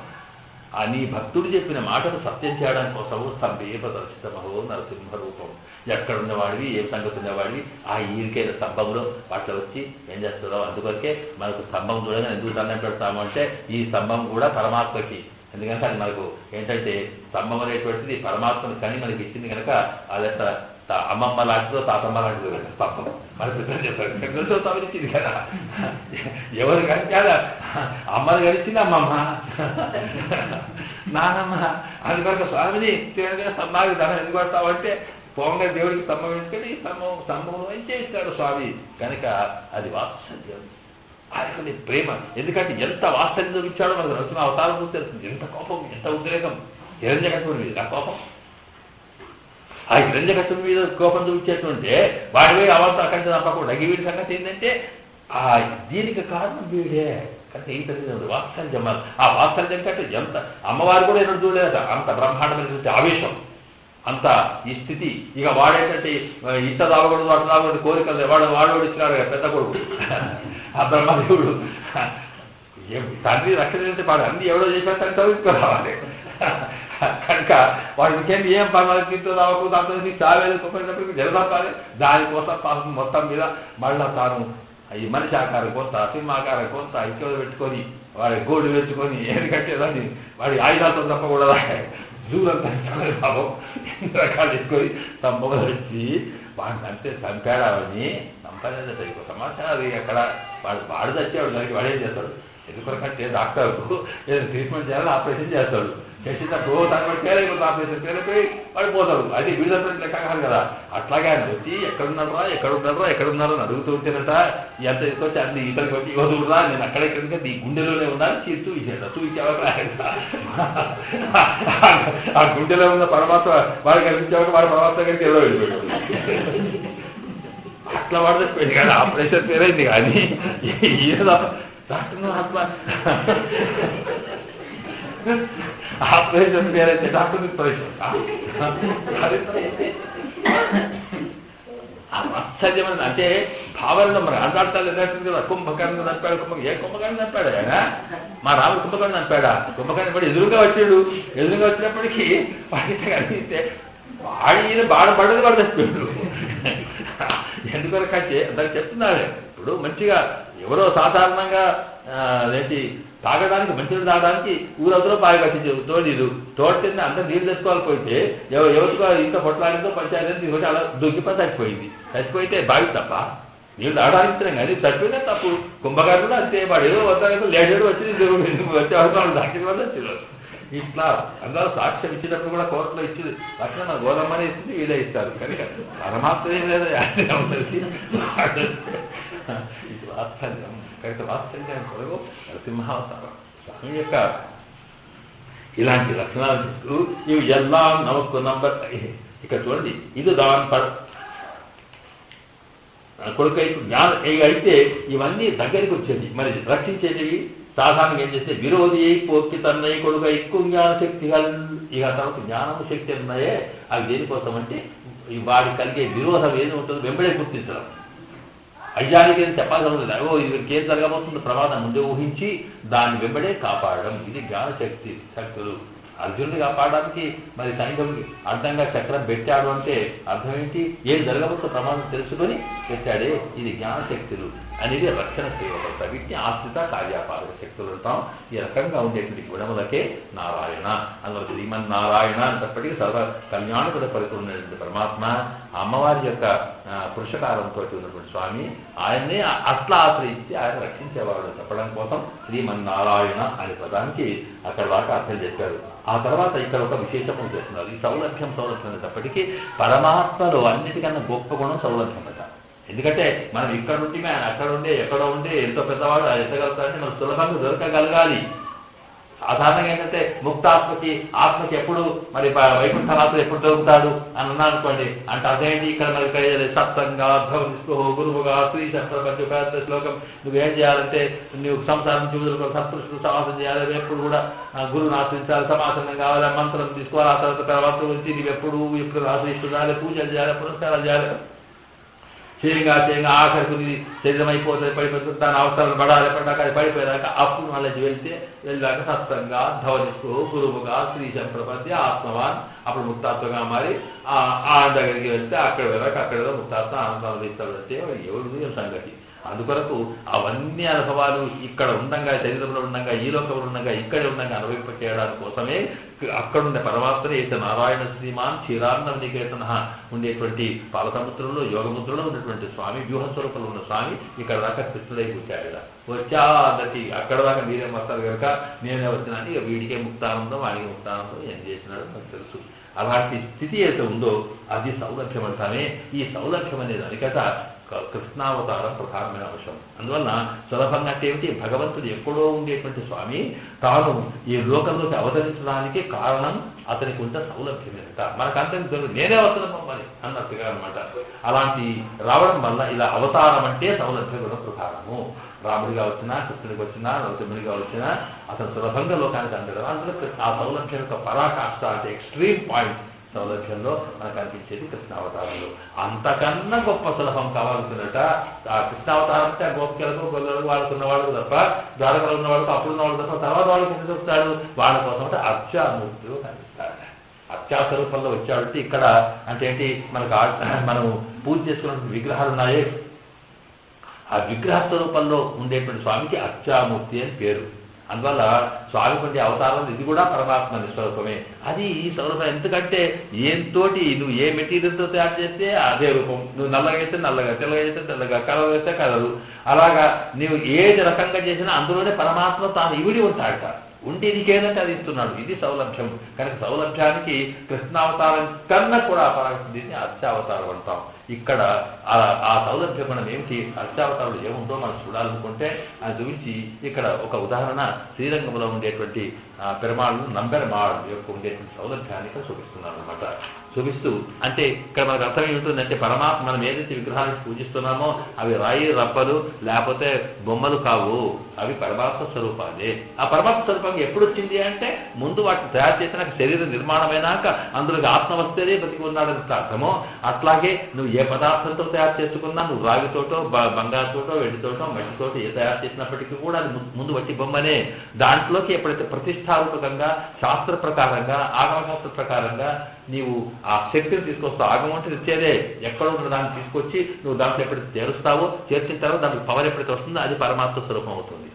ఆ నీ భక్తుడు చెప్పిన మాటను సత్యం చేయడానికి కోసము స్తంభే ప్రదర్శితమహో నరసింహ రూపం. ఎక్కడున్నవాడివి, ఏ సంగతి ఉన్నవాడివి, ఆ ఈరికైన స్తంభంలో వాటిలో వచ్చి ఏం చేస్తున్నావు. అందుకొరకే మనకు స్తంభం చూడగా ఎందుకు దండం పెడతాము అంటే ఈ స్తంభం కూడా పరమాత్మకి. ఎందుకంటే అది మనకు ఏంటంటే స్తంభం అనేటువంటిది పరమాత్మని కానీ మనకి ఇచ్చింది కనుక అది అమ్మమ్మ లాంటిదో తాతమ్మ లాంటిదో స్తంభం మనకు సిద్ధం చేస్తారు. తమనిచ్చింది కదా, ఎవరు కలిసారా అమ్మని కలిసింది అమ్మమ్మ నానమ్మ. అందుకొరకు స్వామిని స్తంభానికి ధనం ఎందుకు పడతామంటే పోంగా దేవుడికి స్తంభం ఎందుకంటే ఈ స్తంభం చేస్తాడు స్వామి కనుక అది వాత్సల్యం. ఆయనకు ప్రేమ. ఎందుకంటే ఎంత వాత్సల్యం చూపించాడో మనకు నరసింహ అవతారం చూసి తెలుస్తుంది. ఎంత కోపం, ఎంత ఉద్రేకం హిరణ్యకశిపుడి మీద కోపం. ఆ హిరణ్యకశిపుడి మీద కోపం చూపించేటుంటే వాడి అవంతా అక్కడి తప్పకుండా వీడి సంగతి ఏంటంటే ఆ దీనికి కారణం వీడే కనుక ఈ తెలియదు వాత్సల్యం. ఆ వాత్సల్యం కంటే ఎంత అమ్మవారు కూడా ఎన్నడూ చూడలేదట. అంత బ్రహ్మాండమైనటువంటి ఆవేశం, అంత ఈ స్థితి. ఇక వాడేంటంటే ఇంత రావకూడదు అటు రాకూడదు కోరికలు వాడు ఇచ్చినాడు పెద్ద కొడుకు ఆ బ్రహ్మదేవుడు. తండ్రి రక్షణ చేస్తే వాడు అన్ని ఎవడో చేసినా తను చదువుకోవాలి కనుక వాడు ఇంకేంటి ఏం పర్వాలేదు తింటూ రావకూడదు దాంతో చావేది జరదాలి. దానికోసం పాపం మొత్తం మీద మళ్ళా తాను ఈ మనిషి ఆకారం కొంత, సింహాకారం కొంత ఇంట్లో పెట్టుకొని వాడి గోడు పెట్టుకొని ఎందుకంటే దాన్ని వాడి ఆయుధాలతో తప్పకూడదా దూరంతా పాపం ఎన్ని రకాలు ఎక్కువ స్తంభం వచ్చి వాడిని అంటే చంపాడని చంపలేదట. ఇంకో సమాచారం అది అక్కడ వాడు చచ్చేవాడు దానికి వాడేం చేస్తాడు. ఎందుకంటే డాక్టర్కు ఏదైనా ట్రీట్మెంట్ చేయాలని ఆపరేషన్ చేస్తాడు. చేసినప్పుడు దాన్ని బట్టి పేరైపోతుంది, ఆపరేషన్ పేరైపోయి పడిపోతాడు. అది విడుదల లెక్క కాదు కదా. అట్లాగే ఆయన వచ్చి ఎక్కడున్నారా అని అడుగుతూ ఉంటేనట ఎంత తీసుకొచ్చి అన్ని ఇతరికి వచ్చి ఇవ్వదురా నేను అక్కడెక్కడికి నీ గుండెలోనే ఉన్నాను చూపించేవాడు. ఆ గుండెలో ఉన్న పరమాత్మ వాడికి కనిపించేవాడు, వాడు పరమాత్మ కంటే ఎవరో వెళ్ళిపోయాడు. అట్లా వాడు చెప్పేది కానీ ఆపరేషన్ పేరైంది కానీ ఏదో డాక్టర్ ఆపరేషన్ పేరైతే డాక్టర్ వాత్సల్యమైన అంటే భావనలో మరి అంటాడతాడు కదా, కుంభకర్ణ చంపాడు, ఏ కుంభకర్ణ చంపాడు ఆయన? మా రాముడు కుంభకర్ణ చంపాడా? కుంభకర్ణ పడి ఎదురుగా వచ్చాడు, ఎదురుగా వచ్చినప్పటికీ వాడితే కనిపిస్తే వాడి బాధపడదు వాడు చచ్చిపోయాడు. ఎందుకొరకంటే దానికి చెప్తున్నాడు. ఇప్పుడు మంచిగా ఎవరో సాధారణంగా ఏంటి తాగడానికి మంచిగా తాగడానికి ఊరవతలో బావి కట్టించు తోడీదు తోడితే అంతా నీళ్ళు తెచ్చుకోవాలి. పోతే ఎవరికో ఇంత పొట్లాడిందో పంచాయతీ తీసుకుంటే అలా దొంగిపోయి చచ్చిపోయితే బావి తప్ప నీళ్ళు తాగడానికి ఇస్తున్నాం కానీ చచ్చిపోయినా తప్పు. కుంభకర్ణుడు అంతే, వాడు ఏదో వద్దాక లేడేడు వచ్చి వచ్చేవాళ్ళు దాటి వల్ల వచ్చేవాళ్ళు. ఇట్లా అందరూ సాక్ష్యం ఇచ్చినప్పుడు కూడా కోర్టులో ఇచ్చింది లక్షణ మన గోధమ్మనే ఇస్తుంది, వీళ్ళే ఇస్తారు. కానీ పరమాత్మ ఏం లేదు వాత్సల్యం. కనుక వాత్సల్యం కొరకు నరసింహావతారం స్వామి యొక్క ఇలాంటి లక్షణాలు చూస్తూ ఇవి ఎలా నమకు నంబర్ ఇక్కడ చూడండి. ఇది దాని కొడుకు జ్ఞానం అయితే ఇవన్నీ దగ్గరికి వచ్చేది. మరి రక్షించేటివి సాధారణంగా ఏం చేస్తే విరోధి అయి పోక్కి తన్నయ్య కొడుకు ఎక్కువ జ్ఞానశక్తిகள் ఇక తనకు జ్ఞానము శక్తి ఉన్నాయే అవి దేనికోసం అంటే వాడి కలిగే విరోధం ఏది ఉంటుందో వెంబడే గుర్తించడం. అయ్యానికి ఏం చెప్పాల్సి ఉంటుంది, అగో ఇది ఏం జరగబోతుందో ప్రమాదం ముందే ఊహించి దాన్ని వెంబడే కాపాడడం. ఇది జ్ఞానశక్తి శక్తులు. అర్జునుడిని కాపాడడానికి మరి సైన్యంకి అడ్డంగా చక్రం పెట్టాడు అంటే అర్థం ఏంటి? ఏం జరగబోతో ప్రమాదం తెలుసుకొని పెట్టాడే. ఇది జ్ఞానశక్తులు అనేది రక్షణ చేయబడతాయి. వీటిని ఆశ్రిత కార్యాపాలక శక్తులు అంటాం. ఈ రకంగా ఉండేటువంటి గుణములకే నారాయణ. అందులో శ్రీమన్నారాయణ అనేటప్పటికీ సర్వ కళ్యాణకుడ పరిపూర్ణమైనటువంటి పరమాత్మ అమ్మవారి యొక్క పురుషకారంతో ఉన్నటువంటి స్వామి ఆయన్నే అట్లా ఆశ్రయించి ఆయన రక్షించేవాడు చెప్పడం కోసం శ్రీమన్నారాయణ అనే పదానికి అక్కడ దాకా అర్థం చెప్పారు. ఆ తర్వాత ఇక్కడ ఒక విశేషము చేస్తున్నారు. ఈ సౌలభ్యం అనేటప్పటికీ పరమాత్మలో అన్నిటికన్నా గొప్ప గుణం సౌలభ్యం అట. ఎందుకంటే మనం ఇక్కడ ఉంటే ఆయన అక్కడ ఉండే ఎక్కడ ఉండే ఎంతో పెద్దవాడు ఎత్తగలుగుతాడని మనం సులభంగా దొరకగలగాలి. సాధారణంగా ఏంటంటే ముక్తాత్మకి ఆత్మకి ఎప్పుడు మరి వైకుంఠనాథుడు ఎప్పుడు దొరుకుతాడు అని అన్నా అనుకోండి. అంటే అదేంటి ఇక్కడ మరి సప్తంగా భవనిస్పృహో గురువుగా స్త్రీ సంప్రపంచ పెద్ద శ్లోకం నువ్వేం చేయాలంటే నువ్వు సంసారం జీవులకు సత్పురుషులు సమాసం చేయాలి, ఎప్పుడు కూడా గురువుని ఆశ్రయించాలి, సమాసనం కావాలి, మంత్రం తీసుకోవాలి, ఆ తర్వాత గురించి నువ్వు ఎప్పుడు ఆశ్రయిస్తుండాలి, పూజలు చేయాలి, పురస్కారాలు చేయాలి. చేయంగా ఆఖరికి శరీరం అయిపోతుంది, పడిపోతుంది, దాని అవసరాలు పడాలి, పడ్డాక అది పడిపోయాక అప్పుడు మళ్ళీ వెళ్ళాక సత్సంగా ధవనిస్తూ గురువుగా స్త్రీ సంప్రపంచి ఆత్మవాన్ అప్పుడు ముక్తాత్మగా మారి ఆ దగ్గరికి వెళ్తే అక్కడ వెళ్ళాక అక్కడ ముక్తాత్మ ఆనందం ఇస్తాడంటే ఎవరు సంగతి. అందుకొరకు అవన్నీ అనుభవాలు ఇక్కడ ఉండగా శరీరంలో ఉండగా ఈ లోకంలో ఉండగా ఇక్కడే ఉండగా అనుభవింప చేయడానికి కోసమే అక్కడుండే పరమాత్మనే అయితే నారాయణ శ్రీమాన్ క్షీరాన్నం నికేతన ఉండేటువంటి పాలసముద్రంలో యోగముద్రలో ఉన్నటువంటి స్వామి వ్యూహస్వరూపంలో ఉన్న స్వామి ఇక్కడ దాకా కృష్ణుడై కూర్చాడు. వచ్చాదటి అక్కడ దాకా మీరేం వస్తారు కనుక నేనే వచ్చినాను. ఇక వీడికే ముక్తానందం వాడికి ముక్తానందం ఏం చేసినాడో నాకు తెలుసు. అలాంటి స్థితి అయితే ఉందో అది సౌలభ్యం అంటామే. ఈ సౌలభ్యం అనేది అనికట కృష్ణావతారం ప్రధానమైన అంశం. అందువల్ల సులభంగా అంటే ఏమిటి? భగవంతుడు ఎక్కడో ఉండేటువంటి స్వామి తాను ఈ లోకంలోకి అవతరించడానికి కారణం అతనికి ఉంటే సౌలభ్యమేనట. మనకంతా నేనే వస్తున్నాను మమ్మల్ని అన్నట్టుగా అనమాట. అలాంటి రావడం వల్ల ఇలా అవతారం అంటే సౌలభ్యం కూడా ప్రధానము. రాముడిగా వచ్చినా కృష్ణుడికి వచ్చినా నరసింహుడిగా వచ్చినా అతను సులభంగా లోకానికి అంటాడు. అందులో ఆ సౌలభ్యం యొక్క పరాకాష్ట అంటే ఎక్స్ట్రీమ్ పాయింట్ సౌలభ్యంలో మనకు అనిపించేది కృష్ణావతారంలో. అంతకన్నా గొప్ప సులభం కావాల్సినట ఆ కృష్ణావతారం అంటే ఆ గోపికలకు గొల్లలకు వాళ్ళకు ఉన్నవాళ్ళు తప్ప ద్వారకలు ఉన్నవాళ్ళకు అప్పుడున్న వాళ్ళు తప్ప తర్వాత వాళ్ళకి ఎందుకు వస్తాడు? వాళ్ళ కోసం అంటే అర్చామూర్తిలో కనిపిస్తాడు. అత్యాస్వరూపంలో వచ్చాడంటే ఇక్కడ అంటే ఏంటి? మనం పూజ చేసుకున్న విగ్రహాలు ఉన్నాయే, ఆ విగ్రహ స్వరూపంలో ఉండేటువంటి స్వామికి అర్చామూర్తి అని పేరు. అందువల్ల స్వామి కొంటే అవతారం ఇది కూడా పరమాత్మ స్వరూపమే. అది ఈ స్వరూపం ఎందుకంటే ఏంతోటి నువ్వు ఏ మెటీరియల్తో తయారు చేస్తే అదే రూపం. నువ్వు నల్లగా అయితే నల్లగా, తెల్లగా అయితే తెల్లగా, కలర్ వేస్తే కలరు. అలాగా నువ్వు ఏది రకంగా చేసినా అందులోనే పరమాత్మ తాను ఇవిడి ఉంటాడట. ఉంటే నీకేదంటే అది ఇస్తున్నాడు. ఇది సౌలభ్యం. కనుక సౌలభ్యానికి కృష్ణావతారం కన్నా కూడా దీన్ని అర్చావతారం అంటాం. ఇక్కడ ఆ సౌలభ్యం మనం ఏమిటి? అర్చావతారులు ఏముందో మనం చూడాలనుకుంటే అది చూపించి ఇక్కడ ఒక ఉదాహరణ శ్రీరంగంలో ఉండేటువంటి పెరుమాళ్ళు నంబెరమాళ్ యొక్క ఉండేటువంటి సౌలభ్యాన్ని చూపిస్తున్నాను అనమాట. చూపిస్తూ, అంటే ఇక్కడ మనకు అర్థం ఏమిటంటే పరమాత్మ మనం ఏదైతే విగ్రహాలను పూజిస్తున్నామో అవి రాయి రప్పలు లేకపోతే బొమ్మలు కావు, అవి పరమాత్మ స్వరూపాలే. ఆ పరమాత్మ స్వరూపం ఎప్పుడు వచ్చింది అంటే ముందు వాటిని తయారు చేసినాక శరీర నిర్మాణమైనాక అందులోకి ఆత్మ వస్తేనే బతికి ఉన్నాడని అర్థమో, అట్లాగే నువ్వు ఏ పదార్థంతో తయారు చేసుకున్నా, నువ్వు రాగితోటో బంగారుతోటో వెండితోటో మట్టితోటో ఏ తయారు చేసినప్పటికీ కూడా అది ముందు వట్టి బొమ్మనే. దాంట్లోకి ఎప్పుడైతే ప్రతిష్టారూపకంగా శాస్త్ర ప్రకారంగా ఆగమశాస్త్ర ప్రకారంగా నీవు ఆ శక్తిని తీసుకొస్తావు, ఆగమం అంటే తెచ్చేదే, ఎక్కడ ఉన్న దాన్ని తీసుకొచ్చి నువ్వు దాంట్లో ఎప్పుడైతే చేరుస్తావో, చేర్చిన తర్వాత దానికి పవర్ ఎప్పుడైతే వస్తుందో అది పరమాత్మ స్వరూపం అవుతుంది.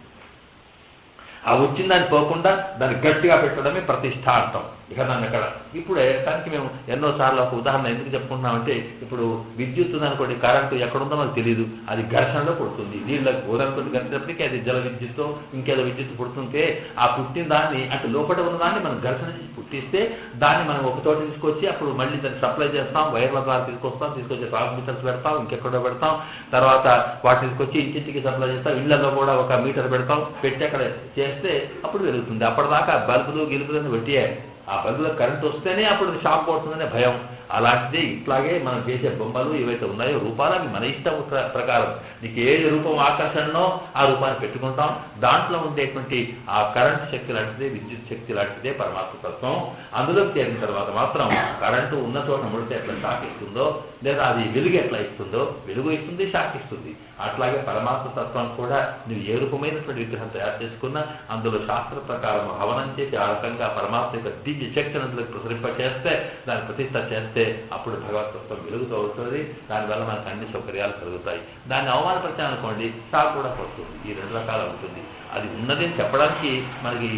ఆ వచ్చిన దాన్ని పోకుండా దాన్ని గట్టిగా పెట్టడమే ప్రతిష్టార్థం. ఇక నన్ను అక్కడ ఇప్పుడే దానికి మేము ఎన్నోసార్లు ఒక ఉదాహరణ ఎందుకు చెప్పుకుంటున్నామంటే, ఇప్పుడు విద్యుత్ ఉందనుకోండి, కరెంటు ఎక్కడుందో మనకు తెలియదు, అది ఘర్షణలో పుడుతుంది. నీళ్ళకి ఉదాహరణతో ఘర్షినప్పటికీ అది జల విద్యుత్తు ఇంకేదో విద్యుత్ పుడుతుంటే ఆ పుట్టిన దాన్ని అంటే లోపల ఉన్న దాన్ని మనం ఘర్షణ పుట్టిస్తే దాన్ని మనం ఒక చోట తీసుకొచ్చి అప్పుడు మళ్ళీ దాన్ని సప్లై చేస్తాం, వైర్ల ద్వారా తీసుకొచ్చి ట్రాన్స్మిటర్స్ పెడతాం, ఇంకెక్కడో పెడతాం, తర్వాత వాటిని తీసుకొచ్చి ఇంటింటికి సప్లై చేస్తాం, ఇళ్లలో కూడా ఒక మీటర్ పెడతాం, పెట్టి అక్కడ చేస్తే అప్పుడు వెలుగుతుంది. అప్పటిదాకా బల్బులు గిలుపులను పెట్టియే, ఆ బల్బులో కరెంట్ వస్తేనే అప్పుడు షాక్ కొడుతుందనే భయం. అలాంటిది ఇట్లాగే మనం చేసే బొమ్మలు ఏవైతే ఉన్నాయో రూపాలు అవి మన ఇష్టం ప్రకారం నీకు ఏ రూపం ఆకర్షణనో ఆ రూపాన్ని పెట్టుకుంటాం. దాంట్లో ఉండేటువంటి ఆ కరెంట్ శక్తి లాంటిదే, విద్యుత్ శక్తి లాంటిదే పరమాత్మ తత్వం. అందులోకి చేరిన తర్వాత మాత్రం కరెంటు ఉన్న చోట ముడితే ఎట్లా షాక్ ఇస్తుందో, లేదా అది వెలుగు ఎట్లా ఇస్తుందో, వెలుగు ఇస్తుంది, షాక్ ఇస్తుంది. అట్లాగే పరమాత్మ తత్వం కూడా నువ్వు ఏ రూపమైనటువంటి విగ్రహం తయారు చేసుకున్నా అందులో శాస్త్ర ప్రకారం హవనం చేసి ఆ రకంగా పరమాత్మ యొక్క దివ్య శక్తిని అందులో ప్రసరింప చేస్తే, దాన్ని ప్రతిష్ట చేస్తే అప్పుడు భగవతత్వం వెలుగుతూ అవుతుంది. దానివల్ల మనకు అన్ని సౌకర్యాలు కలుగుతాయి. దాన్ని అవమానపరిచామనుకోండి షాక్ కూడా పడుతుంది. ఈ రెండు రకాలు ఉంటుంది. అది ఉన్నది చెప్పడానికి మనకి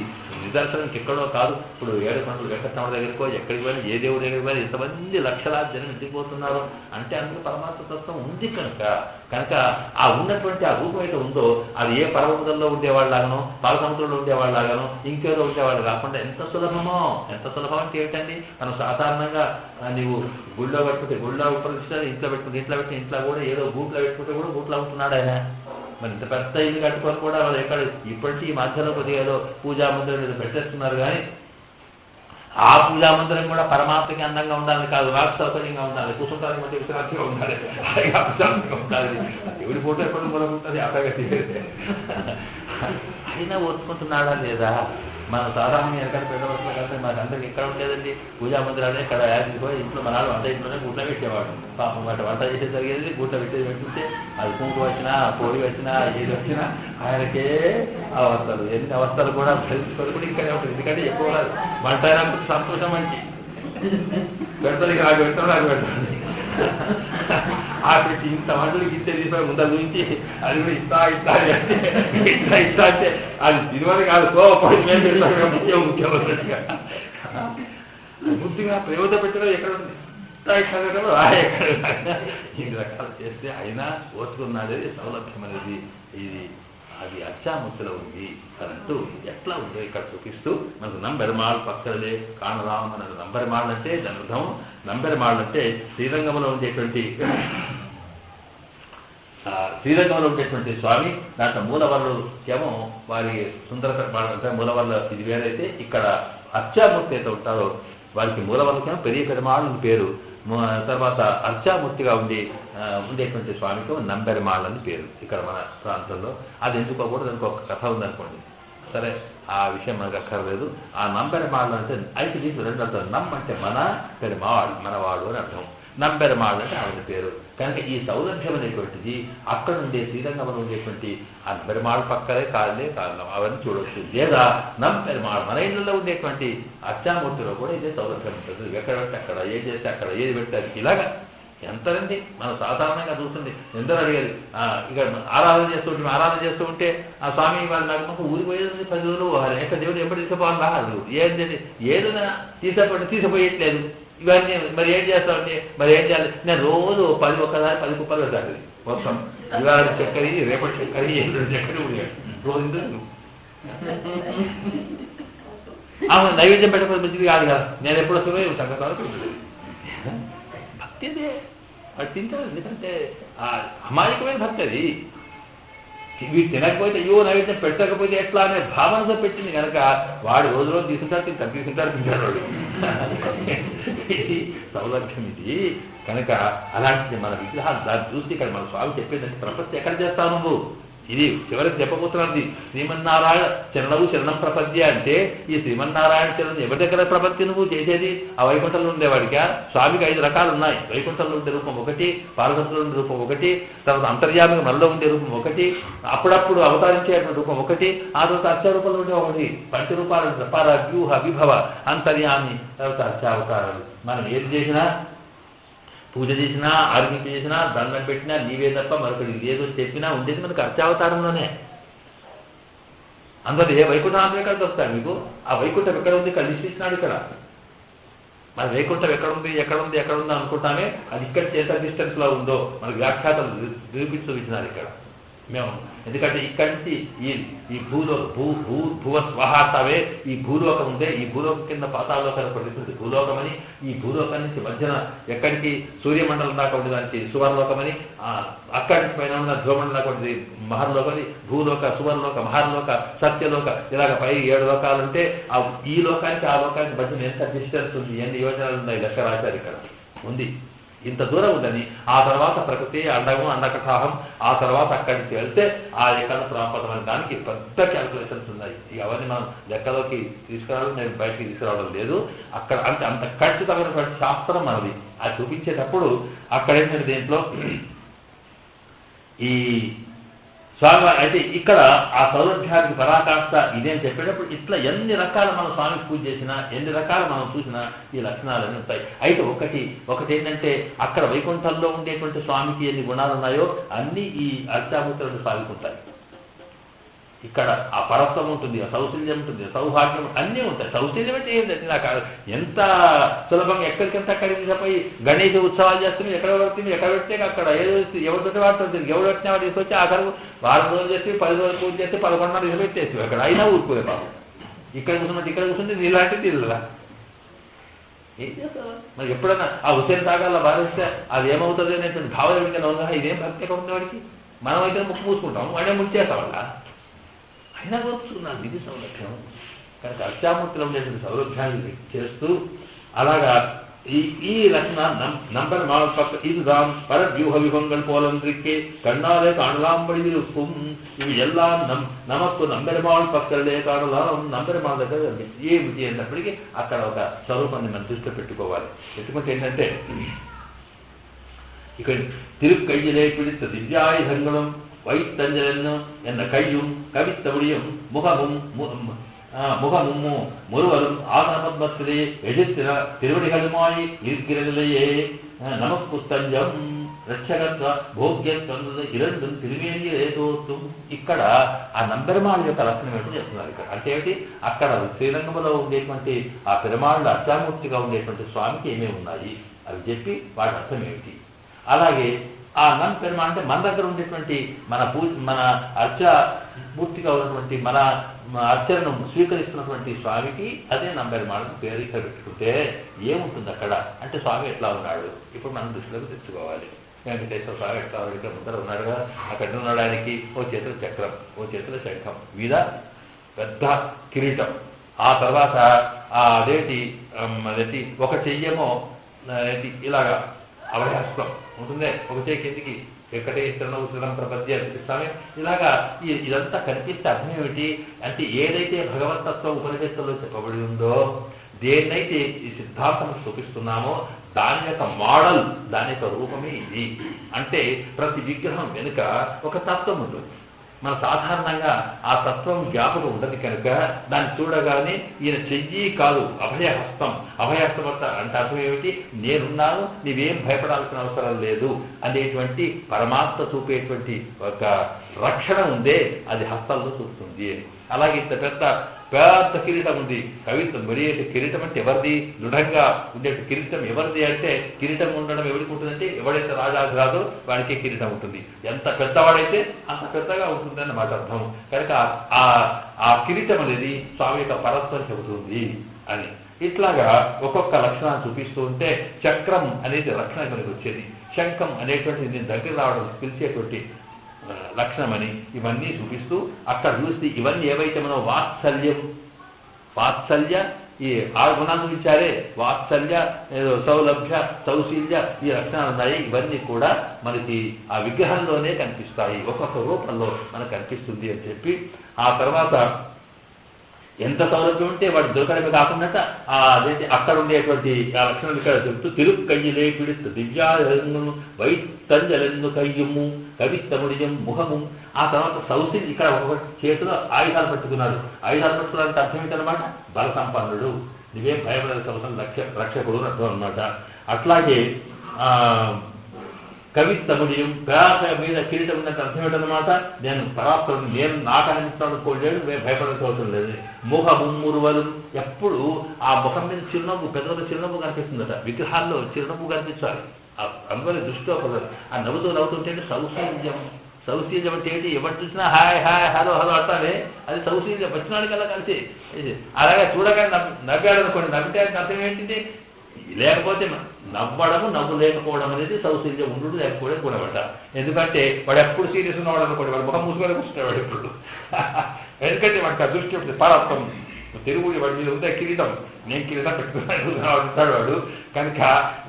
నిదర్శనానికి ఎక్కడో కాదు. ఇప్పుడు ఏడుకొండలు వెంకటరమణ దగ్గరికో ఎక్కడికి పోయినా, ఏ దేవుడి దగ్గరికి పోయినా ఇంతమంది లక్షలాది జనం ఇంటికిపోతున్నారు అంటే అందులో పరమాత్మ తత్వం ఉంది కనుక ఆ ఉన్నటువంటి ఆ రూపం అయితే ఉందో అది ఏ పర్వతంలో ఉండేవాళ్ళలాగానో, పాలసముద్రంలో ఉండేవాళ్ళలాగానో, ఇంకేదో ఉండేవాళ్ళు కాకుండా ఎంత సులభం అంటే ఏమిటండి, మనం సాధారణంగా నీవు గుళ్ళో పెట్టుకుంటే గుళ్ళో ఉపరిస్తారు, ఇంట్లో పెట్టుకుంటే ఇంట్లో పెట్టి ఇంట్లో కూడా ఏదో గూట్లో పెట్టుకుంటే కూడా గూట్లో అవుతున్నాడు ఆయన. మరి ఇంత పెద్ద ఇల్లు కట్టుకొని కూడా వాళ్ళు ఎక్కడ ఇప్పటికీ ఈ మధ్యలో కొద్దిగా ఏదో పూజా మందిరం మీద పెట్టేస్తున్నారు. కానీ ఆ పూజా మందిరం కూడా పరమాత్మకి అందంగా ఉండాలని కాదు, నాకు సౌకర్యంగా ఉండాలి, కూర్చుంటానికి మధ్య విశ్రాంతిగా ఉండాలి, ఉండాలి. ఎవరి ఫోటో ఎప్పుడు కూడా ఉంటుంది అపగతి. అయినా ఓర్చుకుంటున్నాడా లేదా? మన సాధారణంగా ఎక్కడ పెద్దవలసిన కలిసి మనకు అందరికి ఎక్కడ ఉండేదండి పూజా మందిరాలే. ఇక్కడ పోయి ఇంట్లో మన వంట ఇంట్లోనే గుడ్ల పెట్టేవాడు. పాపం వాటి వంట చేసే జరిగేది గుడ్ల పెట్టుకుంటే అది కుంకు వచ్చినా, పొడి వచ్చినా, ఏది వచ్చినా ఆయనకే అవస్థలు, ఎన్ని అవస్థలు కూడా తెలుసుకొని కూడా ఇక్కడే ఉంటుంది. ఎందుకంటే ఎక్కువ వంట అయినప్పుడు సంతోషం మంచి పెడతాడు, ఇక నాకు పెడతాడు, నాకు పెడతాడు. ఆ పెట్టి ఇంత వంటలకి ఇస్తే తీసిపోయి ముందర నుంచి అది కూడా ఇస్తా అంటే అది తిరుమల కాదు, ముఖ్యమంత్రిగా బుద్ధిగా ప్రేమతో పెట్టడం ఎక్కడ ఉంది, ఇన్ని రకాలు చేస్తే అయినా ఓర్చుకున్నది సౌలభ్యం అనేది. ఇది అది అచ్చాముత్తులో ఉంది కరెంటు ఎట్లా ఉందో ఇక్కడ చూపిస్తూ మనకు నంబెరమాళ్ పక్కలే కాణరాం అన్నది. నంబెరమాళ్ అంటే దాని అర్థం, నంబెరమాళ్ అంటే శ్రీరంగంలో ఉండేటువంటి స్వామి. దాంట్లో మూలవర్లు ఏమో వారి సుందర పెరుమాళ్ అంటే మూలవర్ల ఇది వేరైతే, ఇక్కడ అర్చామూర్తి అయితే ఉంటారో వారికి మూలవర్లకేమో పెరియ పెరుమాళ్ అని పేరు. తర్వాత అర్చామూర్తిగా ఉండేటువంటి స్వామికి నంబెరమాళ్ అని పేరు ఇక్కడ మన ప్రాంతంలో. అది ఎందుకోకూడదు, దానికి ఒక కథ ఉందనుకోండి, సరే ఆ విషయం మనకు అక్కర్లేదు. ఆ నంబెరమాళ్ అంటే అయితే దీంట్లో రెండు అర్థం. నమ్ అంటే మన, పెరుమాళ్ మనవాడు అని అర్థం. నంబెరమాళ్ అంటే ఆవిడ పేరు. కనుక ఈ సౌలభ్యం అనేటువంటిది అక్కడ ఉండే శ్రీరంగంలో ఉండేటువంటి ఆ పెరుమాళ్ పక్కలే కారణం అవన్నీ చూడవచ్చు. లేదా నంబెరమాళ్ మన ఇళ్ళలో ఉండేటువంటి అర్చామూర్తిలో కూడా ఇదే సౌలభ్యం ఉంటుంది. ఎక్కడ పెట్టి అక్కడ, ఏది చేస్తే అక్కడ, ఏది పెడితే అది ఇలాగా ఎంతరండి మనం సాధారణంగా చూస్తుంది. ఎందరో అడిగేది ఇక ఆరాధన చేస్తూ ఉంటే ఆ స్వామి వాళ్ళు నాకు ఊరికి పోయేది 10 రోజులు అనేక దేవుడు ఎప్పుడు తీసుకుపోవాలి రాదు, ఏదైనా తీసిపోయట్లేదు. ఇవన్నీ మరి ఏం చేస్తామంటే మరి ఏం చేయాలి, నేను రోజు 10 కుప్పలు పెట్టాలి మొత్తం. ఇవాళ చక్కెర, రేపటి చక్కెర, ఎల్లుండి చక్కెర రోజు నైవేద్యం పెట్టకపోతే మంచిది కాదు కదా. నేను ఎప్పుడు వస్తున్నాయో సంగతాలు భక్తి అదే అది తింటారు. ఎందుకంటే అమాయకమైన భక్తి అది. వీడు తినకపోతే అయ్యో నైవేద్యం పెట్టకపోతే ఎట్లా అనే భావనతో పెట్టింది కనుక వాడు రోజు తీసుకుంటాడు తింటాడు వాడు. ఇది సౌలభ్యం ఇది. కనుక అలాంటి మన విగ్రహాలు దాన్ని చూసి ఇక్కడ మన స్వామి చెప్పేదంటే ప్రపత్తి ఎక్కడ చేస్తావు నువ్వు, ఇది చివరికి చెప్పబోతున్నది. శ్రీమన్నారాయణ చరణవు శరణం ప్రపద్య అంటే ఈ శ్రీమన్నారాయణ చరణం ఎవరి దగ్గర ప్రపత్తి నువ్వు చేసేది? ఆ వైకుంఠంలో ఉండేవాడిగా. స్వామికి 5 రకాలు ఉన్నాయి. వైకుంఠంలో ఉండే రూపం ఒకటి, పార్వతిలో ఉండే రూపం ఒకటి, తర్వాత అంతర్యామిగా మనలో ఉండే రూపం ఒకటి, అప్పుడప్పుడు అవతరించేటువంటి రూపం ఒకటి, ఆ తర్వాత అర్చారూపంలో ఉండే ఒకటి. పంచరూపాలు పర వ్యూహ విభవ అంతర్యామి, తర్వాత అర్చావతారాలు. మనం ఏది చేసినా, పూజ చేసినా, ఆర్గింపు చేసినా, దండం పెట్టినా నీవే తప్ప మరొకటి ఏదో చెప్పినా ఉండేది మనకు అర్చావతారంలోనే. అందులో ఏ వైకుంఠం ఎక్కడ వస్తాయి మీకు? ఆ వైకుంఠం ఎక్కడ ఉంది? ఇక్కడ లిస్ట్ ఇచ్చినాడు ఇక్కడ. మన వైకుంఠం ఎక్కడుంది అనుకుంటామే, అది ఇక్కడ ఎంత డిస్టెన్స్లో ఉందో మనకు వ్యాఖ్యాతలు నిరూపించి చూపించినారు ఇక్కడ మేము. ఎందుకంటే ఇక్కడి నుంచి ఈ భువ స్వహాతవే ఈ భూలోకం ఉందే, ఈ భూలోకం కింద పాతాళలోకాన్ని ప్రతిస్తుంది భూలోకం అని. ఈ భూలోకం నుంచి మధ్యన ఎక్కడికి సూర్యమండలం దాకా ఉండే దానికి సువర్లోకం అని, అక్కడి నుంచి పైన ఉన్న ధ్రువమండలం దాకా ఉండేది మహర్లోకం అని. భూలోక, సువర్లోక, మహర్లోక, సత్యలోక, ఇలాగ పై 7 లోకాలు ఉంటే ఈ లోకానికి ఆ లోకానికి మధ్యన ఎంత డిస్టెన్స్ ఉంది, ఎన్ని యోజనాలు ఉన్నాయి లెక్క రాశారు ఇక్కడ ఉంది. ఇంత దూరం ఉందని. ఆ తర్వాత ప్రకృతి, అండము, అండకటాహం, ఆ తర్వాత అక్కడి నుంచి వెళ్తే ఆ ఎక్కడ ప్రాపదం అనే దానికి పెద్ద క్యాల్కులేషన్స్ ఉన్నాయి. ఇక అవన్నీ మనం లెక్కలోకి తీసుకురావడం, నేను బయటికి తీసుకురావడం లేదు. అక్కడ అంటే అంత ఖచ్చితమైనటువంటి శాస్త్రం మనది. అది చూపించేటప్పుడు అక్కడేంటంటే దీంట్లో ఈ స్వామి అయితే ఇక్కడ ఆ సౌలభ్యానికి పరాకాష్ట ఇదేం చెప్పేటప్పుడు ఇట్లా ఎన్ని రకాల మనం స్వామికి పూజ చేసినా, ఎన్ని రకాలు మనం చూసినా ఈ లక్షణాలన్నీ ఉంటాయి. అయితే ఒకటి ఏంటంటే అక్కడ వైకుంఠంలో ఉండేటువంటి స్వామికి ఎన్ని గుణాలు ఉన్నాయో అన్నీ ఈ అర్చామూర్తులను స్వామికి ఉంటాయి. ఇక్కడ ఆ పరత్వం ఉంటుంది, ఆ సౌశల్యం ఉంటుంది, సౌభాగ్యం అన్నీ ఉంటాయి. సౌశల్యం అంటే ఏంటంటే నాకు ఎంత సులభంగా ఎక్కడికంటే అక్కడికి పోయి గణేష ఉత్సవాలు చేస్తుంది, ఎక్కడ పడుతుంది, ఎక్కడ పెడితే అక్కడ ఏదో ఎవరితో వాడుతుంది, ఎవరు వచ్చినా వాడు తీసుకొచ్చి ఆఖరు 4 రోజులు చేసి 10 రోజులు పూజ చేస్తే 11:30 పెట్టేసి అక్కడ అయినా ఊరుకోలే పాపం. ఇక్కడ కూర్చున్నట్టు ఇక్కడ కూర్చుంటే నీళ్ళంటే నీళ్ళ ఏం చేస్తావా? మరి ఎప్పుడైనా ఆ హుసేన్ తాగాల బాధిస్తే అది ఏమవుతుంది అనేటువంటి భావన ఇంకా ఉందా? ఇదేం భక్తి ఎక్కడ ఉంది వాడికి? మనం అయితే ముక్కు పూసుకుంటాం, వాడే ముంచేస్తాం వల్ల అయినా కోరుచుకున్నాను. ఇది సౌలభ్యం. కనుక అర్చామూర్తిలో ఉండేటువంటి సౌలభ్యాన్ని చేస్తూ అలాగా ఈ లక్షణ நம்பர் மால் பக்க இதுதான் பரவியூக விபங்கள் போலொன்றிக்கே கண்ணாலே காணலாம்படி இருக்கும். ఇవి ఎல்லாம் நமக்கு நம்பெருமாள் పక్కలే కాణలాం. நம்பெருమాள் దగ్గర ఏమిటి అన్నప్పటికీ అక్కడ ఒక స్వరూపాన్ని మనం దృష్టిలో పెట్టుకోవాలి. పెట్టుకుంటే ఏంటంటే ఇక తిరుక్కయ్యలే పిడిత దివ్యాయుధங்களும் வைத்தஞ்சலன்னு என்ன கையும் கவித்தபடியும் முகமும் முருவலும் ஆகமத்மத்திலே எதிர்த்தின திருவடிகளுமாய் இருக்கிறதிலேயே நமக்கு தஞ்சம் రక్షగత్వ భోగ్యత్వం ఇరండు తిరుమేనియే తోత్వం. ఇక్కడ ఆ నంబెరుమాళ్ యొక్క లక్షణం ఏంటో చెప్తున్నారు ఇక్కడ. అంటే ఏమిటి? అక్కడ శ్రీరంగంలో ఉండేటువంటి ఆ పెరుమాళ్ళు అర్చామూర్తిగా ఉండేటువంటి స్వామికి ఏమేమి ఉన్నాయి అవి చెప్పి వాటి అర్థం ఏమిటి. అలాగే ఆ నంబెరుమా అంటే మన దగ్గర ఉండేటువంటి మన అర్చామూర్తిగా ఉన్నటువంటి మన అర్చనను స్వీకరిస్తున్నటువంటి స్వామికి అదే నంబెరుమాళ్ళని పేరు ఇక్కడ పెట్టుకుంటే ఏముంటుంది అక్కడ అంటే స్వామి ఎట్లా ఉన్నాడు ఇప్పుడు మనం దృష్టిలోకి తెచ్చుకోవాలి. వెంకటేశ్వర స్వామి ఎట్లా ఇక్కడ ముందర ఉన్నాడుగా, అక్కడ ఉన్నాడు. ఆయనకి ఓ చేతుల చక్రం, ఓ చేతుల శంఖం, మీద పెద్ద కిరీటం, ఆ తర్వాత అదేంటి ఒక చెయ్యేమో ఇలాగా అభయహస్తం ఉంటుందే, ఒక చెయ్యి కిందికి వెంకటేశ్వరం ఉత్తరం ప్రపద్య అనిపిస్తామే. ఇలాగా ఇదంతా కనిపిస్తే అర్థం ఏమిటి అంటే ఏదైతే భగవతత్వం ఉపనిషత్తుల్లో చెప్పబడి ఉందో, దేన్నైతే ఈ సిద్ధాంతం చూపిస్తున్నామో దాని యొక్క మోడల్, దాని యొక్క రూపమే ఇది. అంటే ప్రతి విగ్రహం వెనుక ఒక తత్వం ఉంటుంది. మన సాధారణంగా ఆ తత్వం జ్ఞాపకం ఉండదు కనుక దాన్ని చూడగానే ఈయన చెయ్యి కాదు అభయహస్తం. అభయహస్తం అంటే అర్థం ఏమిటి? నేనున్నాను, నీవేం భయపడాల్సిన అవసరం లేదు అనేటువంటి పరమాత్మ చూపేటువంటి ఒక రక్షణ ఉందే, అది హస్తాల్లో చూస్తుంది. అలాగే ఇంత పెద్ద కిరీటం ఉంది. కవిత్వం మరేటి కిరీటం అంటే ఎవరిది? దృఢంగా ఉండే కిరీటం ఎవరిది అంటే కిరీటం ఉండడం ఎవరికి ఉంటుందంటే ఎవడైతే రాజాధిరాజో వాడికే కిరీటం ఉంటుంది. ఎంత పెద్దవాడైతే అంత పెద్దగా ఉంటుంది అన్నమాట అర్థం. కనుక ఆ కిరీటం అనేది స్వామి యొక్క పరత్వం చెబుతుంది అని ఇట్లాగా ఒక్కొక్క లక్షణాన్ని చూపిస్తూ ఉంటే చక్రం అనేది లక్షణం మనకి వచ్చేది. శంఖం అనేటువంటి నేను దగ్గర రావడం పిలిచేటువంటి లక్షణమని ఇవన్నీ చూపిస్తూ అక్కడ చూస్తే ఇవన్నీ ఏవైతే మనం వాత్సల్య ఈ 6 గుణాలు చూపించారే, వాత్సల్య, సౌలభ్య, సౌశీల్య, ఈ లక్షణాలు ఉన్నాయి. ఇవన్నీ కూడా మనకి ఆ విగ్రహంలోనే కనిపిస్తాయి, ఒక్కొక్క రూపంలో మనకు కనిపిస్తుంది అని చెప్పి, ఆ తర్వాత ఎంత సౌలభ్యం ఉంటే వాడు దొరకడమే కాకుండా అదేంటి అక్కడ ఉండేటువంటి ఆ లక్షణాలు ఇక్కడ చెబుతూ తిరుక్కయ్యలే పిడుస్తు దివ్యాను వైతంజలెన్ను కయ్యము కవిత్తముడియం ముఖము. ఆ తర్వాత సౌశీల్ ఇక్కడ ఒక చేతిలో ఆయుధాలు పట్టుకున్నాడు. ఆయుధాలు పట్టుకోవడానికి అర్థం ఏంటనమాట, బల సంపన్నుడు, నువ్వేం భయపడాల్సిన అవసరం, రక్షకుడు అర్థం అనమాట. అట్లాగే కవిత్తముడియం, పేద మీద కిరీటం ఉన్నట్టు అర్థం ఏంటనమాట, నేను పరాత్పరుడు, నేను నాటహించడానికి కోల్లేడు, మేము భయపడాల్సిన అవసరం లేదు. ముఖము మురువలు, ఎప్పుడు ఆ ముఖం మీద చిరునవ్వు, పెద్దల చిరునవ్వు కనిపిస్తుందట. విగ్రహాల్లో చిరునవ్వు కనిపించాలి, అందరి దృష్టిలో పడదు. ఆ నవ్వుతుంటే సౌశీల్యం. సౌశీల్యం అంటే ఏంటి, ఎవరు చూసినా హాయ్ హాయ్ హలో హలో అంటానే, అది సౌశీల్యం. వచ్చినాడికల్లా కలిసి అలాగే చూడగానే నవ్వాడు అనుకోండి, నవ్వితే అర్థం ఏంటిది, లేకపోతే నవ్వడము, నవ్వు లేకపోవడం అనేది సౌశీల్యం ఉండు, లేకపోవడం గుణపడ్డ. ఎందుకంటే వాడు ఎప్పుడు సీరియస్ ఉన్నవాడు అనుకోండి, వాడు ముఖం మూసుకొని కూర్చున్నాడు ఎప్పుడు. ఎందుకంటే వాడికి అదృష్టి ఉంటుంది, పరాత్వం తిరుగుడి, వాడి మీద ఉంటే కిరీటం, నేను కిరీటం పెట్టుకున్నాడు ఉంటాడు వాడు. కనుక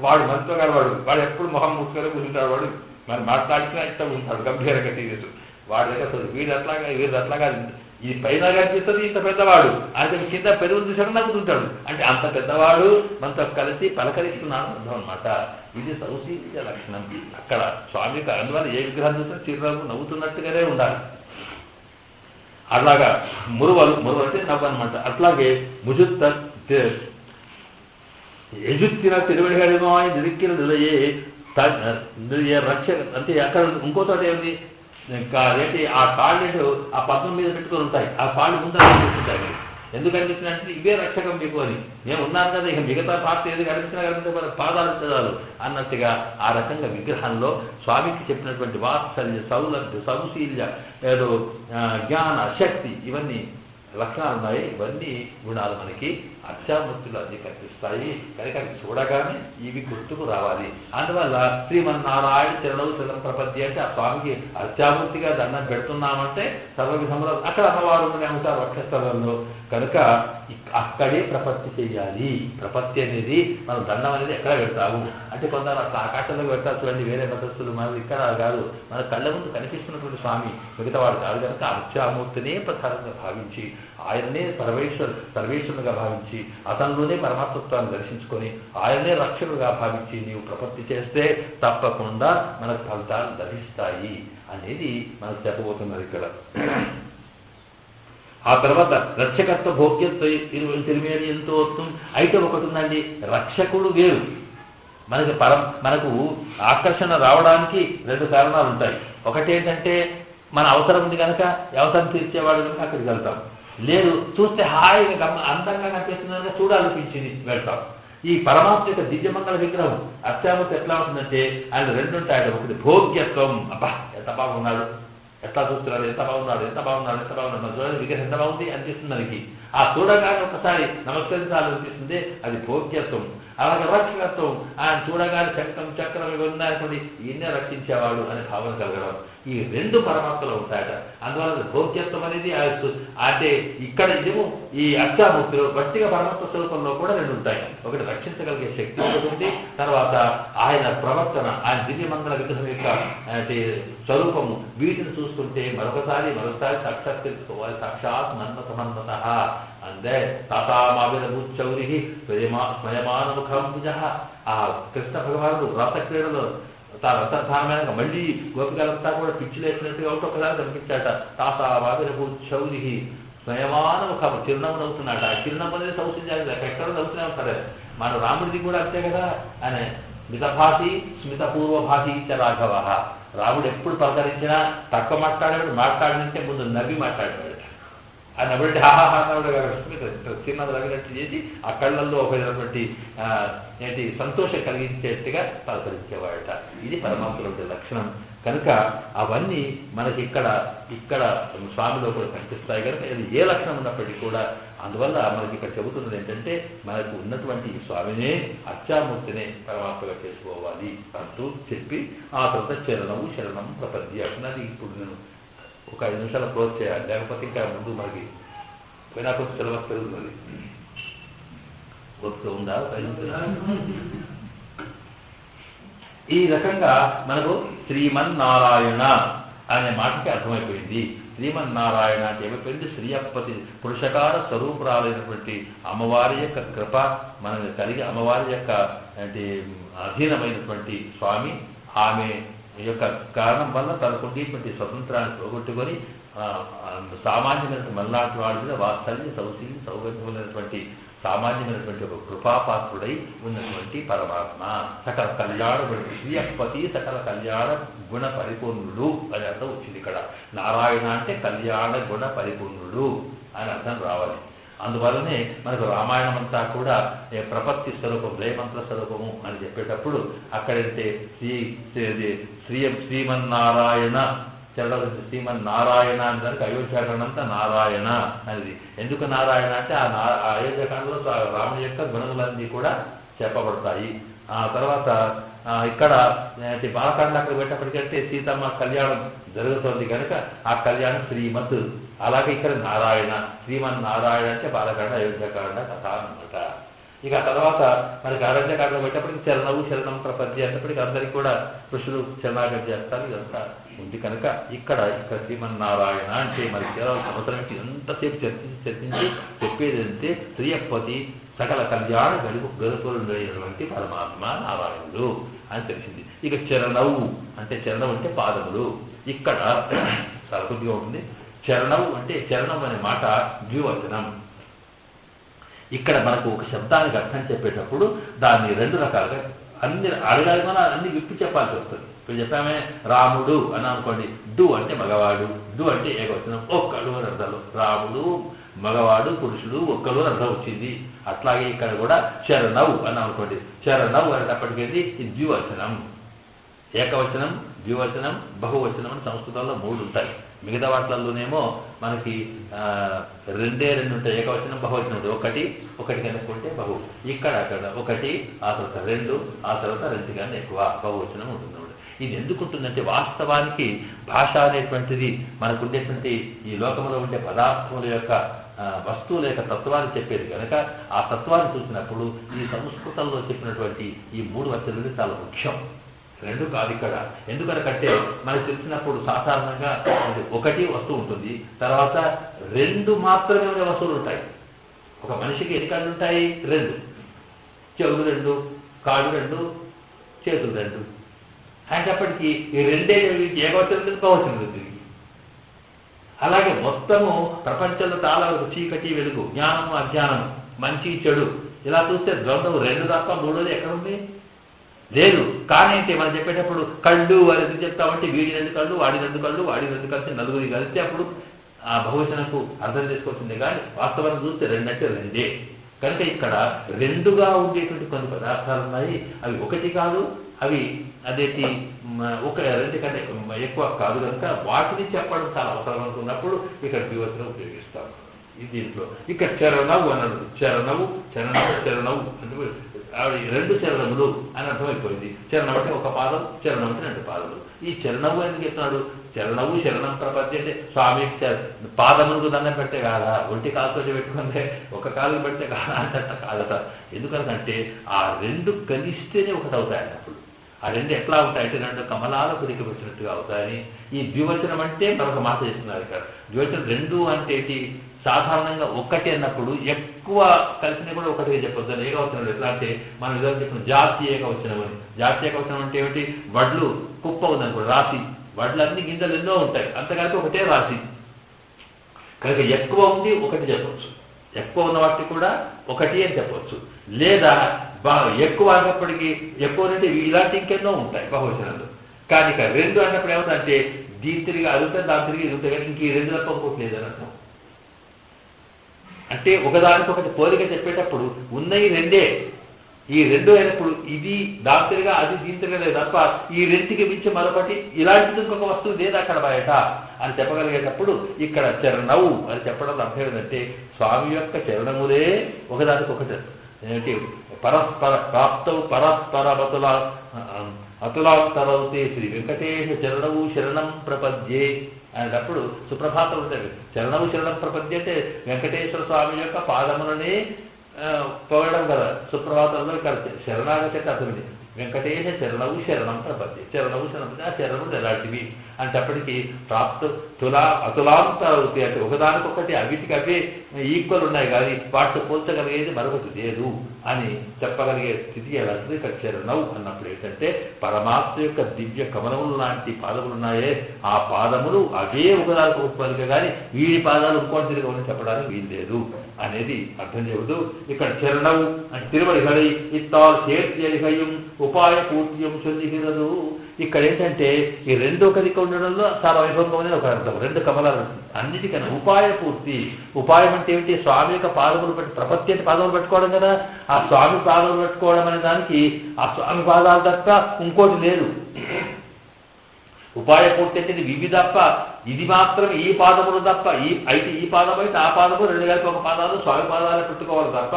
వాడు మనతో గారు వాడు ఎప్పుడు ముఖం మూసుకొని కూర్చుంటాడు. వాడు మరి మాట్లాడినా ఇష్టం ఉంటాడు, గంభీరంగా సీరియస్. వాడి దగ్గర వీడు అట్లాగా ఈ పైన కనిపిస్తుంది ఇంత పెద్దవాడు, ఆయన కింద పెరుగు చూసాడు నవ్వుతుంటాడు. అంటే అంత పెద్దవాడు మనతో కలిసి పలకరిస్తున్నాడు అర్థం అనమాట. ఇది సౌశీల్య లక్షణం అక్కడ స్వామికి. అందువల్ల ఏ విగ్రహం చూసినా చిరునవ్వు, నవ్వుతున్నట్టుగానే ఉండాలి. అలాగా మురువలు అంటే నవ్వు అనమాట. అట్లాగే ముజుత్త ఎజుత్తిన తిరువడిగడమో ఆయన నిరిక్కిన నిలయే రక్ష అంటే అక్కడ ఇంకో చోట ఏమిటి ఏంటి, ఆ కాళ్ళు ఆ పద్మం మీద పెట్టుకొని ఉంటాయి, ఆ కాళ్ళు ముందర కనిపిస్తుంటాయి. ఎందుకు కనిపిస్తున్నాయంటే ఇవే రక్షకం మీకు అని, మేము ఉన్నాను కదా, ఇక మిగతా పాత్ర ఏది కనిపించినా పాదాలు చదాలు అన్నట్టుగా ఆ రకంగా విగ్రహంలో స్వామికి చెప్పినటువంటి వాత్సల్య, సౌలభ్య, సౌశీల్య, ఏదో జ్ఞాన, శక్తి, ఇవన్నీ లక్షణాలు ఉన్నాయి. ఇవన్నీ గుణాలు మనకి అర్చామూర్తులు అన్ని కనిపిస్తాయి. కనుక అది చూడగానే ఇవి గుర్తుకు రావాలి. అందువల్ల శ్రీమన్నారాయణ చరణవు చరణం ప్రపత్తి అంటే ఆ స్వామికి అర్చామూర్తిగా దండం పెడుతున్నామంటే సర్వ విధంలో అక్కడ అమ్మవారు ఉంటారు వక్షస్థలంలో. కనుక అక్కడే ప్రపత్తి చేయాలి. ప్రపత్తి అనేది మనం దండం అనేది ఎక్కడ పెడతాము అంటే కొందరు అట్లా ఆకాశంలో పెడతారు చూడండి, వేరే మతస్థులు. మనది ఇక్కడ కాదు, మన కళ్ళ ముందు కనిపిస్తున్నటువంటి స్వామి మిగతా వాడు కాదు. కనుక అర్చామూర్తినే ప్రధానంగా భావించి, ఆయననే సర్వేశ్వరునిగా భావించి, అతనిలోనే పరమాత్మత్వాన్ని దర్శించుకొని, ఆయననే రక్షకుడుగా భావించి నీవు ప్రపత్తి చేస్తే తప్పకుండా మనకు ఫలితాలు లభిస్తాయి అనేది మనకు చెప్పబోతున్నారు ఇక్కడ. ఆ తర్వాత రక్షకత్వ భోగ్యత్వ తిరిమేది ఎంతో అయితే ఒకటి ఉందండి, రక్షకుడు వేరు. మనకు ఆకర్షణ రావడానికి 2 కారణాలు ఉంటాయి. ఒకటి ఏంటంటే మన అవసరం ఉంది కనుక, అవసరం తీర్చేవాడు కనుక అక్కడికి వెళ్తాం. లేదు చూస్తే హాయిగా అందంగా కనిపిస్తుంది కనుక చూడాలనిపించింది వెళ్తాం. ఈ పరమాత్మ యొక్క దివ్యమంగళ విగ్రహం అర్చామూర్తి ఎట్లా ఉంటుందంటే ఆయన 2 ఉంటాయట. ఒకటి భోగ్యత్వం, అబ్బా ఎంత బాగున్నాడు, ఎట్లా చూస్తున్నాడు, ఎంత బాగున్నాడు చూడండి, విగ్రహం ఎంత బాగుంది అనిపిస్తుంది మనకి. ఆ చూడగానే ఒకసారి నమస్కరించాలనిపిస్తుంది, అది భోగ్యత్వం. అలాగే రక్షకత్వం, ఆయన చూడగానే చక్రం ఇవి ఉన్నాయనుకోండి, ఈయన్నే రక్షించేవాడు అనే భావన కలగడం. ఈ 2 పరమాత్మలో ఉంటాయట. అందువల్ల భోగ్యత్వం అనేది అంటే ఇక్కడ ఇదేమో ఈ అర్చామూర్తిలో గట్టిగా పరమాత్మ స్వరూపంలో కూడా 2 ఉంటాయి. ఒకటి రక్షించగలిగే శక్తి ఉంటుంది, తర్వాత ఆయన ప్రవర్తన, ఆయన దివ్యమంగళ విగ్రహం యొక్క స్వరూపము. వీటిని చూస్తుంటే మరొకసారి సాక్షాత్ తెలుసుకోవాలి. సాక్షాత్ మన్మత అందే తాతామావిరభూచౌరి స్మయమానముఖం భుజ. ఆ కృష్ణ భగవానుడు రథ క్రీడలో తాను అంతర్ధానమైన మళ్ళీ గోపికలంతా కూడా పిచ్చిలేసినట్టుగా ఒకసారి కనిపించాట. తాతామావిరభూచౌరి స్వయమానముఖం, చిరునవ్వు నవ్వుతున్నాడు. ఆ చిరునవ్వు అనేది సౌశీల్యాలు ఎక్కడ నవ్వుతూనే ఉంటారు. మన రాముడిది కూడా అంతే కదా, ఆయన మితభాషి స్మితపూర్వభాషి చ రాఘవ. రాముడు ఎప్పుడు పలకరించినా తక్కువ మాట్లాడినంటే ముందు నవ్వి మాట్లాడేవాడు. ఆ నవ్వుడి హాహాహా చిన్నది నవ్వినట్టు చేసి ఆ కళ్ళల్లో ఒక విధమైనటువంటి సంతోషం కలిగించేట్టుగా పలకరించేవాడట. ఇది పరమాత్మలో ఉండే లక్షణం. కనుక అవన్నీ మనకి ఇక్కడ స్వామిలో కూడా కనిపిస్తాయి కనుక ఇది ఏ లక్షణం ఉన్నప్పటికీ కూడా. అందువల్ల మనకి ఇక్కడ చెబుతున్నది ఏంటంటే మనకు ఉన్నటువంటి స్వామినే అర్చామూర్తినే పరమాత్మగా చేసుకోవాలి అంటూ చెప్పి ఆ తర్వాత శరణం ప్రపద్య అన్నది. ఇప్పుడు నేను ఒక 5 నిమిషాలు క్లోజ్ చేయాలి, లేకపోతే ఇంకా ముందు మనకి పోయినా కొంచెం సిలబస్ పెరుగుతుంది. ఓపిక ఉందా? ఈ రకంగా మనకు శ్రీమన్నారాయణ అనే మాటకి అర్థమైపోయింది. శ్రీమన్నారాయణ అంటే ఏమైపోయింది? శ్రీయపతి పురుషకార స్వరూపురాలైనటువంటి అమ్మవారి యొక్క కృప మనకు కలిగి అమ్మవారి యొక్క అంటే అధీనమైనటువంటి స్వామి, ఆమె యొక్క కారణం వల్ల తనకుండేటువంటి స్వతంత్రాన్ని పోగొట్టుకొని సామాన్యమైన మల్లాంటి వాడి మీద వాత్సల్య సౌశీల్య సౌగన్యమైనటువంటి సామాన్యమైనటువంటి ఒక కృపాపాత్రుడై ఉన్నటువంటి పరమాత్మ సకల కళ్యాణ శ్రీయపతి సకల కళ్యాణ గుణ పరిపూర్ణుడు అని అర్థం వచ్చింది. ఇక్కడ నారాయణ అంటే కళ్యాణ గుణ పరిపూర్ణుడు అని అర్థం రావాలి. అందువల్లనే మనకు రామాయణం అంతా కూడా ప్రపత్తి స్వరూపం లయమంత్ర స్వరూపము అని చెప్పేటప్పుడు అక్కడైతే శ్రీమన్నారాయణ చరణం శ్రీమన్నారాయణ అని దానికి అయోధ్యాకాండం అంతా నారాయణ అనేది. ఎందుకు నారాయణ అంటే ఆ అయోధ్యాకాండంలో రాముని యొక్క గుణములన్నీ కూడా చెప్పబడతాయి. ఆ తర్వాత ఇక్కడ బాలకాండ అక్కడ పెట్టేప్పటికంటే సీతమ్మ కళ్యాణం జరుగుతుంది కనుక ఆ కళ్యాణం శ్రీమత్. అలాగే ఇక్కడ నారాయణ శ్రీమన్నారాయణ అంటే బాలకాండ అయోధ్యాకాండ కథ అన్నమాట. ఇక తర్వాత మనకి అయోధ్యాకాండలో పెట్టేప్పటికి చరణవు శరణం ప్రపద్య అనేప్పటికీ అందరికీ కూడా పురుషులు శరణాగతి చేస్తారు. ఇదంతా ఉంది కనుక ఇక్కడ శ్రీమన్నారాయణ అంటే మరి కేవలం సంవత్సరానికి ఎంతసేపు చర్చించి చెప్పేది అంటే శ్రీయపతి సకల కళ్యాణ గడుపులైనటువంటి పరమాత్మ నారాయణుడు అని తెలిసింది. ఇక చరణవు అంటే చరణం అంటే పాదములు. ఇక్కడ చాలా కొద్దిగా ఉంటుంది. చరణవు అంటే చరణం అనే మాట ద్వివచనం. ఇక్కడ మనకు ఒక శబ్దానికి అర్థం చెప్పేటప్పుడు దాన్ని రెండు రకాలుగా అన్ని అడగాలి, మనం అన్ని విప్పి చెప్పాల్సి వస్తుంది. ఇప్పుడు చెప్పామే రాముడు అని అనుకోండి, డు అంటే మగవాడు, డు అంటే ఏకవచనం, ఒక్కడు అని అర్థాలు. రాముడు మగవాడు పురుషుడు ఒక్కడు అని అర్థం వచ్చింది. అట్లాగే ఇక్కడ కూడా చరణవు అని అనుకోండి, చరణవు అనేటప్పటికీ ఇది ద్వివచనం. ఏకవచనం ద్వివచనం బహువచనం అని సంస్కృతంలో 3 ఉంటాయి. మిగతా వాటిల్లోనేమో మనకి 2 ఉంటాయి. ఏకవచనం బహువచనం ఉంటుంది. ఒకటి కనుక్కుంటే బహు. ఇక్కడ అక్కడ 1 ఆ తర్వాత 2 ఆ తర్వాత 2 కన్నా ఎక్కువ బహువచనం ఉంటుంది. ఇది ఎందుకు ఉంటుందంటే వాస్తవానికి భాష అనేటువంటిది మనకు ఉండేటువంటి ఈ లోకంలో ఉండే పదార్థముల యొక్క వస్తువుల యొక్క తత్వాన్ని చెప్పేది కనుక ఆ తత్వాన్ని చూసినప్పుడు ఈ సంస్కృతంలో చెప్పినటువంటి ఈ 3 వచనాలు చాలా ముఖ్యం. 2 కాదు ఇక్కడ. ఎందుకనకంటే మనకు తెలిసినప్పుడు సాధారణంగా 1 వస్తువు ఉంటుంది, తర్వాత 2 మాత్రమే వస్తువులు ఉంటాయి. ఒక మనిషికి ఎన్ని కళ్ళు ఉంటాయి? 2. చెవులు 2, కాళ్ళు 2, చేతులు 2. అయినప్పటికీ ఈ 2 ఏకవచనం బహువచనం. అలాగే మొత్తము ప్రపంచంలో చాలా చీకటి వెలుగు, జ్ఞానము అజ్ఞానము, మంచి చెడు ఇలా చూస్తే ద్వంద్వం 2 తప్ప 3 ఎక్కడుంది? లేదు. కానీ అంటే మనం చెప్పేటప్పుడు కళ్ళు అనేది చెప్తామంటే వీడి 2 కళ్ళు వాడి 2 కళ్ళు వాడి 2 కలిసి 4 కలిస్తే అప్పుడు ఆ బహువచనకు అర్థం చేసుకోవాల్సిందే. కానీ వాస్తవాన్ని చూస్తే 2 అంటే 2. కనుక ఇక్కడ 2గా ఉండేటువంటి కొన్ని పదార్థాలు ఉన్నాయి. అవి 1 కాదు, అవి అదేంటి 2 కంటే ఎక్కువ కాదు. కనుక వాటిని చెప్పడం చాలా అవసరం అనుకున్నప్పుడు ఇక్కడ ద్వివచనం ఉపయోగిస్తాం. దీంట్లో ఇక్కడ చరణవు అన్నాడు. చరణవు చరణవు చరణవు అంటే 2 చరణములు అని అర్థమైపోయింది. చరణం అంటే 1 పాదం, చరణం అంటే 2 పాదములు. ఈ చరణవు ఎందుకు చెప్తున్నాడు? చరణవు శరణం ప్రపద్య అంటే స్వామి పాదములకు దండం పెట్టే కాదా, 1 కాలుతో పెట్టుకుంటే 1 కాలు పెడితే కాదా అంటే కాదట. ఎందుకంటే ఆ 2 కలిస్తేనే 1 అవుతాయి. అప్పుడు ఆ 2 ఎట్లా ఉంటాయంటే 2 కమలాలకు దిగబెట్టినట్టుగా అవుతాయని ఈ ద్వివచనం అంటే మరొక మాట చేస్తున్నారు ఇక్కడ. ద్వివచనం 2 అంటే సాధారణంగా 1 అన్నప్పుడు ఎక్కువ కలిసిన కూడా 1గా చెప్పొద్దు. ఏకవచనం ఎట్లా అంటే మనం ఇదివరకు చెప్పిన జాతీయ ఏకవచనం అని. జాతీయ ఏకవచనం అంటే ఏమిటి? వడ్లు కుప్ప ఉందనుకోండి, రాశి, వడ్లన్నీ గింజలు ఎన్నో ఉంటాయి, అంతకలిపి 1 రాశి. కనుక ఎక్కువ ఉంది 1 చెప్పవచ్చు, ఎక్కువ ఉన్న వాటికి కూడా 1 అని చెప్పవచ్చు. లేదా ఎక్కువ అన్నప్పటికీ ఎక్కువ అంటే ఇలాంటి ఇంకెన్నో ఉంటాయి బహువచనాలు. కానీ ఇక 2 అన్నప్పుడు ఏమవుతుందంటే దీని తిరిగి అదుగుతుంది, దాని తిరిగి ఎదుగుతాయి, కానీ ఇంక ఈ 2 తప్ప ఇంకోటి లేదని అర్థం. అంటే ఒకదానికొకటి పోలిక చెప్పేటప్పుడు ఉన్నవి 2. ఈ 2 అయినప్పుడు ఇది దాని తిరిగా అది దీని తిరిగా లేదు తప్ప ఈ 2కి మించి మరొకటి ఇలాంటిది ఇంకొక వస్తువు లేదు అక్కడ బయట అని చెప్పగలిగేటప్పుడు ఇక్కడ చరణవు అని చెప్పడం అర్థం ఏంటంటే స్వామి యొక్క చరణములే ఒకదానికొకటి ఏంటి పరస్పర ప్రాప్తవు పరస్పర అతులాస్తరవుతే శ్రీ వెంకటేశ చరణవు శరణం ప్రపద్యే అనేటప్పుడు సుప్రభాతం ఉంటుంది. చరణవు శరణం ప్రపద్య అంటే వెంకటేశ్వర స్వామి యొక్క పాదములనే పొగడం కదా సుప్రభాతంలో ఇక్కడ శరణాగతి అంటే అర్థమైంది. వెంకటేశ చరణవు శరణం ప్రపత్తి, చరణవు శరణం ఆ చరణములు ఎలాంటివి అంటప్పటికీ అతులాంత అవుతాయి. అంటే ఒకదానికొకటి అవిటికి అవే ఈక్వల్ ఉన్నాయి, కానీ వాటితో పోల్చగలిగేది మరొకటి లేదు అని చెప్పగలిగే స్థితి ఎలాంటిది. ఇక్కడ చరణవు అన్నప్పుడు ఏంటంటే పరమాత్మ యొక్క దివ్య కమలములు లాంటి పాదములు ఉన్నాయే, ఆ పాదములు అవే ఒకదానికి ఒప్పుకోవాలి, కానీ వీడి పాదాలు ఇంకోటి తిరగవని చెప్పడానికి వీలు లేదు అనేది అర్థం చెబుతూ ఇక్కడ చరణవు అంటే తిరువడిగై ఇత్తాల్ చేర్తియలిగయం ఉపాయ పూర్తియం చొందిగిరదు. ఇక్కడ ఏంటంటే ఈ రెండో కదిక ఉండడంలో చాలా వైభవంగా ఉంది ఒక అర్థం. రెండు కమలాలు అన్నిటికన్నా ఉపాయ పూర్తి. ఉపాయం అంటే ఏమిటి? స్వామి యొక్క పాదములు పట్టి, ప్రపత్తి అంటే పాదములు పట్టుకోవడం కదా. ఆ స్వామి పాదములు పట్టుకోవడం అనే దానికి ఆ స్వామి పాదాలు తప్ప ఇంకోటి లేదు. ఉపాయ పూర్తి అంటే ఇవి తప్ప, ఇది మాత్రం ఈ పాదములు తప్ప, అయితే ఈ పాదం అయితే ఆ పాదము రెండు కలిపి ఒక పాదాలు స్వామి పాదాలు పెట్టుకోవాలి తప్ప,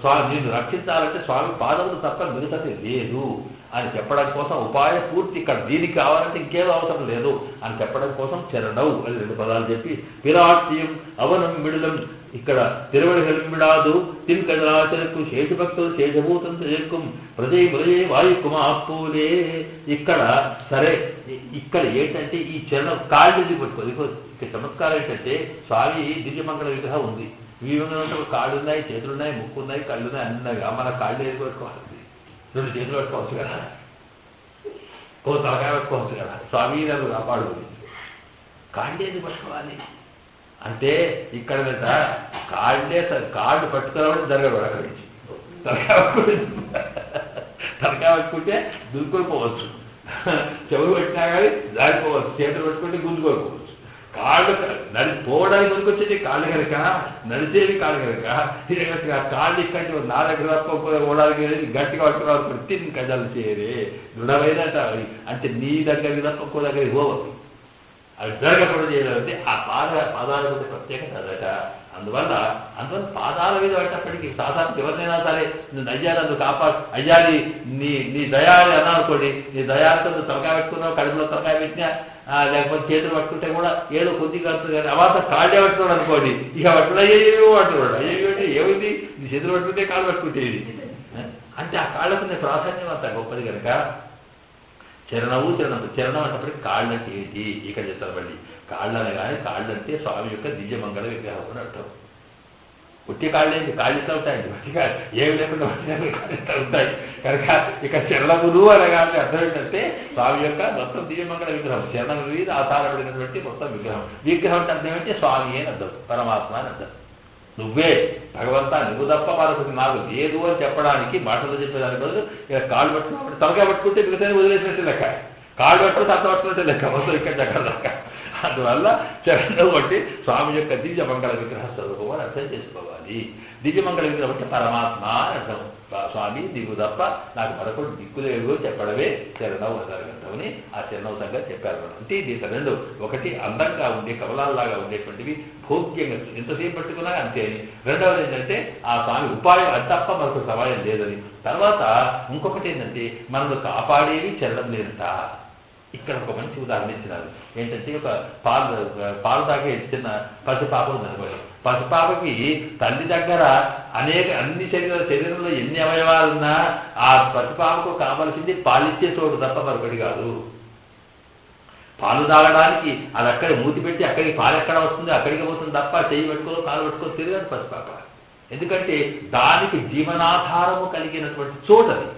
స్వామి నిన్ను రక్షించాలంటే స్వామి పాదములు తప్ప మిగతాది లేదు అని చెప్పడం కోసం ఉపాయ పూర్తి. ఇక్కడ దీనికి కావాలంటే ఇంకేదో అవసరం లేదు అని చెప్పడం కోసం చరణవు అని రెండు పదాలు చెప్పి పిరాట్యం అవనం మిడులం ఇక్కడ తిరువడిగలిమిడాదు తిన్కదరాచరకు శేషభక్తులు శేషభూతం చేర్కుం ప్రజే మురజే వాయుకుమా పూలే. ఇక్కడ సరే, ఇక్కడ ఏంటంటే ఈ చరణం కాళ్ళు పట్టుకోదు. ఇక్కడ చమత్కారం ఏంటంటే స్వామి దివ్యమంగళ విగ్రహం ఉంది, వివిధంగా కాళ్ళు ఉన్నాయి, చేతులు ఉన్నాయి, ముక్కు ఉన్నాయి, కళ్ళు ఉన్నాయి, అన్నగా మన కాళ్ళు ఏది పట్టుకోవాలి, రెండు చేతులు పట్టుకోవచ్చు కదా, ఓ తలకాయ పట్టుకోవచ్చు కదా. స్వామి నన్ను కాపాడు, కాళ్ళు ఏది పట్టుకోవాలి అంటే ఇక్కడ కాళ్ళు పట్టుకోవాలంటే జరగదు. అక్కడి నుంచి తలకాయ పట్టుకుంటే దుర్కొనిపోవచ్చు, చెవులు పెట్టినా కానీ జారిపోవచ్చు, చేతులు పట్టుకుంటే గుంజుకోకపోవచ్చు. కాళ్ళు పోవడానికి పనికొచ్చేది కాళ్ళు కనుక, నడిచేది కాళ్ళు కనుక, కాళ్ళు ఇక్కడి నా దగ్గర తప్ప పోవడానికి గట్టిగా పట్టుకోవాలి. తిని కజాలు చేయరే దృఢమైన అంటే నీ దగ్గరికి తప్ప ఇంకో దగ్గరికి పోవచ్చు. అవి జరగకుండా చేయాలంటే ఆ పాదాల మీద ప్రత్యేకత అదట. అందువల్ల పాదాల మీద పడ్డప్పటికీ సాధారణ ఎవరినైనా సరే నువ్వు అయ్యాలి అందుకు కాపాడు, అయ్యాలి నీ దయాలి అన్నానుకోండి, నీ దయాలతో నువ్వు తలకాయ పెట్టుకున్నావు, కడుపులో తలకాయ పెట్టినా లేకపోతే చేతులు పట్టుకుంటే కూడా ఏదో కొద్దిగా వస్తుంది, కానీ అవాత కాళ్ళే పట్టుకోడు అనుకోండి, ఇక పట్టుకుని అయ్యో పట్టుకోడు. అయ్యో ఏమిటి నీ చేతులు పట్టుకుంటే కాళ్ళు పట్టుకుంటే ఇది అంటే ఆ కాళ్ళకు ప్రాధాన్యం అంత గొప్పది కనుక చరణవు చరణం అన్నప్పటికీ కాళ్ళు అంటే ఏంటి ఇక్కడ చెప్తారు. మళ్ళీ కాళ్ళు అనగానే కాళ్ళు అంటే స్వామి యొక్క దివ్యమంగళ విగ్రహం అని అర్థం. ఉట్టి కాళ్ళు ఏంటి? కాళ్ళు ఇట్లా ఉంటాయండి, వట్టిగా ఏమి లేకుండా వట్టిగా ఉంటాయి కనుక ఇక చరణములు అనగానే అర్థం ఏంటంటే స్వామి యొక్క మొత్తం దివ్యమంగళ విగ్రహం, చరణం మీద ఆధారపడినటువంటి మొత్తం విగ్రహం అంటే అర్థం ఏంటి? స్వామి అని అర్థం, పరమాత్మ అని అర్థం. నువ్వే భగవంతా, నువ్వు తప్ప మరొకటి నాకు లేదు అని చెప్పడానికి మాటలు చెప్పేదాని బదులు ఇక కాళ్ళు పట్టుకున్నప్పుడు తలకాయ పట్టుకుంటే మిగతా వదిలేసినట్టే లెక్క, కాళ్ళు పట్టుకుంటే అంత పట్టుకున్నట్టే లెక్క, మొత్తం ఇక్కడ దగ్గర లెక్క. అందువల్ల చరణం బట్టి స్వామి యొక్క దివ్యమంగళ విగ్రహ స్వరూపం అని అర్థం చేసుకోవాలి. దివ్యమంగళ విగ్రహం అంటే పరమాత్మ అని అర్థం. స్వామి నీవు తప్ప నాకు మరొకటి దిక్కులేవు చెప్పడమే చరణవు అర్థమని ఆ చరణవు సంగతి చెప్పారు. అంటే దీంట్లో రెండు, ఒకటి అందంగా ఉండే కమలాల్లాగా ఉండేటువంటివి భోగ్యంగా ఎంతసేపు పట్టుకున్నా అంతే అని, రెండవది ఏంటంటే ఆ స్వామి ఉపాయం అది తప్ప మరొక సవాయం లేదని. తర్వాత ఇంకొకటి ఏంటంటే మనల్ని కాపాడేవి చరణం లేదంట. ఇక్కడ ఒక మంచి ఉదాహరణ ఇచ్చినారు. ఏంటంటే ఒక పాలు తాగే చిన్న పసిపాప ఉందనుకోండి, పసిపాపకి తల్లి దగ్గర అన్ని శరీరంలో ఎన్ని అవయవాలున్నా ఆ పసిపాపకు కావలసింది పాలిచ్చే చోటు తప్ప మరొకటి కాదు. పాలు తాగడానికి అది అక్కడ మూతి పెట్టి అక్కడికి పాలు ఎక్కడ వస్తుంది అక్కడికి పోతుంది తప్ప చెయ్యి పెట్టుకో కాలు పెట్టుకో తిరగదు పసిపాప. ఎందుకంటే దానికి జీవనాధారము కలిగినటువంటి చోటది,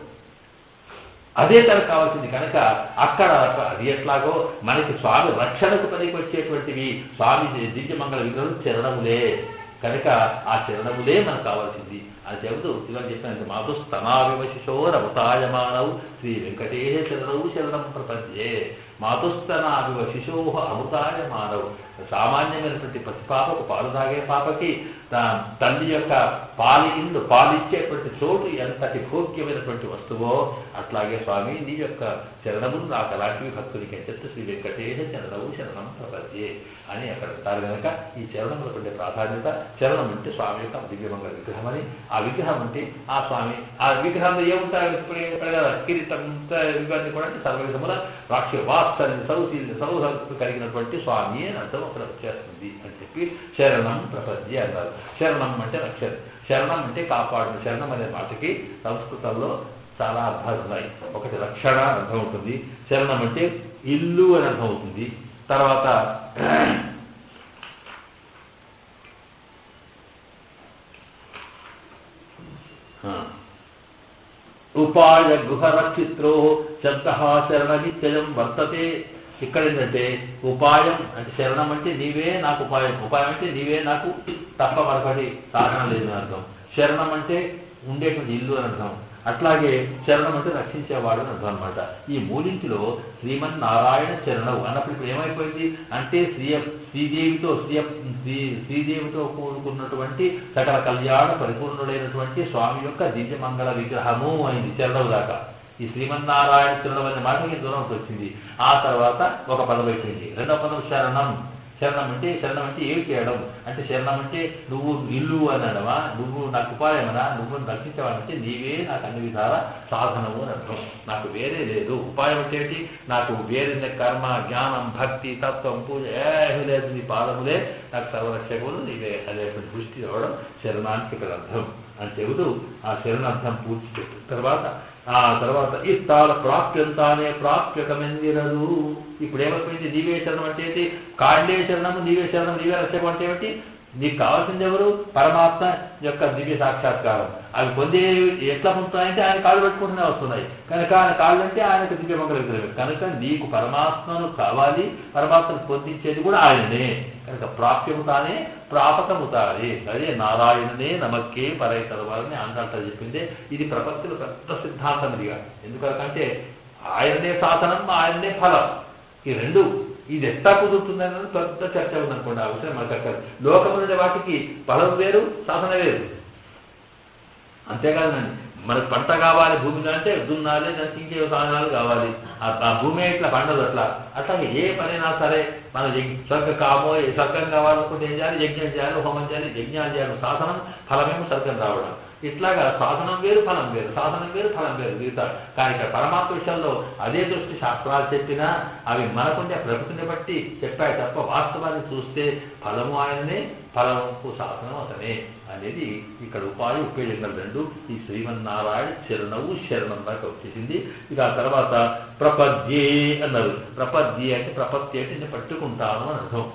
అదే తనకు కావాల్సింది కనుక అక్కడ అది ఎట్లాగో మనకి స్వామి రక్షణకు పనికి వచ్చేటువంటివి స్వామి దివ్యమంగళ విగ్రహం చరణములే కనుక ఆ చరణములే మనకు కావాల్సింది అని చెబుతూ ఇవాళ చెప్పినంత మాతో స్తనావివశిశోరవతాయమానవు శ్రీ వెంకటేశ చరణవు శరణం ప్రపంచే. మాతుస్తనావివ శిశోహ అమృతాయమానవు. సామాన్యమైనటువంటి పసిపాపకు పాలు తాగే పాపకి తల్లి యొక్క పాలిచ్చేటువంటి చోటు ఎంతటి భోగ్యమైనటువంటి వస్తువో అట్లాగే స్వామి నీ యొక్క చరణములు నాకు అలాంటివి భక్తుడికి అని చెప్తే శ్రీ వెంకటేశ చరణవు శరణం ప్రపంచే అని అక్కడ అంటారు కనుక ఈ చరణములకు ప్రాధాన్యత చరణం అంటే స్వామి యొక్క దివ్యమంగళ విగ్రహం అని. ఆ విగ్రహం అంటే ఆ స్వామి, ఆ విగ్రహంలో ఏముంటారు కిరీటం ఇవన్నీ కూడా సర్వవిధముల రాక్ష వాత్సల్య సౌహృదం కలిగినటువంటి స్వామి అని అర్థం అక్కడ వచ్చేస్తుంది అని చెప్పి శరణం ప్రపద్య అన్నారు. శరణం అంటే రక్షణ, శరణం అంటే కాపాడు. శరణం అనే మాటకి సంస్కృతంలో చాలా అర్థాలు ఉన్నాయి. ఒకటి రక్షణ అని అర్థం ఉంటుంది, శరణం అంటే ఇల్లు అని అర్థం అవుతుంది. తర్వాత ఉపాయ గృహరక్షిత్రో శబ్ద శరణనిత్యయం వర్తతే. ఇక్కడ ఏంటంటే ఉపాయం అంటే శరణం అంటే నీవే నాకు ఉపాయం, ఉపాయం అంటే నీవే నాకు తప్ప మరొకటి సాధన లేదు అని అర్థం. శరణం అంటే ఉండేటువంటి ఇల్లు అని అర్థం. అట్లాగే శరణం అంటే రక్షించేవాడు అని అర్థం అనమాట. ఈ మూడింటిలో శ్రీమన్నారాయణ శరణవు అన్నప్పుడు ఇప్పుడు ఏమైపోయింది అంటే శ్రీదేవితో కూడుకున్నటువంటి సకల కళ్యాణ పరిపూర్ణుడైనటువంటి స్వామి యొక్క దివ్యమంగళ విగ్రహము అయింది శరణవు దాకా. ఈ శ్రీమన్నారాయణ శరణం అనే మాటకి దూరం వచ్చింది. ఆ తర్వాత ఒక పదం అయిపోయింది. రెండవ పదం శరణం. శరణం అంటే ఏమి చేయడం అంటే శరణం అంటే నువ్వు ఇల్లు అనడమా, నువ్వు నాకు ఉపాయమనా, నువ్వు రక్షించవాలంటే నీవే నాకు అన్ని విధాల సాధనము అని అర్థం. నాకు వేరే లేదు. ఉపాయం అంటే ఏంటి, నాకు వేరే కర్మ జ్ఞానం భక్తి తత్వం పూజ ఏమీ లేదు, నీ పాదములే నాకు సర్వరక్షకులు నీవే అనేటువంటి దృష్టి రావడం శరణానికి ఇక్కడ అర్థం అని చెబుతూ ఆ శరణార్థం పూర్తి చెప్పిన తర్వాత ఇస్తాల ప్రాప్యంతానే ప్రాప్యకమెందిరదు. ఇప్పుడు ఏమైపోయింది, నీవే శరణం అంటే ఏంటి, కాళ్ళే శరణము, నీవే శరణం, నీవే రక్షకం అంటే ఏమిటి, నీకు కావాల్సింది ఎవరు, పరమాత్మ యొక్క దివ్య సాక్షాత్కారం. అవి పొందే ఎట్లా పొందుతాయంటే ఆయన కాళ్ళు పెట్టుకుంటూనే వస్తున్నాయి కనుక ఆయన కాళ్ళు అంటే ఆయనకు దివ్యమంగళ విగ్రహం కనుక నీకు పరమాత్మను కావాలి, పరమాత్మను పొందించేది కూడా ఆయననే కనుక ప్రాప్యము తానే ప్రాపకము తానే. అదే నారాయణనే నమక్కే పరైతరవాలని ఆంధ్రాంట చెప్పిందే. ఇది ప్రపంచంలో పెద్ద సిద్ధాంతం ఇదిగా. ఎందుకంటే ఆయననే సాధనం, ఆయననే ఫలం. ఈ రెండు ఇది ఎట్లా కుదురుతుందన్నది పెద్ద చర్చ ఉందనుకోండి. ఆ విషయం మనకు అక్కడ లోకముండే వాటికి ఫలం వేరు, సాధన వేరు. అంతేకాదండి, మనకు పంట కావాలి భూమి అంటే దున్నాలి, దానికి ఇంకే సాధనాలు కావాలి. ఆ భూమి ఇట్లా పండదు. అట్లాగే ఏ పనైనా సరే మనం స్వర్గం కావాలనుకుంటే ఏం చేయాలి, యజ్ఞం చేయాలి, హోమం చేయాలి, యజ్ఞాలు చేయాలి. సాధనం ఫలమేమో స్వర్గం రావడం. ఇట్లాగా సాధనం వేరు, ఫలం వేరు, సాధనం వేరు, ఫలం వేరు దిగుతాడు. కానీ ఇక్కడ పరమాత్మ విషయంలో అదే దృష్టి శాస్త్రాలు చెప్పినా అవి మనకుండే ప్రకృతిని బట్టి చెప్పాయి తప్ప వాస్తవాన్ని చూస్తే ఫలము ఆయననే, ఫలము సాధనం అతనే అనేది ఇక్కడ ఉపయోగించిన రెండు. ఈ శ్రీమన్నారాయణ శరణవు శరణం దాకా వచ్చేసింది. ఇక ఆ తర్వాత ప్రపద్యే అన్నారు. ప్రపద్యే అంటే ప్రపత్తి అంటే నేను పట్టుకుంటాను అని అర్థం.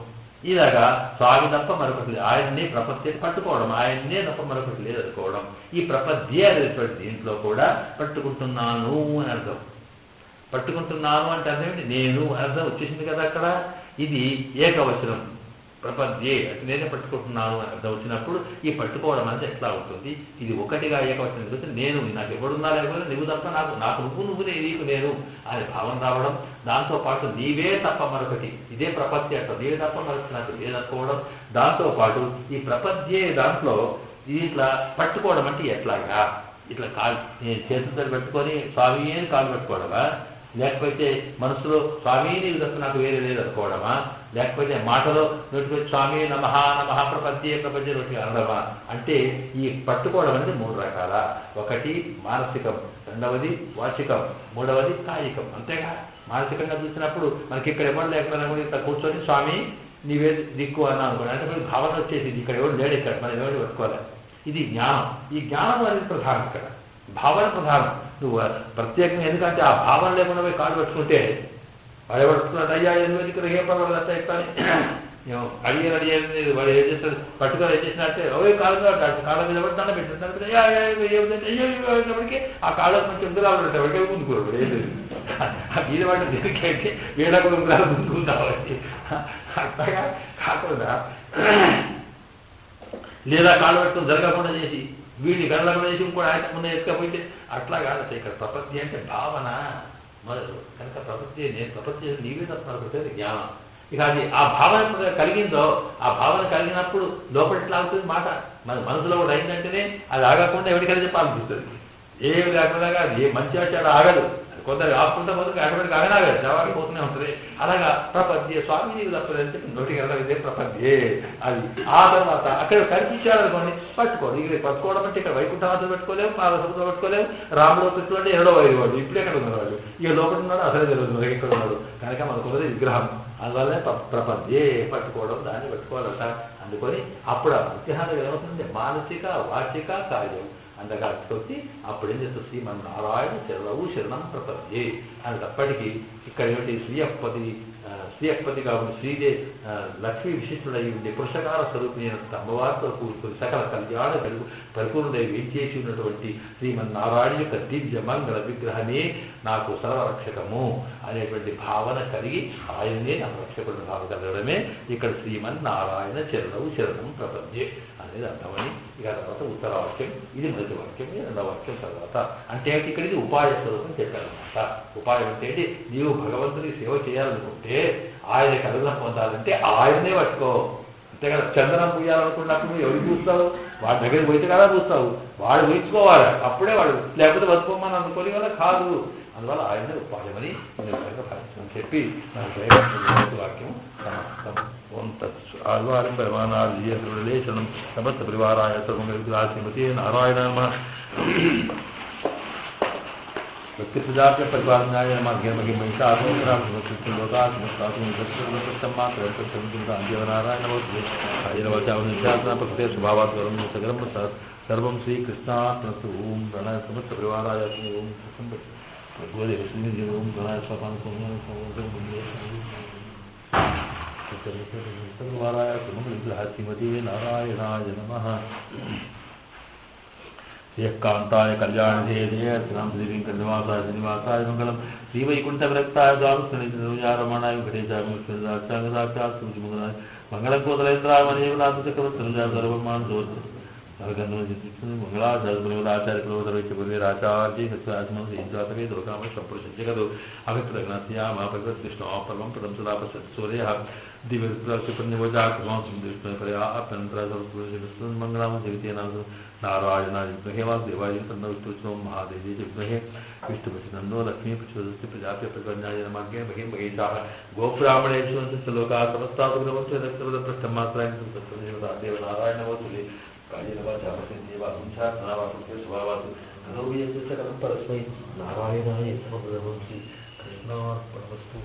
ఇలాగా స్వామి తప్ప మరొకటి లేదు, ఆయన్నే ప్రపత్తిని పట్టుకోవడం, ఆయన్నే తప్ప మరొకటి లేదనుకోవడం. ఈ ప్రపద్య అనేటువంటి దీంట్లో కూడా పట్టుకుంటున్నాను అని అర్థం. పట్టుకుంటున్నాను అంటే అర్థం ఏంటి, నేను అర్థం వచ్చేసింది కదా అక్కడ. ఇది ఏకవచనం. ప్రపద్యే అంటే నేనే పట్టుకుంటున్నాను అని అర్థం వచ్చినప్పుడు ఈ పట్టుకోవడం అంటే ఎట్లా ఉంటుంది, ఇది ఒకటిగా ఏకవచనం చూస్తే నేను నాకు ఎవడున్నా లేకపోతే నువ్వు తప్ప నాకు నువ్వునే నీకు నేను అనే భావం రావడం. దాంతోపాటు నీవే తప్ప మరొకటి, ఇదే ప్రపద్య అంటారు, నీవే తప్ప మరొకటి నాకు లేదనుకోవడం. దాంతోపాటు ఈ ప్రపద్యే దాంట్లో ఇట్లా పట్టుకోవడం అంటే ఎట్లాగా, ఇట్లా కాళ్ళు చేతులతో పెట్టుకొని స్వామి అని కాళ్ళు పెట్టుకోవడమా, లేకపోతే మనసులో స్వామి నీకు తప్ప నాకు వేరే లేదనుకోవడమా, లేకపోతే మాటలో నోటికి స్వామి నమః నమః ప్రపద్యే నోటికి అనడమా. అంటే ఈ పట్టుకోవడం అనేది మూడు రకాల. ఒకటి మానసికం, రెండవది వాచికం, మూడవది కాయికం. అంతేగా మానసికంగా చూసినప్పుడు మనకి ఇక్కడ ఎవరు లేకపోయినా కూడా ఇక్కడ కూర్చొని స్వామి నీవే దిక్కు అన్నా అనుకోండి, అంటే మనకి భావన వచ్చేసింది ఇక్కడ ఎవరు లేడు, ఇక్కడ మనం ఎవరు పట్టుకోవాలి. ఇది జ్ఞానం. ఈ జ్ఞానం అనేది ప్రధానం. ఇక్కడ భావన ప్రధానం. నువ్వు ప్రత్యేకంగా ఎందుకంటే ఆ భావన లేకుండా పోయి కాళ్ళు పెట్టుకుంటే వాడు పట్టుకున్నాడు, అయ్యా ఎందుకు ఇక్కడ ఏం పర్వాలేదు అట్లా ఇస్తాను అడిగేది వాడు ఏం చేస్తాడు, పట్టుకొని ఏం చేసినట్టే కాళ్ళ మీద పడి దండ పెట్టినప్పటికీ ఆ కాళ్ళకు మంచి ఉందిరాలు వాడికి ముందుకోరు ఏది ఆ మీద వాటి దేనికైతే వీళ్ళకు ఉందిరాలు ముందుకుందామని అట్లాగా కాకుండా లేదా కాళ్ళు పట్టుకుని జరగకుండా చేసి వీడిని గడలకుండా చేసి ఇంకోటి ఆయన ముందు ఎత్తుకపోతే అట్లా కాదు. ఇక్కడ ప్రపత్తి అంటే భావన మొదలు కనుక ప్రపత్తి నేను ప్రపత్తి నీవే తప్ప జ్ఞానం. ఇక అది ఆ భావన కలిగిందో, ఆ భావన కలిగినప్పుడు లోపల ఎట్లా అవుతుంది మాట మన మనసులో కూడా అయిందంటేనే అది ఆగకుండా ఎవరికైనా చెప్పాలనిపిస్తుంది. ఏమి లేకుండా అది ఏ మంచి వచ్చాడు ఆగదు. కొందరు ఆపుకుంటా పోతే ఆటోమేటిక్ ఆగనాగా జవాబు పోతూనే ఉంటుంది. అలాగా ప్రపద్యే స్వామీజీ తప్పదని చెప్పి నోటికి వెళ్ళడం ఇదే ప్రపద్యే. అది ఆ తర్వాత అక్కడ కనిపించాడనుకోండి పట్టుకోండి. ఇక్కడ పట్టుకోవడం అంటే ఇక్కడ వైకుంఠవాదులు పెట్టుకోలేము, పాదసముద్రం పెట్టుకోలేము, రాముడు పెట్టుకుంటే అంటే 2వ వైరు వాడు ఇప్పుడు ఎక్కడ ఉన్నారు వాళ్ళు, ఇక లోపల ఉన్నాడు అసలే జరుగుతున్నారు ఎక్కడ ఉన్నాడు కనుక మనకున్నది విగ్రహం. అందువల్లనే ప్రపద్యే పట్టుకోవడం, దాన్ని పట్టుకోవాలట. అందుకొని అప్పుడు ఆ విగ్రహాలు ఏమవుతుంది మానసిక వాచిక కాయం అంతగా కొట్టి అప్పుడేం చేస్తుంది శ్రీమన్నారాయణ శరణవు శరణం ప్రపద్యే అని తప్పటికీ ఇక్కడ ఏమిటి శ్రీయపతి కాబట్టి శ్రీదే లక్ష్మీ విశిష్టుడై ఉండే పురుషకార స్వరూపిణి అమ్మవారితో కూడుకుని సకల కళ్యాణ పరిపూర్ణుడై వేంచేసి ఉన్నటువంటి శ్రీమన్నారాయణ యొక్క దివ్య మంగళ విగ్రహమే నాకు సర్వరక్షకము అనేటువంటి భావన కలిగి ఆయన్నే నాకు రక్షకుడు భావన కలగడమే ఇక్కడ శ్రీమన్నారాయణ శరణవు శరణం ప్రపద్యే అనేది అర్థమని. ఇక తర్వాత ఉత్తరవాక్యం, ఇది మొదటి వాక్యం, ఇది 2వ వాక్యం తర్వాత అంటే ఇక్కడ ఇది ఉపాయ స్వరూపం చెప్పారన్నమాట. ఉపాయం అంటే ఏంటి, నీవు భగవంతుడికి సేవ చేయాలనుకుంటే ఆయనకి అనుగ్రహం పొందాలంటే ఆయన్నే పట్టుకో. అంతేకాదు చందనం పూయాలనుకున్నప్పుడు ఎవరు పూస్తావు, వాడి దగ్గరికి పోయితే కదా పూస్తావు, వాడు పూయించుకోవాలి అప్పుడే వాడు, లేకపోతే బతుకోమని అనుకోని వల్ల కాదు. అందువల్ల ఆయనే ఉపాయమని భావించమని చెప్పి వాక్యం సమాప్తం. ఓం తత్సు ఆళ్వారం పరమానాశనం సమస్త పరివారాయ శ్రీమతి నారాయణ ప్రత్యక్షజాప్య పరిపాలనాయ మధ్యమగి మహిషాసనారాయణ ప్రకృతి స్వభావాత్ సగరం సర్వం శ్రీకృష్ణాత్మస్తు. ఓం ప్రణయ సమస్త పరివారాయ ఓం ఓం ప్రణయ శ్రీమతి నారాయణాయ నమః. కాంతాయ కళ్యాణేయ శ్రీనివాసాయ శ్రీనివాసాయ మంగళం. శ్రీవైకుంఠ విరక్తాయ రమణాయ వెంకటేశాయ మంగళం కోతలేంద్రాయ మనీనాథ చక్రవర్తి సర్వమాన మంగళాచార్య సత్యాత్మే దుర్గామ సంపురుష జగదు అభిప్రజ్ఞాస్యామ భగవద్విష్ణు పరమం పదం సదా సూర్య దివ్యమంగళం జగతే నారాయణ విద్మహే వాసుదేవాయ విష్ణు మహాదేవి విద్మహే విష్ణుపతినందో లక్ష్మీ ప్రచోదస్తి ప్రజాప్య ప్రపన్నాయ నమః. మహిం మహేశా గోబ్రాహ్మణేషు లోకా సమస్తాపృష్టమాత్రాయ దేవనారాయణ వసులే నారాయణాయ కృష్ణార్పణమస్తు.